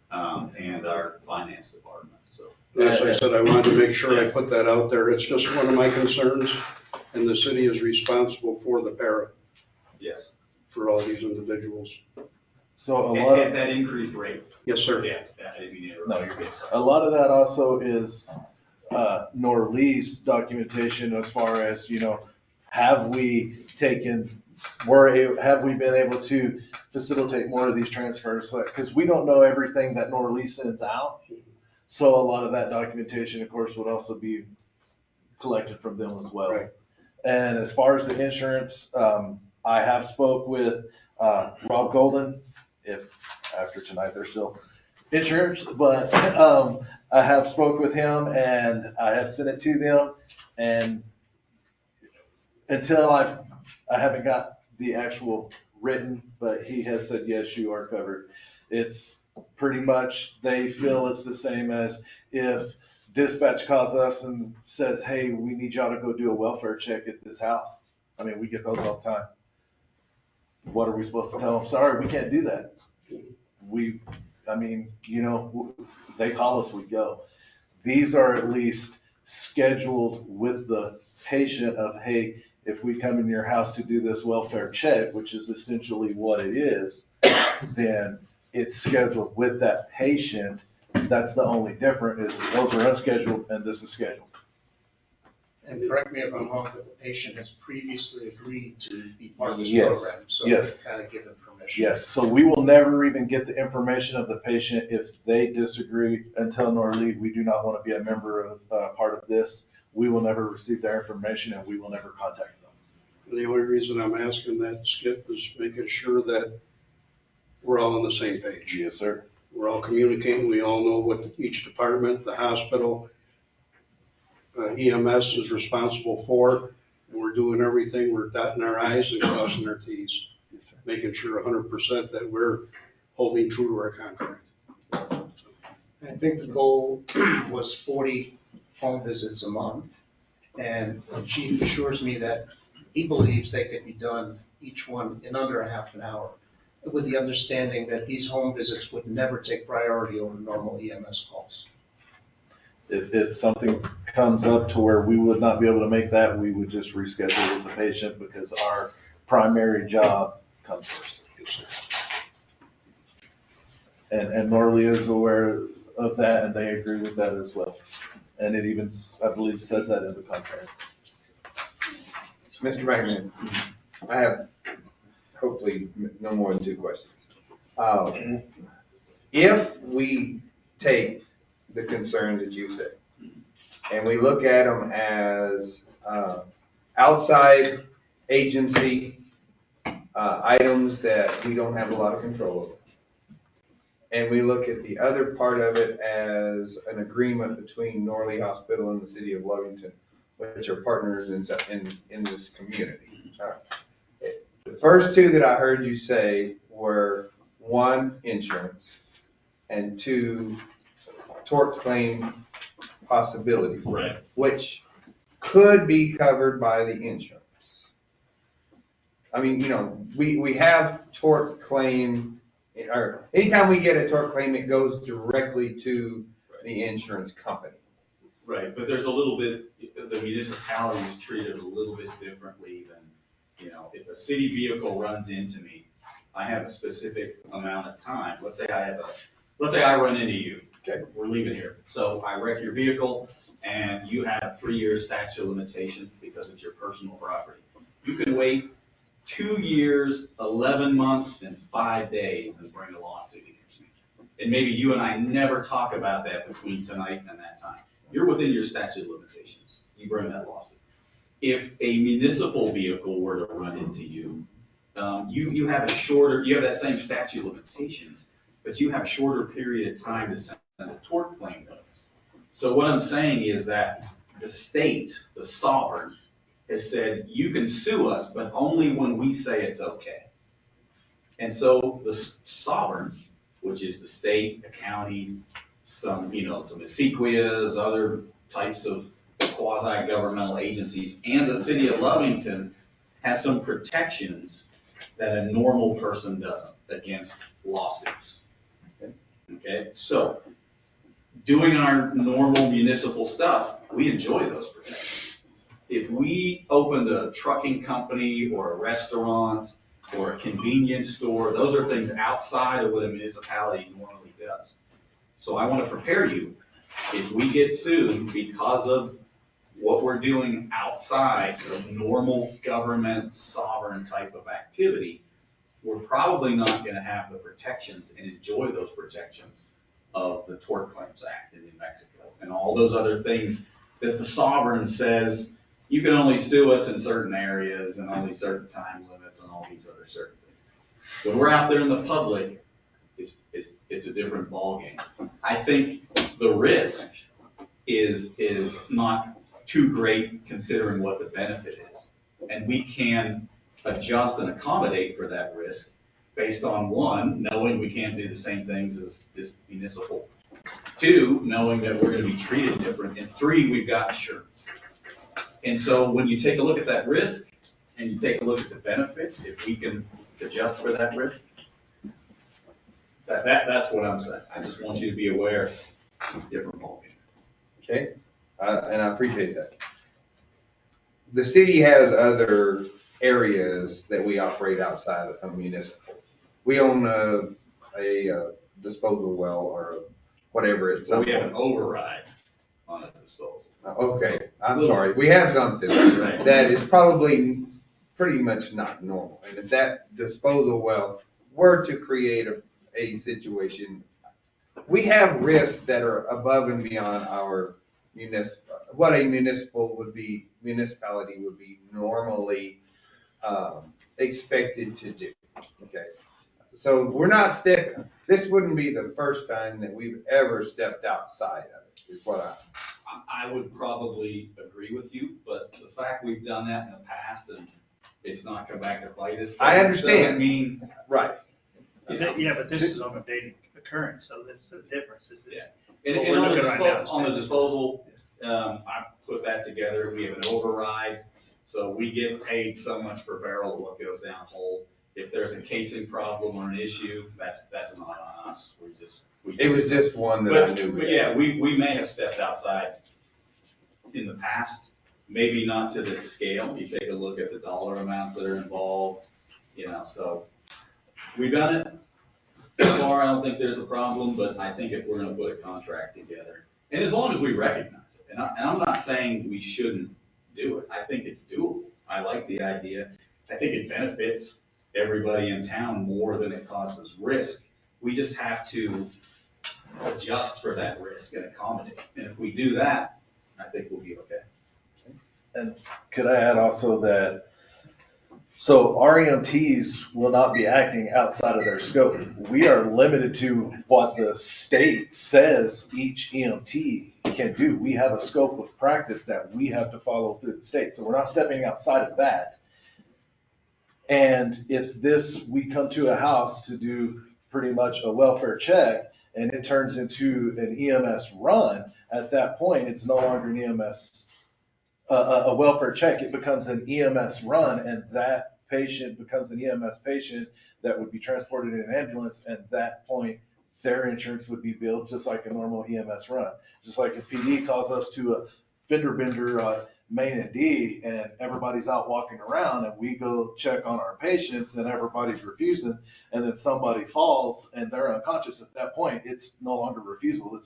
Speaker 11: and our finance department, so.
Speaker 3: As I said, I wanted to make sure I put that out there. It's just one of my concerns, and the city is responsible for the para.
Speaker 11: Yes.
Speaker 3: For all these individuals.
Speaker 9: So a lot
Speaker 11: At
Speaker 9: of
Speaker 11: that increased rate.
Speaker 3: Yes, sir.
Speaker 11: Yeah, I didn't mean to interrupt.
Speaker 9: No, you're good. A lot of that also is Norlee's documentation as far as, have we been able to facilitate more of these transfers? Because we don't know everything that Norlee sends out. So a lot of that documentation, of course, would also be collected from them as well.
Speaker 3: Right.
Speaker 9: And as far as the insurance, I have spoke with Rob Golden, if after tonight there's still insurance, but I have spoke with him and I have sent it to them, and until I haven't got the actual written, but he has said, yes, you are covered. It's pretty much, they feel it's the same as if dispatch calls us and says, hey, we need y'all to go do a welfare check at this house. I mean, we get those all the time. What are we supposed to tell them? Sorry, we can't do that. They call us, we go. These are at least scheduled with the patient of, hey, if we come in your house to do this welfare check, which is essentially what it is, then it's scheduled with that patient. That's the only difference, is those are unscheduled and this is scheduled.
Speaker 5: And correct me if I'm wrong, but the patient has previously agreed to be part of this
Speaker 9: Yes.
Speaker 5: program, so
Speaker 9: Yes.
Speaker 5: kind of given permission.
Speaker 9: Yes, so we will never even get the information of the patient if they disagree and tell Norlee, we do not want to be a member of, part of this. We will never receive their information and we will never contact them.
Speaker 3: And the only reason I'm asking that, Skip, is making sure that we're all on the same page.
Speaker 9: Yes, sir.
Speaker 3: We're all communicating, we all know what each department, the hospital, EMS is responsible for, and we're doing everything, we're dotting our i's and crossing our t's, making sure 100% that we're holding true to our contract.
Speaker 5: I think the goal was 40 home visits a month, and the chief assures me that he believes they could be done, each one in under a half an hour. with the understanding that these home visits would never take priority over normal EMS calls.
Speaker 9: If something comes up to where we would not be able to make that, we would just reschedule with the patient because our primary job comes first. And Norley is aware of that and they agree with that as well. And it even, I believe, says that in the contract.
Speaker 2: Mr. McMahon, I have hopefully no more than 2 questions. If we take the concerns that you said and we look at them as outside agency items that we don't have a lot of control over, and we look at the other part of it as an agreement between Norley Hospital and the city of Lovington, which are partners in this community. The first 2 that I heard you say were 1, insurance, and 2, tort claim possibilities.
Speaker 11: Right.
Speaker 2: Which could be covered by the insurance. I mean, you know, we have tort claim, or anytime we get a tort claim, it goes directly to the insurance company.
Speaker 11: Right, but there's a little bit, the municipality is treated a little bit differently than, you know, if a city vehicle runs into me, I have a specific amount of time. Let's say I run into you.
Speaker 2: Okay.
Speaker 11: We're leaving here. So I wreck your vehicle and you have 3 years statute of limitations because it's your personal property. You can wait 2 years, 11 months, and 5 days and bring a lawsuit against me. And maybe you and I never talk about that between tonight and that time. You're within your statute of limitations. You bring that lawsuit. If a municipal vehicle were to run into you, you have that same statute of limitations, but you have a shorter period of time to send a tort claim notice. So what I'm saying is that the state, the sovereign, has said, you can sue us, but only when we say it's okay. And so the sovereign, which is the state, the county, some esequias, other types of quasi-governmental agencies, and the city of Lovington has some protections that a normal person doesn't against lawsuits. Okay, so doing our normal municipal stuff, we enjoy those protections. If we opened a trucking company or a restaurant or a convenience store, those are things outside of what a municipality normally does. So I want to prepare you, if we get sued because of what we're doing outside of normal government sovereign type of activity, we're probably not going to have the protections and enjoy those protections of the Tort Claims Act in New Mexico and all those other things that the sovereign says you can only sue us in certain areas and only certain time limits and all these other certain things. When we're out there in the public, it's a different ballgame. I think the risk is not too great considering what the benefit is. And we can adjust and accommodate for that risk based on 1, knowing we can't do the same things as this municipal. 2, knowing that we're going to be treated different. And 3, we've got insurance. And so when you take a look at that risk and you take a look at the benefit, if we can adjust for that risk, that's what I'm saying. I just want you to be aware of different ballgame.
Speaker 2: Okay, and I appreciate that. The city has other areas that we operate outside of municipal. We own a disposal well or whatever it's.
Speaker 11: So we have an override on a disposal.
Speaker 2: Okay, I'm sorry. We have something that is probably pretty much not normal. And if that disposal well were to create a situation, we have risks that are above and beyond our what a municipality would be normally expected to do. Okay, so we're not this wouldn't be the first time that we've ever stepped outside of it, is what
Speaker 11: I would probably agree with you, but the fact we've done that in the past and it's not come back to bite us.
Speaker 2: I understand.
Speaker 11: Doesn't mean.
Speaker 2: Right.
Speaker 18: Yeah, but this is on a daily occurrence, so that's the difference.
Speaker 11: Yeah. And on the disposal, I put that together. We have an override, so we get paid so much per barrel of what goes down whole. If there's a casing problem or an issue, that's not on us.
Speaker 2: It was just one that I knew.
Speaker 11: But yeah, we may have stepped outside in the past, maybe not to this scale. You take a look at the dollar amounts that are involved, so we've done it. So far, I don't think there's a problem, but I think if we're gonna put a contract together, and as long as we recognize it, and I'm not saying we shouldn't do it, I think it's doable. I like the idea. I think it benefits everybody in town more than it causes risk. We just have to adjust for that risk and accommodate. And if we do that, I think we'll be okay.
Speaker 9: And could I add also that, so our EMTs will not be acting outside of their scope. We are limited to what the state says each EMT can do. We have a scope of practice that we have to follow through the state. So we're not stepping outside of that. And if we come to a house to do pretty much a welfare check and it turns into an EMS run, at that point, it's no longer an EMS, a welfare check. It becomes an EMS run, and that patient becomes an EMS patient that would be transported in an ambulance. At that point, their insurance would be billed just like a normal EMS run. Just like if PD calls us to a fender bender, Main and D, and everybody's out walking around, and we go check on our patients and everybody's refusing, and then somebody falls and they're unconscious. At that point, it's no longer refusal.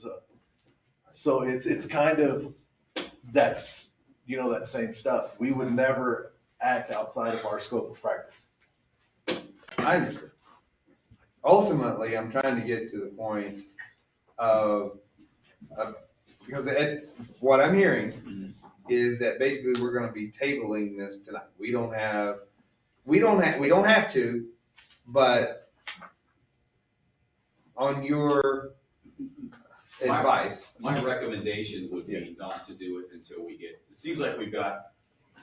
Speaker 9: So it's kind of that same stuff. We would never act outside of our scope of practice.
Speaker 2: I understand. Ultimately, I'm trying to get to the point of because what I'm hearing is that basically we're going to be tabling this tonight. We don't have to, but on your advice.
Speaker 11: My recommendation would be not to do it until it seems like we've got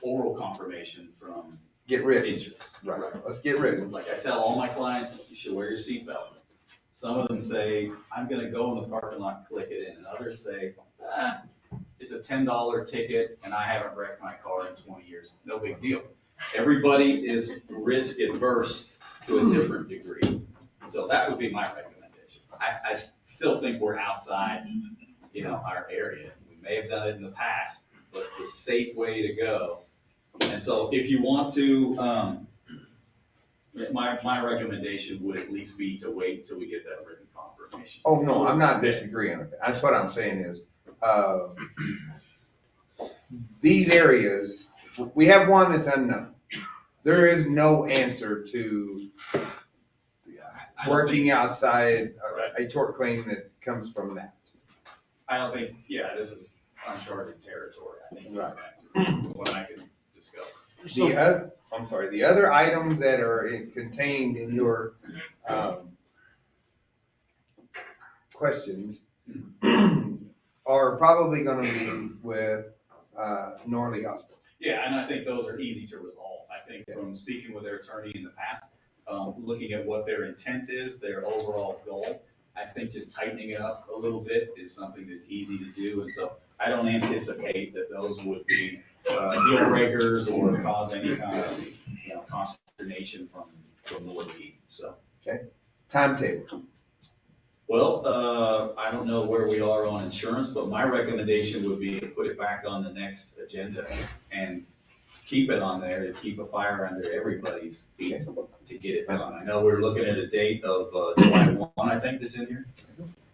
Speaker 11: oral confirmation from
Speaker 2: Get rid of it.
Speaker 11: insurance.
Speaker 2: Right. Let's get rid of it.
Speaker 11: Like I tell all my clients, you should wear your seatbelt. Some of them say, I'm gonna go in the parking lot and click it in, and others say, it's a $10 ticket and I haven't wrecked my car in 20 years. No big deal. Everybody is risk adverse to a different degree. So that would be my recommendation. I still think we're outside, our area. We may have done it in the past, but the safe way to go. And so if you want to, my recommendation would at least be to wait until we get that written confirmation.
Speaker 2: Oh, no, I'm not disagreeing with that. That's what I'm saying is, these areas, we have one that's unknown. There is no answer to working outside a tort claim that comes from that.
Speaker 11: I don't think, this is uncharted territory. I think
Speaker 2: Right.
Speaker 11: that's what I can discover.
Speaker 2: The other items that are contained in your questions are probably gonna be with Norley Hospital.
Speaker 11: Yeah, and I think those are easy to resolve. I think from speaking with their attorney in the past, looking at what their intent is, their overall goal, I think just tightening it up a little bit is something that's easy to do. And so I don't anticipate that those would be deal breakers or cause any kind of, consternation from the league, so.
Speaker 2: Okay, timetable.
Speaker 11: Well, I don't know where we are on insurance, but my recommendation would be to put it back on the next agenda and keep it on there to keep a fire under everybody's feet to get it done. I know we're looking at a date of July 1, I think that's in here.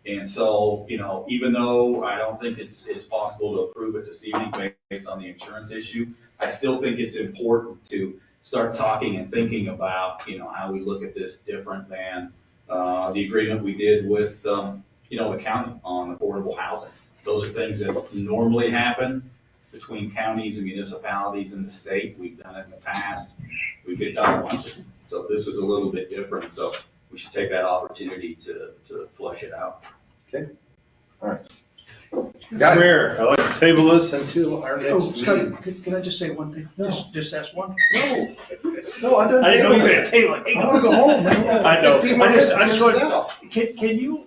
Speaker 11: And so, even though I don't think it's possible to approve it this evening based on the insurance issue, I still think it's important to start talking and thinking about, how we look at this different than the agreement we did with, the county on affordable housing. Those are things that normally happen between counties and municipalities in the state. We've done it in the past. We've done a bunch of them. So this is a little bit different. So we should take that opportunity to flush it out.
Speaker 2: Okay. All right.
Speaker 4: Got Mayor, I'd like to table this until our next
Speaker 5: Scott,
Speaker 4: meeting.
Speaker 5: can I just say one thing?
Speaker 4: No.
Speaker 5: Just ask one?
Speaker 4: No, I didn't
Speaker 5: know you were gonna table it.
Speaker 4: I wanna go home, man.
Speaker 5: I know.
Speaker 4: 15
Speaker 5: I
Speaker 4: minutes
Speaker 5: just
Speaker 4: to
Speaker 5: want,
Speaker 4: finish
Speaker 5: can you,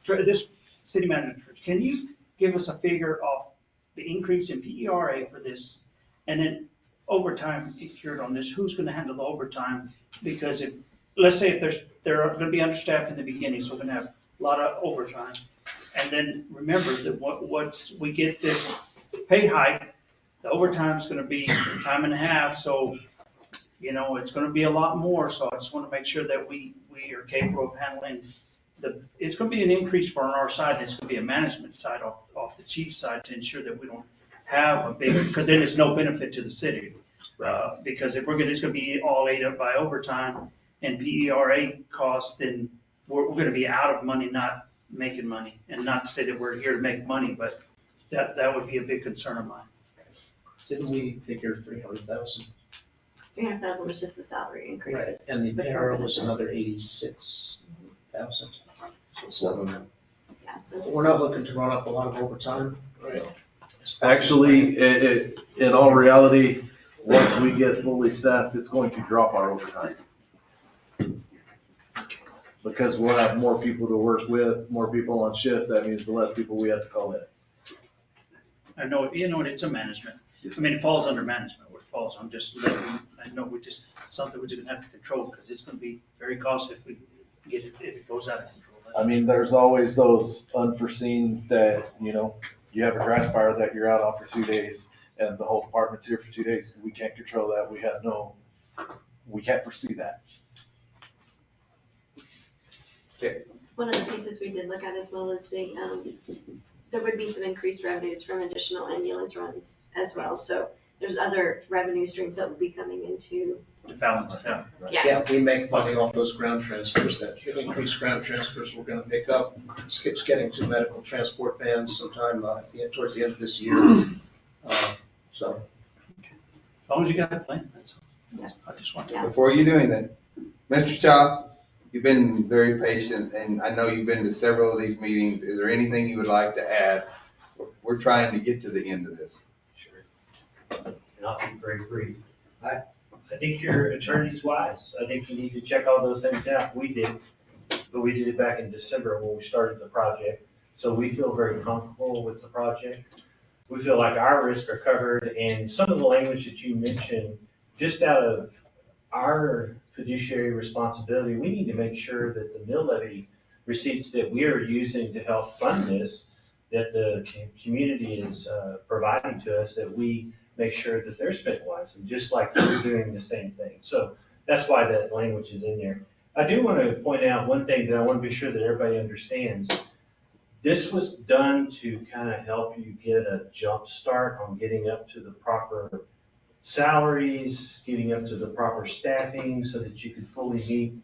Speaker 5: for this city manager, can you give us a figure of the increase in PERA for this? And then
Speaker 18: overtime incurred on this, who's gonna handle the overtime? Because if, let's say if they're gonna be understaffed in the beginning, so we're gonna have a lot of overtime. And then remember that once we get this pay hike, the overtime's gonna be time and a half, so, you know, it's gonna be a lot more, so I just wanna make sure that we are capable of handling it's gonna be an increase for on our side, and it's gonna be a management side off the chief's side to ensure that we don't have a big, because then it's no benefit to the city. Because if it's gonna be all ate up by overtime and PERA costs, then we're gonna be out of money, not making money. And not to say that we're here to make money, but that would be a big concern of mine.
Speaker 5: Didn't we figure 300,000?
Speaker 10: 300,000 was just the salary increases.
Speaker 5: And the PERA was another 86,000. So
Speaker 10: Yeah, so
Speaker 5: we're not looking to run up a lot of overtime. Right.
Speaker 9: Actually, in all reality, once we get fully staffed, it's going to drop our overtime. Because we'll have more people to work with, more people on shift, that means the less people we have to call in.
Speaker 18: I know, you know, it's a management. I mean, it falls under management, what it falls on, just letting, I know something we're just gonna have to control, because it's gonna be very costly if we get it, if it goes out of control.
Speaker 9: I mean, there's always those unforeseen that, you know, you have a grass fire that you're out on for 2 days and the whole department's here for 2 days. We can't control that. We can't foresee that.
Speaker 2: Okay.
Speaker 10: one of the pieces we did look at as well is there would be some increased revenues from additional ambulance runs as well. So there's other revenue streams that will be coming into.
Speaker 18: Balance it out.
Speaker 5: Yeah, we make money off those ground transfers, that increased ground transfers we're gonna pick up. Skip's getting 2 medical transport vans sometime towards the end of this year. So.
Speaker 18: As long as you got a plan, that's all.
Speaker 10: Yeah.
Speaker 18: I just want to.
Speaker 2: Before you do anything, Mr. Chop, you've been very patient, and I know you've been to several of these meetings. Is there anything you would like to add? We're trying to get to the end of this.
Speaker 14: Sure. And I'll be very brief. I think your attorney's wise. I think you need to check all those things out. We did, but we did it back in December when we started the project. So we feel very comfortable with the project. We feel like our risks are covered, and some of the language that you mentioned, just out of our fiduciary responsibility, we need to make sure that the mill levy receipts that we are using to help fund this, that the community is providing to us, that we make sure that they're spent wisely, just like we're doing the same thing. So that's why that language is in there. I do want to point out one thing that I want to be sure that everybody understands. This was done to kind of help you get a jump start on getting up to the proper salaries, getting up to the proper staffing so that you could fully meet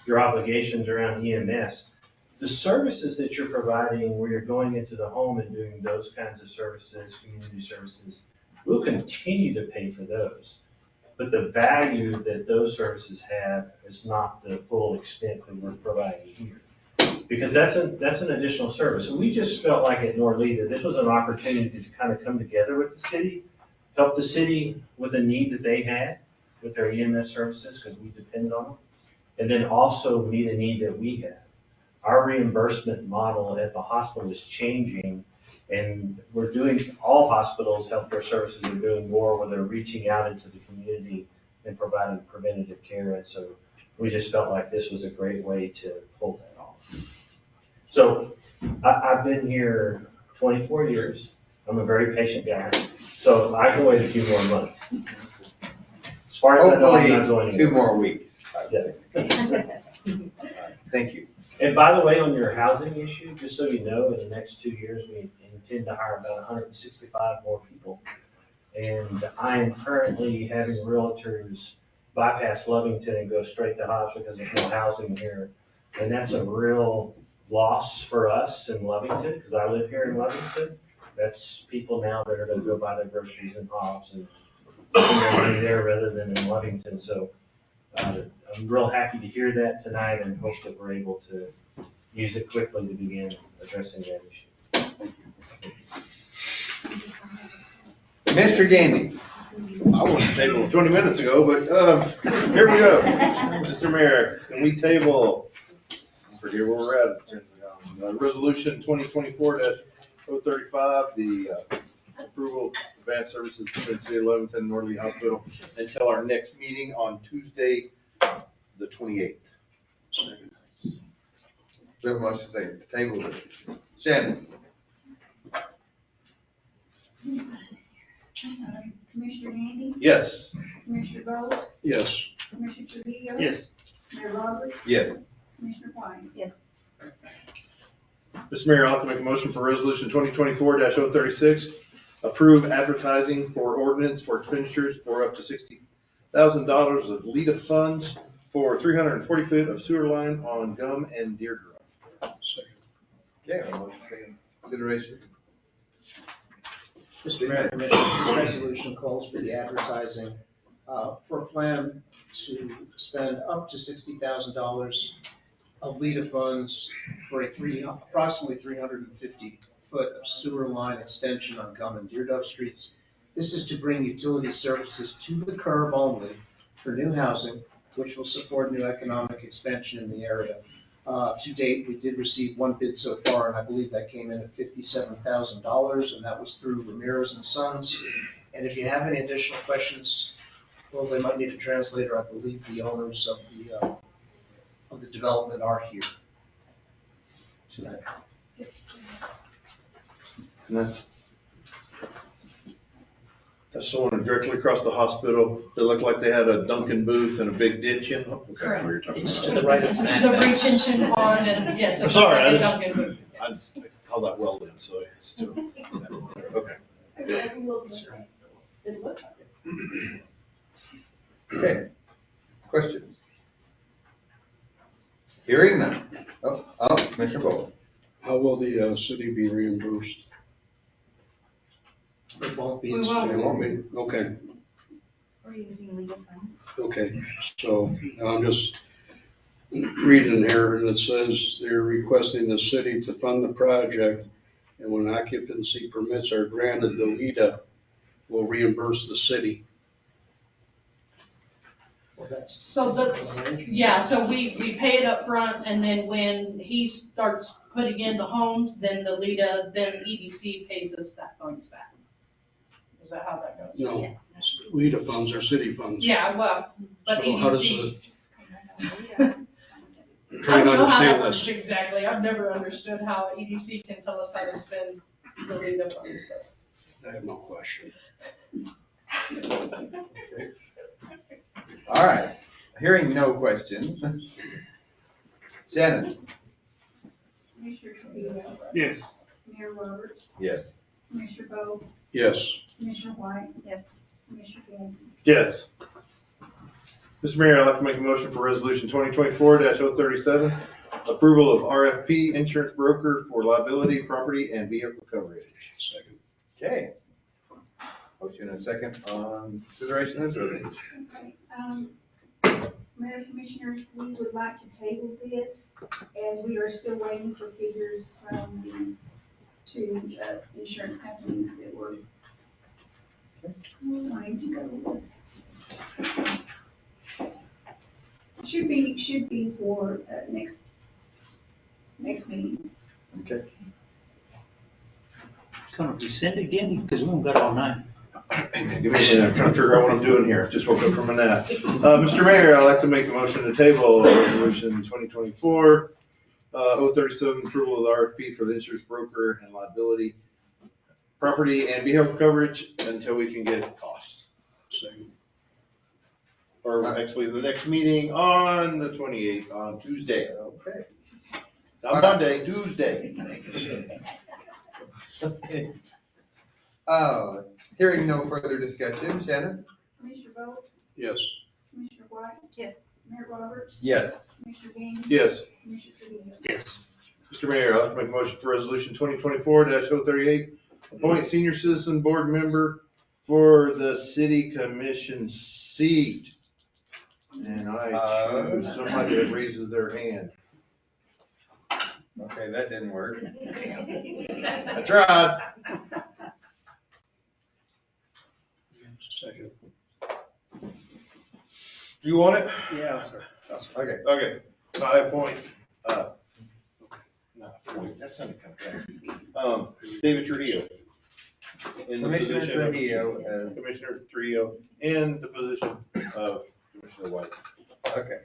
Speaker 14: your obligations around EMS. The services that you're providing, where you're going into the home and doing those kinds of services, community services, we'll continue to pay for those. But the value that those services have is not the full extent that we're providing here. Because that's an additional service. And we just felt like at Norlea that this was an opportunity to kind of come together with the city, help the city with a need that they had with their EMS services, because we depend on them, and then also meet a need that we have. Our reimbursement model at the hospital is changing, and we're doing, all hospitals, healthcare services are doing more where they're reaching out into the community and providing preventative care. And so we just felt like this was a great way to pull that off. So I've been here 24 years. I'm a very patient guy. So I can wait a few more months. As far as I know, I'm not going
Speaker 2: Hopefully 2 more weeks.
Speaker 14: Yeah.
Speaker 2: Thank you.
Speaker 14: And by the way, on your housing issue, just so you know, in the next 2 years, we intend to hire about 165 more people. And I am currently having realtors bypass Lovington and go straight to Hobbs because there's no housing here. And that's a real loss for us in Lovington, because I live here in Lovington. That's people now that are gonna go buy their groceries in Hobbs and spend their money there rather than in Lovington. So I'm real happy to hear that tonight and hope that we're able to use it quickly to begin addressing that issue.
Speaker 2: Mr. Gandy.
Speaker 4: I was tabled 20 minutes ago, but here we go. Mr. Mayor, can we table, I forget where we're at, resolution 2024-035, the approval of advanced services between the city of Lovington and North Lee Hospital until our next meeting on Tuesday, the 28th.
Speaker 2: We have a motion to table this. Shannon?
Speaker 7: Commissioner Gandy,
Speaker 4: Yes.
Speaker 7: Commissioner Bolt,
Speaker 3: Yes.
Speaker 7: Commissioner Trujillo.
Speaker 18: Yes.
Speaker 7: Mayor Roberts,
Speaker 2: Yes.
Speaker 7: Commissioner White.
Speaker 17: Yes.
Speaker 4: Mr. Mayor, I'd like to make a motion for resolution 2024-036, approve advertising for ordinance for expenditures for up to $60,000 of LEDA funds for 340 feet of sewer line on Gum and Deer Drive.
Speaker 2: Okay, a motion taken consideration.
Speaker 5: Mr. Mayor, Commissioner, this resolution calls for the advertising for a plan to spend up to $60,000 of LEDA funds for approximately 350 foot of sewer line extension on Gum and Deer Dove Streets. This is to bring utility services to the curb only for new housing, which will support new economic expansion in the area. To date, we did receive one bid so far, and I believe that came in at $57,000, and that was through Ramirez and Sons. And if you have any additional questions, well, they might need a translator. I believe the owners of the development are here tonight.
Speaker 4: And that's the one directly across the hospital. It looked like they had a Dunkin' booth and a big ditch in. Okay, we were talking
Speaker 5: It's
Speaker 4: about
Speaker 5: to the right of snack.
Speaker 12: The retention pond and, yes.
Speaker 4: I'm sorry, I
Speaker 12: Dunkin'.
Speaker 4: just, I call that welding, so it's still, okay.
Speaker 2: Okay, questions? Hearing none. Oh, Commissioner Bolt.
Speaker 3: How will the city be reimbursed?
Speaker 5: It won't be.
Speaker 12: We won't.
Speaker 3: It won't be, okay,
Speaker 17: We're using legal funds.
Speaker 3: okay. So I'm just reading here and it says they're requesting the city to fund the project. And when occupancy permits are granted, the LEDA will reimburse the city.
Speaker 5: Well, that's.
Speaker 12: So so we pay it up front, and then when he starts putting in the homes, then the LEDA, then EDC pays us that funds back. Is that how that goes?
Speaker 3: No, LEDA funds are city funds.
Speaker 12: Yeah, well, but
Speaker 3: So how does
Speaker 12: EDC.
Speaker 3: I'm trying to
Speaker 12: I don't know how that
Speaker 3: understand
Speaker 12: works
Speaker 3: this.
Speaker 12: exactly. I've never understood how EDC can tell us how to spend the LEDA funds.
Speaker 3: I have no question.
Speaker 2: All right, hearing no question. Shannon?
Speaker 7: Commissioner Trujillo,
Speaker 18: Yes.
Speaker 7: Mayor Roberts,
Speaker 2: Yes.
Speaker 7: Commissioner Bolt,
Speaker 3: Yes.
Speaker 7: Commissioner White,
Speaker 17: Yes.
Speaker 7: Commissioner Gandy.
Speaker 4: Yes. Mr. Mayor, I'd like to make a motion for resolution 2024-037, approval of RFP insurance broker for liability, property, and vehicle coverage.
Speaker 3: Second.
Speaker 2: Okay. Motion and second on consideration of this resolution.
Speaker 7: Okay, Mayor Commissioners, we would like to table this as we are still waiting for figures from the two insurance companies that we're wanting to go with. Should be for next meeting.
Speaker 2: Okay.
Speaker 18: Gonna rescind again, because we haven't got all night.
Speaker 4: Give me a minute, I'm trying to figure out what I'm doing here. Just woke up from a nap. Mr. Mayor, I'd like to make a motion to table resolution 2024 037, approval of the RFP for the insurance broker and liability, property, and vehicle coverage until we can get costs.
Speaker 3: Second.
Speaker 4: Or actually, the next meeting on the 28th, on Tuesday.
Speaker 2: Okay.
Speaker 4: Not Monday, Tuesday.
Speaker 2: Okay. Hearing no further discussion, Shannon?
Speaker 7: Commissioner Bolt,
Speaker 3: Yes.
Speaker 7: Commissioner White,
Speaker 17: Yes.
Speaker 7: Mayor Roberts,
Speaker 2: Yes.
Speaker 7: Commissioner Gandy.
Speaker 4: Yes.
Speaker 7: Commissioner Trujillo.
Speaker 18: Yes.
Speaker 4: Mr. Mayor, I'd like to make a motion for resolution 2024-038, appoint senior citizen board member for the city commission seat. And I choose somebody that raises their hand.
Speaker 2: Okay, that didn't work.
Speaker 4: I tried.
Speaker 3: Second.
Speaker 4: You want it?
Speaker 18: Yeah, sir.
Speaker 2: Okay.
Speaker 4: Okay, I appoint, not appoint, that sounded kind of bad. David Trujillo. in the
Speaker 2: Commissioner
Speaker 4: position of
Speaker 2: Trujillo as.
Speaker 4: Commissioner Trio in the position of Commissioner White.
Speaker 2: Okay,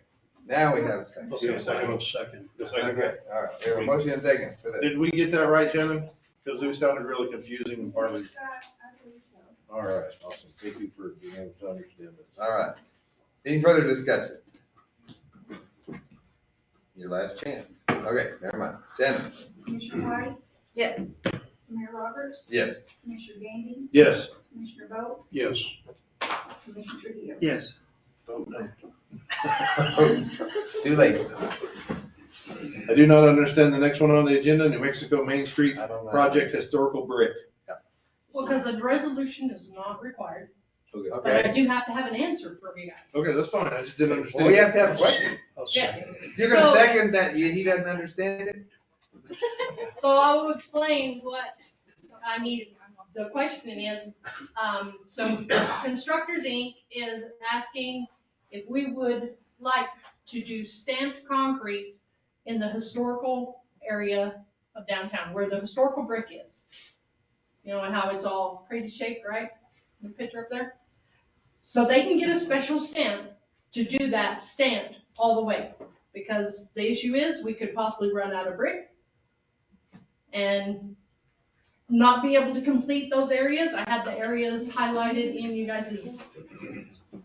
Speaker 2: now we have a second.
Speaker 3: Okay, I will second.
Speaker 4: The second.
Speaker 2: Okay, all right, we have a motion and second for that.
Speaker 4: Did we get that right, gentlemen? Because it sounded really confusing and partly.
Speaker 3: All right, awesome. Thank you for being able to understand this.
Speaker 2: All right. Any further discussion? Your last chance. Okay, never mind. Shannon?
Speaker 7: Commissioner White?
Speaker 17: Yes.
Speaker 7: Mayor Roberts?
Speaker 2: Yes.
Speaker 7: Commissioner Gandy?
Speaker 4: Yes.
Speaker 7: Commissioner Bolt?
Speaker 3: Yes.
Speaker 7: Commissioner Trujillo?
Speaker 18: Yes.
Speaker 3: Vote no.
Speaker 2: Too late.
Speaker 4: I do not understand the next one on the agenda, New Mexico Main Street
Speaker 2: I don't know.
Speaker 4: Project Historical Brick.
Speaker 6: Well, because a resolution is not required, but I
Speaker 2: Okay.
Speaker 6: do have to have an answer from you guys.
Speaker 4: Okay, that's fine. I just didn't understand.
Speaker 2: Well, we have to have a question.
Speaker 3: I'll
Speaker 6: Yes.
Speaker 3: second.
Speaker 2: You're gonna
Speaker 6: So-
Speaker 2: second that he doesn't understand it?
Speaker 6: So I will explain what I need. The question is, so Constructors Inc. is asking if we would like to do stamped concrete in the historical area of downtown, where the historical brick is. You know how it's all crazy shaped, right? The picture up there? So they can get a special stamp to do that stamped all the way. Because the issue is, we could possibly run out of brick and not be able to complete those areas. I had the areas highlighted in you guys'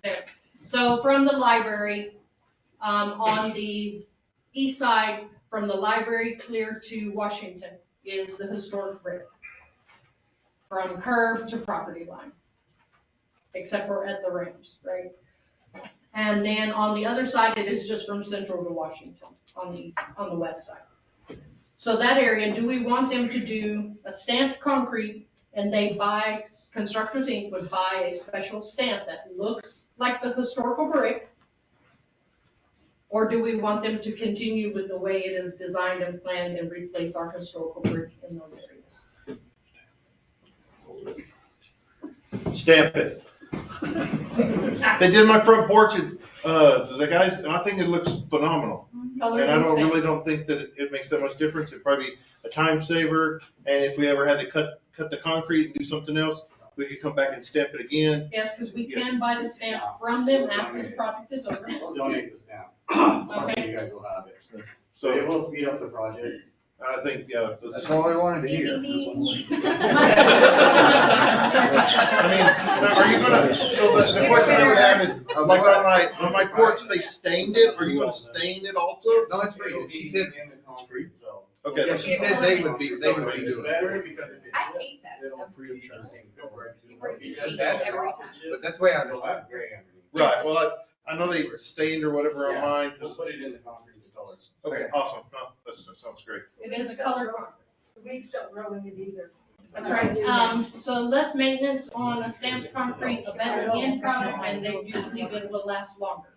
Speaker 6: there. So from the library, on the east side, from the library clear to Washington is the historic brick. From curb to property line, except for at the ramps, right? And then on the other side, it is just from Central to Washington on the east, on the west side. So that area, do we want them to do a stamped concrete and they buy, Constructors Inc. would buy a special stamp that looks like the historical brick? Or do we want them to continue with the way it is designed and planned and replace our historical brick in those areas?
Speaker 4: Stamp it. They did my front porch, and, the guys, and I think it looks phenomenal.
Speaker 6: Color
Speaker 4: And I
Speaker 6: and
Speaker 4: don't,
Speaker 6: stamp.
Speaker 4: really don't think that it makes that much difference. It'd probably be a time saver. And if we ever had to cut the concrete and do something else, we could come back and stamp it again.
Speaker 6: Yes, because we can buy the stamp from them after the project is over.
Speaker 16: I'll donate the stamp.
Speaker 6: Okay.
Speaker 16: You guys will have it.
Speaker 4: So
Speaker 16: It will speed up the project.
Speaker 4: I think, yeah.
Speaker 2: That's all we wanted to hear.
Speaker 4: I mean, are you gonna, so the question I would have is, like on my porch, they stained it, are you gonna stain it also?
Speaker 2: No, it's free. She said,
Speaker 16: In the concrete, so.
Speaker 4: Okay.
Speaker 2: yeah, she said they would be doing
Speaker 16: It's
Speaker 2: it.
Speaker 16: better because if it
Speaker 17: I
Speaker 16: drips,
Speaker 17: hate that
Speaker 16: it'll
Speaker 17: stuff.
Speaker 16: freeze the thing.
Speaker 17: You
Speaker 16: Just
Speaker 2: That's
Speaker 16: add
Speaker 17: every
Speaker 16: drop
Speaker 17: time.
Speaker 16: the chips,
Speaker 2: But that's the way I
Speaker 16: it'll
Speaker 2: understand.
Speaker 16: have gray underneath.
Speaker 4: Right, well, I know they stained or whatever on
Speaker 16: Yeah,
Speaker 4: mine.
Speaker 16: We'll put it in the concrete to tell us.
Speaker 4: Okay, awesome. No, that sounds great.
Speaker 6: It is a color.
Speaker 12: Weeds don't grow in it either.
Speaker 6: That's right. So less maintenance on a stamped concrete, a better end product, and they do believe it will last longer.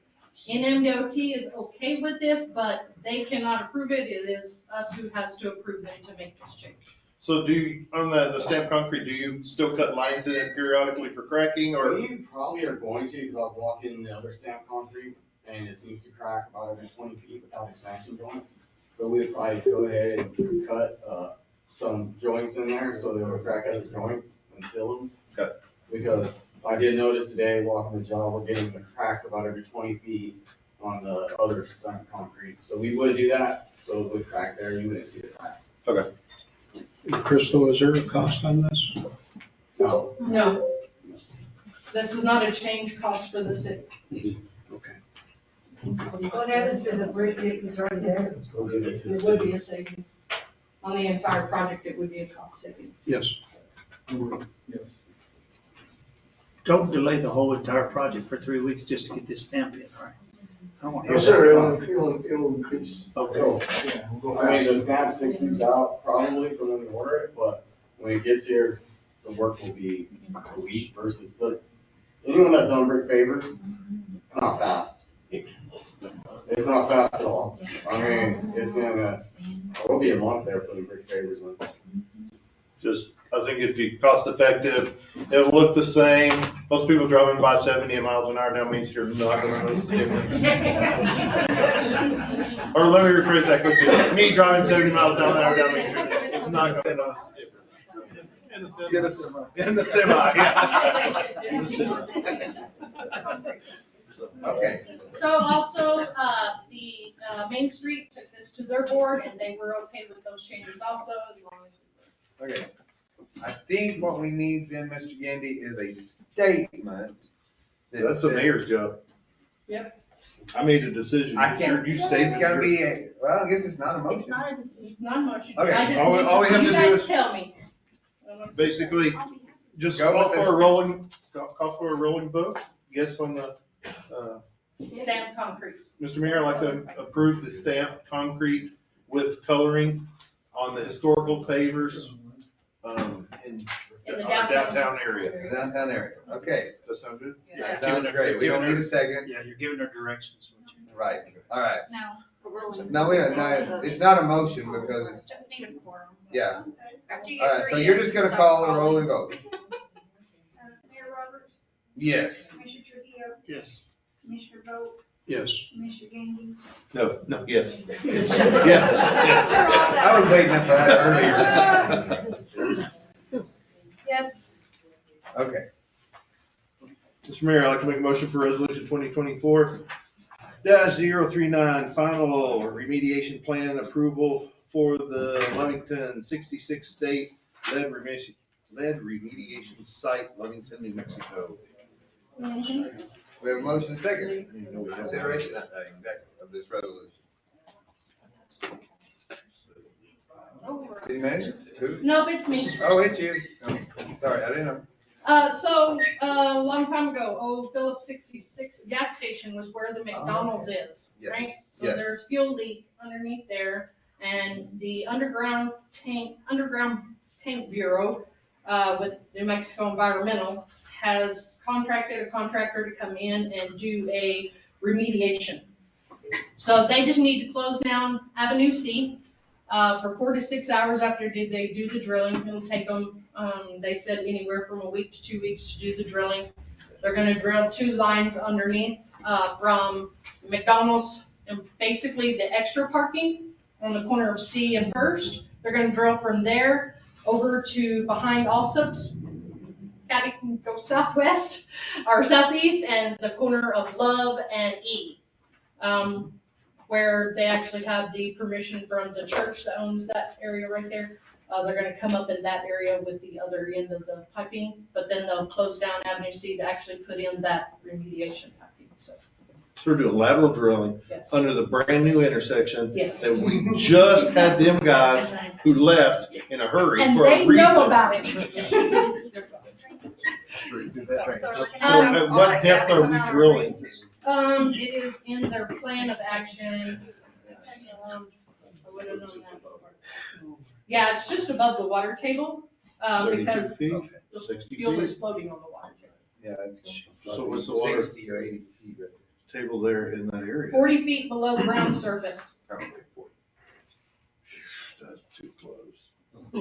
Speaker 6: NMDOT is okay with this, but they cannot approve it. It is us who has to approve them to make this change.
Speaker 4: So do you, on the stamped concrete, do you still cut lines in it periodically for cracking or?
Speaker 16: We probably are going to, because I was walking the other stamped concrete, and it seems to crack about every 20 feet without expansion joints. So we would probably go ahead and cut, some joints in there, so they would crack other joints and seal them.
Speaker 4: Okay.
Speaker 16: Because I did notice today, walking the job, we're getting the cracks about every 20 feet on the other stamped concrete. So we would do that, so it would crack there, you wouldn't see the cracks.
Speaker 4: Okay.
Speaker 3: Crystal, is there a cost on this?
Speaker 16: No.
Speaker 6: No. This is not a change cost for the city.
Speaker 3: Okay.
Speaker 12: What happens to the brick if it's already there?
Speaker 6: It would be a savings. On the entire project, it would be a cost savings.
Speaker 3: Yes.
Speaker 18: Don't delay the whole entire project for 3 weeks just to get this stamp in, all right? I don't want to
Speaker 19: No,
Speaker 18: hear
Speaker 19: sir,
Speaker 18: that.
Speaker 19: it'll increase.
Speaker 18: Okay.
Speaker 19: Yeah, we'll go
Speaker 16: I mean,
Speaker 19: faster.
Speaker 16: the snap's 6 weeks out probably for them to order it, but when it gets here, the work will be a week versus, but anyone that's done brick pavers, not fast. It's not fast at all. I mean, it's gonna, it'll be a month there putting brick pavers in.
Speaker 4: Just, I think it'd be cost effective. It'll look the same. Most people driving by 70 miles an hour down Main Street are not gonna notice the difference. Or let me rephrase that quickly. Me driving 70 miles down an hour down Main Street is not gonna notice the difference.
Speaker 8: In the semi.
Speaker 9: In the semi, yeah. In the semi.
Speaker 2: Okay.
Speaker 6: So also, the, Main Street took this to their board and they were okay with those changes also, as long as we were.
Speaker 2: Okay. I think what we need then, Mr. Gandy, is a statement. that
Speaker 4: That's the
Speaker 2: says-
Speaker 4: mayor's job.
Speaker 6: Yep.
Speaker 4: I made a decision.
Speaker 2: I can't,
Speaker 4: You stayed.
Speaker 2: it's gotta be a, well, I guess it's not a
Speaker 6: It's
Speaker 2: motion.
Speaker 6: not a, it's not a motion.
Speaker 2: Okay.
Speaker 6: I just
Speaker 4: All we have
Speaker 6: need,
Speaker 4: to
Speaker 6: you
Speaker 4: do
Speaker 6: guys
Speaker 4: is-
Speaker 6: tell me.
Speaker 4: Basically, just
Speaker 2: Go
Speaker 4: call
Speaker 2: with
Speaker 4: for
Speaker 2: this.
Speaker 4: call for a rolling vote. Yes on the,
Speaker 6: Stamped concrete.
Speaker 4: Mr. Mayor, I'd like to approve the stamped concrete with coloring on the historical pavers, in
Speaker 6: In the
Speaker 4: our
Speaker 6: downtown.
Speaker 4: downtown area.
Speaker 2: The downtown area. Okay,
Speaker 4: Does that sound good?
Speaker 2: that sounds great. We don't need a second.
Speaker 18: Yeah, you're giving her directions.
Speaker 2: Right, all right.
Speaker 10: No.
Speaker 2: No, we don't, no, it's not a motion because it's,
Speaker 17: Just need a quorum.
Speaker 2: yeah.
Speaker 17: After you
Speaker 2: All
Speaker 17: get
Speaker 2: right, so
Speaker 17: three
Speaker 2: you're
Speaker 17: yeses,
Speaker 2: just gonna
Speaker 17: stop
Speaker 2: call a
Speaker 17: calling.
Speaker 2: rolling vote.
Speaker 7: Mayor Roberts,
Speaker 2: Yes.
Speaker 7: Commissioner Trujillo,
Speaker 18: Yes.
Speaker 7: Commissioner Vogt,
Speaker 4: Yes.
Speaker 7: Commissioner Gandy.
Speaker 4: No, yes.
Speaker 2: Yes. I was waiting for that earlier.
Speaker 17: Yes.
Speaker 2: Okay.
Speaker 4: Mr. Mayor, I'd like to make a motion for resolution 2024-039, final remediation plan approval for the Lovington 66 state lead remediation site, Lovington, New Mexico.
Speaker 2: We have a motion second. Consideration of this resolution. City manager? Who?
Speaker 6: Nope, it's me.
Speaker 2: Oh, it's you. Oh, sorry, I didn't know.
Speaker 6: So, a long time ago, Phillips 66 gas station was where the McDonald's is,
Speaker 2: Yes,
Speaker 6: right? So
Speaker 2: yes.
Speaker 6: there's fuel leak underneath there, and the underground tank bureau, with New Mexico Environmental, has contracted a contractor to come in and do a remediation. So they just need to close down Avenue C, for 4 to 6 hours after they do the drilling. It'll take them, they said anywhere from a week to 2 weeks to do the drilling. They're gonna drill 2 lines underneath, from McDonald's and basically the extra parking on the corner of C and First. They're gonna drill from there over to behind Allsup's. Gotta go southwest or southeast and the corner of Love and E. Where they actually have the permission from the church that owns that area right there. They're gonna come up in that area with the other end of the piping, but then they'll close down Avenue C to actually put in that remediation piping, so,
Speaker 4: So we're doing lateral drilling
Speaker 6: yes.
Speaker 4: under the brand new intersection.
Speaker 6: Yes.
Speaker 4: That we just had them guys who left in a hurry
Speaker 6: And
Speaker 4: for a
Speaker 6: they
Speaker 4: reason.
Speaker 6: know about it.
Speaker 4: So at what depth are we drilling?
Speaker 6: It is in their plan of action. I would have known that. Yeah, it's just above the water table,
Speaker 4: 32
Speaker 6: because
Speaker 4: feet,
Speaker 6: the
Speaker 4: 60
Speaker 6: fuel
Speaker 4: feet?
Speaker 6: is floating on the water table.
Speaker 2: Yeah, it's.
Speaker 4: So what's the water
Speaker 2: 60 or 80 feet.
Speaker 4: table there in that area?
Speaker 6: 40 feet below the ground surface.
Speaker 4: That's too close.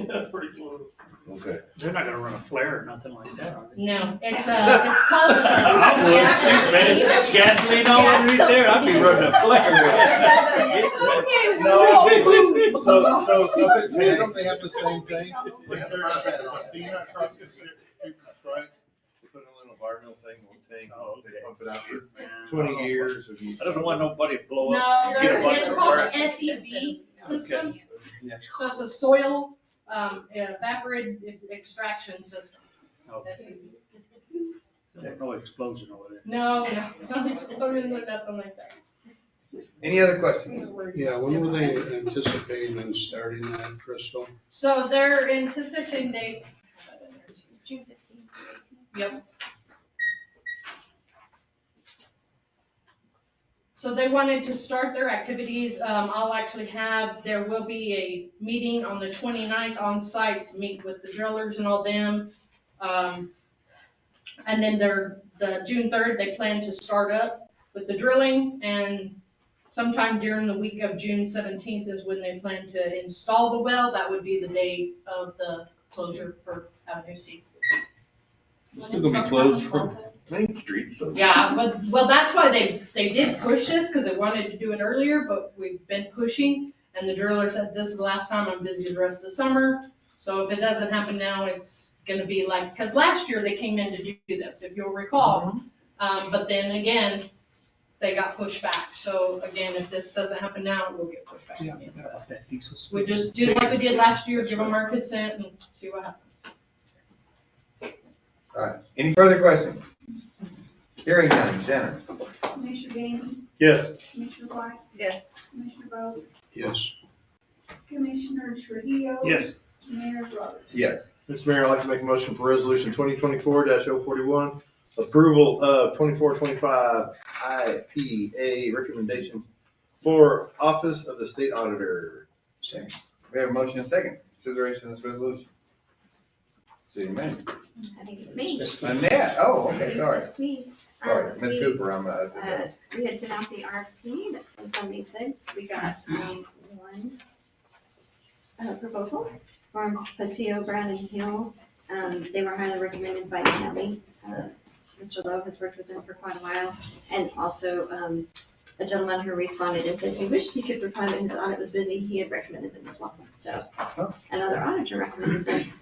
Speaker 8: That's pretty close.
Speaker 4: Okay.
Speaker 18: They're not gonna run a flare or nothing like that, are they?
Speaker 6: No, it's called
Speaker 18: I would, shoot, man. Gasoline all underneath there, I'd be running a flare.
Speaker 4: No, so up at Tatum, they have the same thing. Right there, Athena across the street from Strike. They put in an environmental thing, one tank, they pump it out for 20 years.
Speaker 18: I don't want nobody to blow
Speaker 6: No,
Speaker 18: up. Get a bunch
Speaker 6: it's
Speaker 18: of
Speaker 6: called
Speaker 18: flare.
Speaker 6: an SEV system.
Speaker 18: Okay.
Speaker 6: So it's a soil, evaporative extraction system.
Speaker 18: Okay.
Speaker 6: SEV.
Speaker 18: No explosion over there.
Speaker 6: No, nothing like that.
Speaker 2: Any other questions?
Speaker 3: Yeah, when were they anticipating on starting that, Crystal?
Speaker 6: So their anticipating date,
Speaker 10: June 15th.
Speaker 6: yep. So they wanted to start their activities. I'll actually there will be a meeting on the 29th on site to meet with the drillers and all them. And then the June 3rd, they plan to start up with the drilling, and sometime during the week of June 17th is when they plan to install the well. That would be the date of the closure for Avenue C.
Speaker 4: It's still gonna be closed from Main Street, so.
Speaker 6: Yeah, well, that's why they did push this, because they wanted to do it earlier, but we've been pushing, and the driller said, this is the last time I'm busy the rest of the summer, so if it doesn't happen now, it's gonna be like, because last year they came in to do this, if you'll recall. But then again, they got pushed back. So again, if this doesn't happen now, we'll get pushed back.
Speaker 5: Yeah, I forgot about that diesel.
Speaker 6: We just do like we did last year, give them our consent and see what happens.
Speaker 2: All right, any further questions? Hearing none, Shannon?
Speaker 7: Commissioner Gandy,
Speaker 4: Yes.
Speaker 7: Commissioner White,
Speaker 12: Yes.
Speaker 7: Commissioner Bowe,
Speaker 3: Yes.
Speaker 7: Commissioner Trujillo.
Speaker 18: Yes.
Speaker 7: Mayor Roberts.
Speaker 2: Yes.
Speaker 4: Mr. Mayor, I'd like to make a motion for resolution 2024-041, approval of 24-25 IPA recommendations for Office of the State Auditor.
Speaker 2: Second. We have a motion and second. Consideration of this resolution. City Manager.
Speaker 10: I think it's me.
Speaker 2: Annette, oh, okay, sorry.
Speaker 10: It's me.
Speaker 2: Sorry, Ms.
Speaker 10: We,
Speaker 2: Cooper, I'm,
Speaker 10: we had sent out the RFP that came from Me6. We got, one, proposal from Patio, Brown and Hill. They were highly recommended by the county. Mr. Lowe has worked with them for quite a while. And also, a gentleman who responded and said he wished he could reply, but his audit was busy. He had recommended them as well. So another auditor recommended them.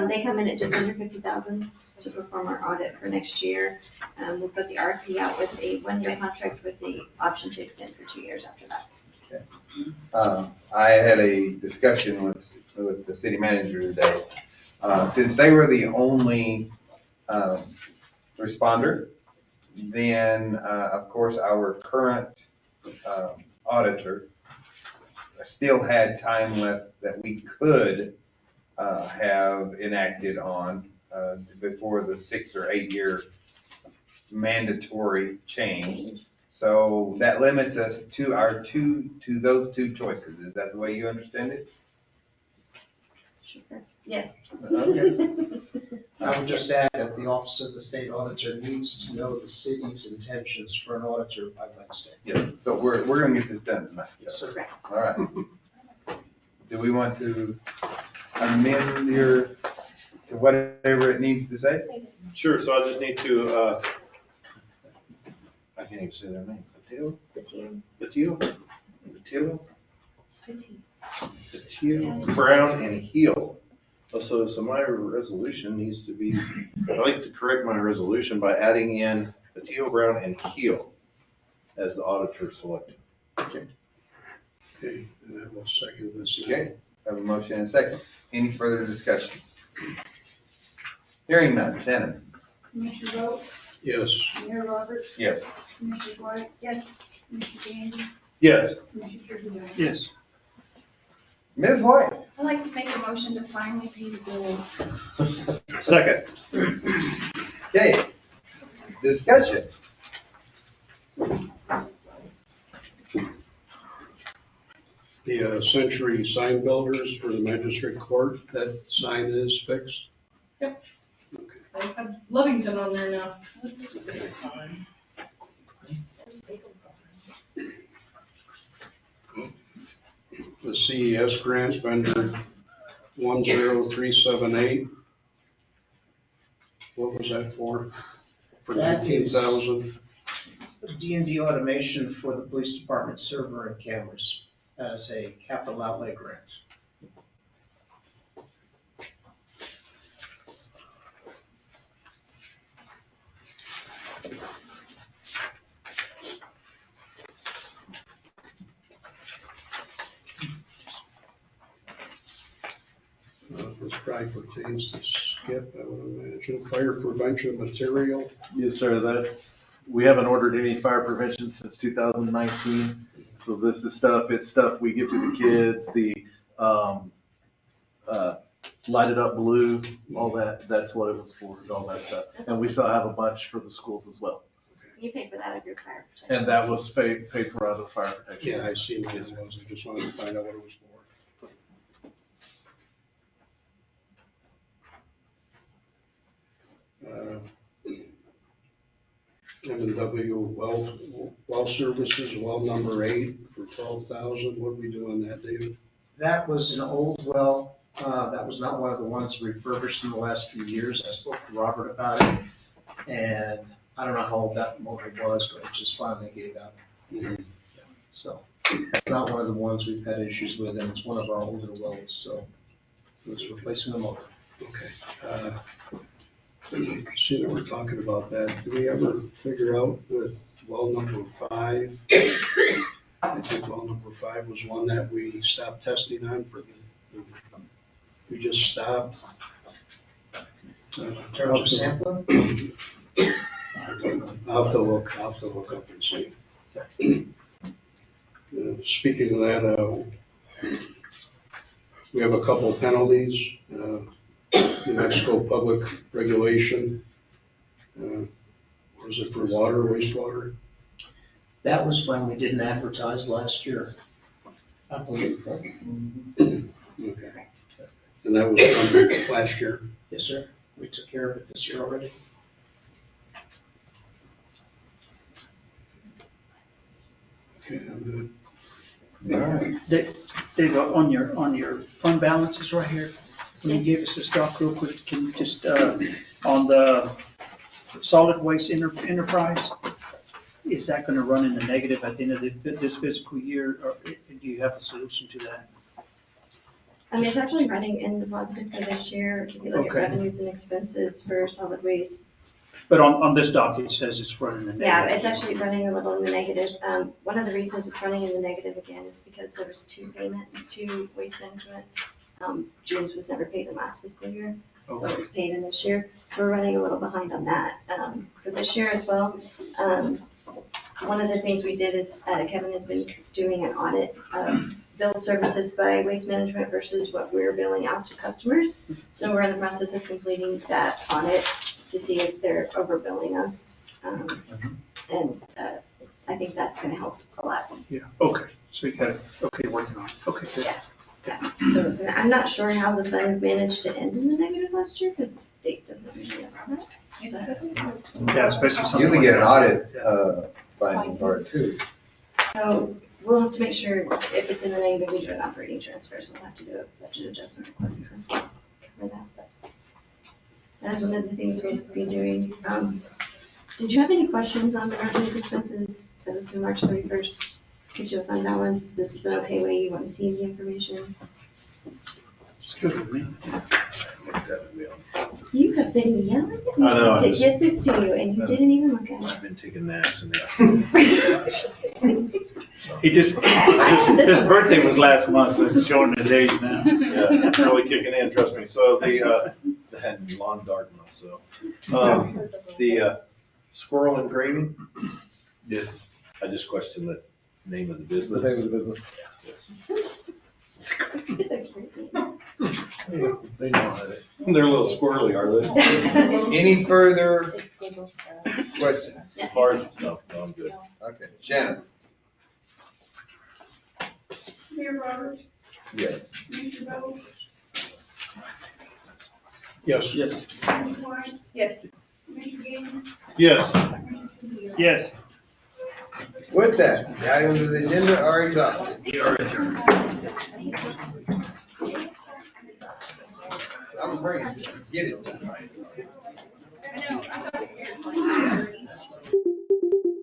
Speaker 10: They come in at just under 50,000 to perform our audit for next year. We'll put the RFP out with a 1-year contract with the option to extend for 2 years after that.
Speaker 2: I had a discussion with the city manager today. Since they were the only, responder, then, of course, our current, auditor still had time left that we could, have enacted on, before the 6 or 8 year mandatory change. So that limits us to those two choices. Is that the way you understand it?
Speaker 10: Sure. Yes.
Speaker 2: Okay.
Speaker 5: I would just add that the Office of the State Auditor needs to know the city's intentions for an auditor by Wednesday.
Speaker 2: Yes, so we're gonna get this done tonight. So.
Speaker 10: Correct.
Speaker 2: All right. Do we want to amend to whatever it needs to say?
Speaker 4: Sure, so I just need to, I can't even say their name. Patio? Patio, Brown and Heel. So my resolution needs to be, I'd like to correct my resolution by adding in Patio, Brown and Heel as the auditor selected.
Speaker 2: Okay.
Speaker 3: Okay, and I will second this.
Speaker 2: Okay, I have a motion and a second. Any further discussion? Hearing none, Shannon?
Speaker 7: Commissioner Bowe,
Speaker 3: Yes.
Speaker 7: Mayor Roberts,
Speaker 2: Yes.
Speaker 7: Commissioner White. Yes. Commissioner Gandy,
Speaker 4: Yes.
Speaker 7: Commissioner Trujillo.
Speaker 18: Yes.
Speaker 2: Ms. White?
Speaker 17: I'd like to make a motion to finally pay the bills.
Speaker 4: Second.
Speaker 2: Okay, discussion.
Speaker 3: The Century Sign Builders for the Magistrate Court, that sign is fixed?
Speaker 6: Yep. They have Lovington on there now.
Speaker 3: The CES grants vendor 10378. What was that for? For
Speaker 5: That is-
Speaker 3: 19,000?
Speaker 5: D&D automation for the police department server and cameras as a capital outlay grant.
Speaker 3: This probably pertains to Skip, I would imagine. Fire prevention material.
Speaker 9: Yes, sir, we haven't ordered any fire prevention since 2019. So this is it's stuff we give to the kids, the, lighted up blue, all that's what it was for, all that stuff. And we still have a bunch for the schools as well.
Speaker 10: You paid for that out of your fire protection.
Speaker 9: And that was paid for out of the fire protection.
Speaker 3: Yeah, I see what it was. I just wanted to find out what it was for. M&W well services, well number 8 for 12,000. What are we doing that, David?
Speaker 5: That was an old well, that was not one of the ones refurbished in the last few years. I spoke to Robert about it, and I don't know how old that motor was, but it just finally gave out. So, it's not one of the ones we've had issues with, and it's one of our older wells, so it was replacing the motor.
Speaker 3: Okay. Seeing that we're talking about that, did we ever figure out with well number 5? I think well number 5 was one that we stopped testing on for we just stopped.
Speaker 5: In terms of sampling?
Speaker 3: I'll have to look up and see. Speaking of that, we have a couple of penalties. New Mexico public regulation. Was it for water, wastewater?
Speaker 5: That was when we didn't advertise last year. I believe, right?
Speaker 3: Okay. And that was done last year?
Speaker 5: Yes, sir. We took care of it this year already.
Speaker 3: Okay, I'm good.
Speaker 18: Dave, on your fund balances right here, when you gave us the stock real quick, can you just, on the solid waste enterprise, is that gonna run in the negative at the end of this fiscal year, or do you have a solution to that?
Speaker 10: It's actually running in the positive for this year, if you look at
Speaker 18: Okay.
Speaker 10: revenues and expenses for solid waste.
Speaker 18: But on this doc, it says it's running in the negative.
Speaker 10: Yeah, it's actually running a little in the negative. One of the reasons it's running in the negative again is because there was 2 payments to Waste Management. June's was never paid in last fiscal year, so it was paid in this year. So we're running a little behind on that. For this year as well, one of the things we did is Kevin has been doing an audit of billed services by Waste Management versus what we're billing out to customers. So we're in the process of completing that audit to see if they're overbilling us. And I think that's gonna help a lot.
Speaker 18: Yeah, okay, so you got it, okay, working on it, okay, good.
Speaker 10: Yeah. So I'm not sure how the fund managed to end in the negative last year, because the state doesn't usually allow that.
Speaker 18: Yeah, especially something.
Speaker 2: Usually get an
Speaker 18: like
Speaker 2: audit, finding for it too.
Speaker 10: So we'll have to make sure if it's in the negative, we do an operating transfer, so we'll have to do a budget adjustment request to cover that. But that's one of the things we'll be doing. Did you have any questions on the revenues expenses that was through March 31st? Get you a fund balance. This is an okay way you want to see the information.
Speaker 18: It's good with me.
Speaker 10: You have been yelling at
Speaker 9: I know,
Speaker 10: me to get this to you, and you didn't even look at it.
Speaker 9: I've been taking naps and
Speaker 18: He just, his birthday was last month, so he's showing his age now.
Speaker 9: Yeah, it's really kicking in, trust me. So the lawn garden, so, the squirrel engraving? Yes. I just questioned the name of the business.
Speaker 2: The name of the business.
Speaker 10: It's a great name.
Speaker 9: They know how to. They're a little squirrely, are they?
Speaker 2: Any further questions?
Speaker 9: As far as, no, I'm good.
Speaker 2: Okay, Shannon?
Speaker 7: Mayor Roberts,
Speaker 2: Yes.
Speaker 7: Commissioner Bowe,
Speaker 3: Yes.
Speaker 18: Yes.
Speaker 7: Commissioner White,
Speaker 17: Yes.
Speaker 7: Commissioner Gandy,
Speaker 18: Yes.
Speaker 7: Commissioner Tejeda.
Speaker 18: Yes.
Speaker 2: With that, the items of the agenda are exhausted. I'm afraid, let's get it.
Speaker 10: I know, I thought it was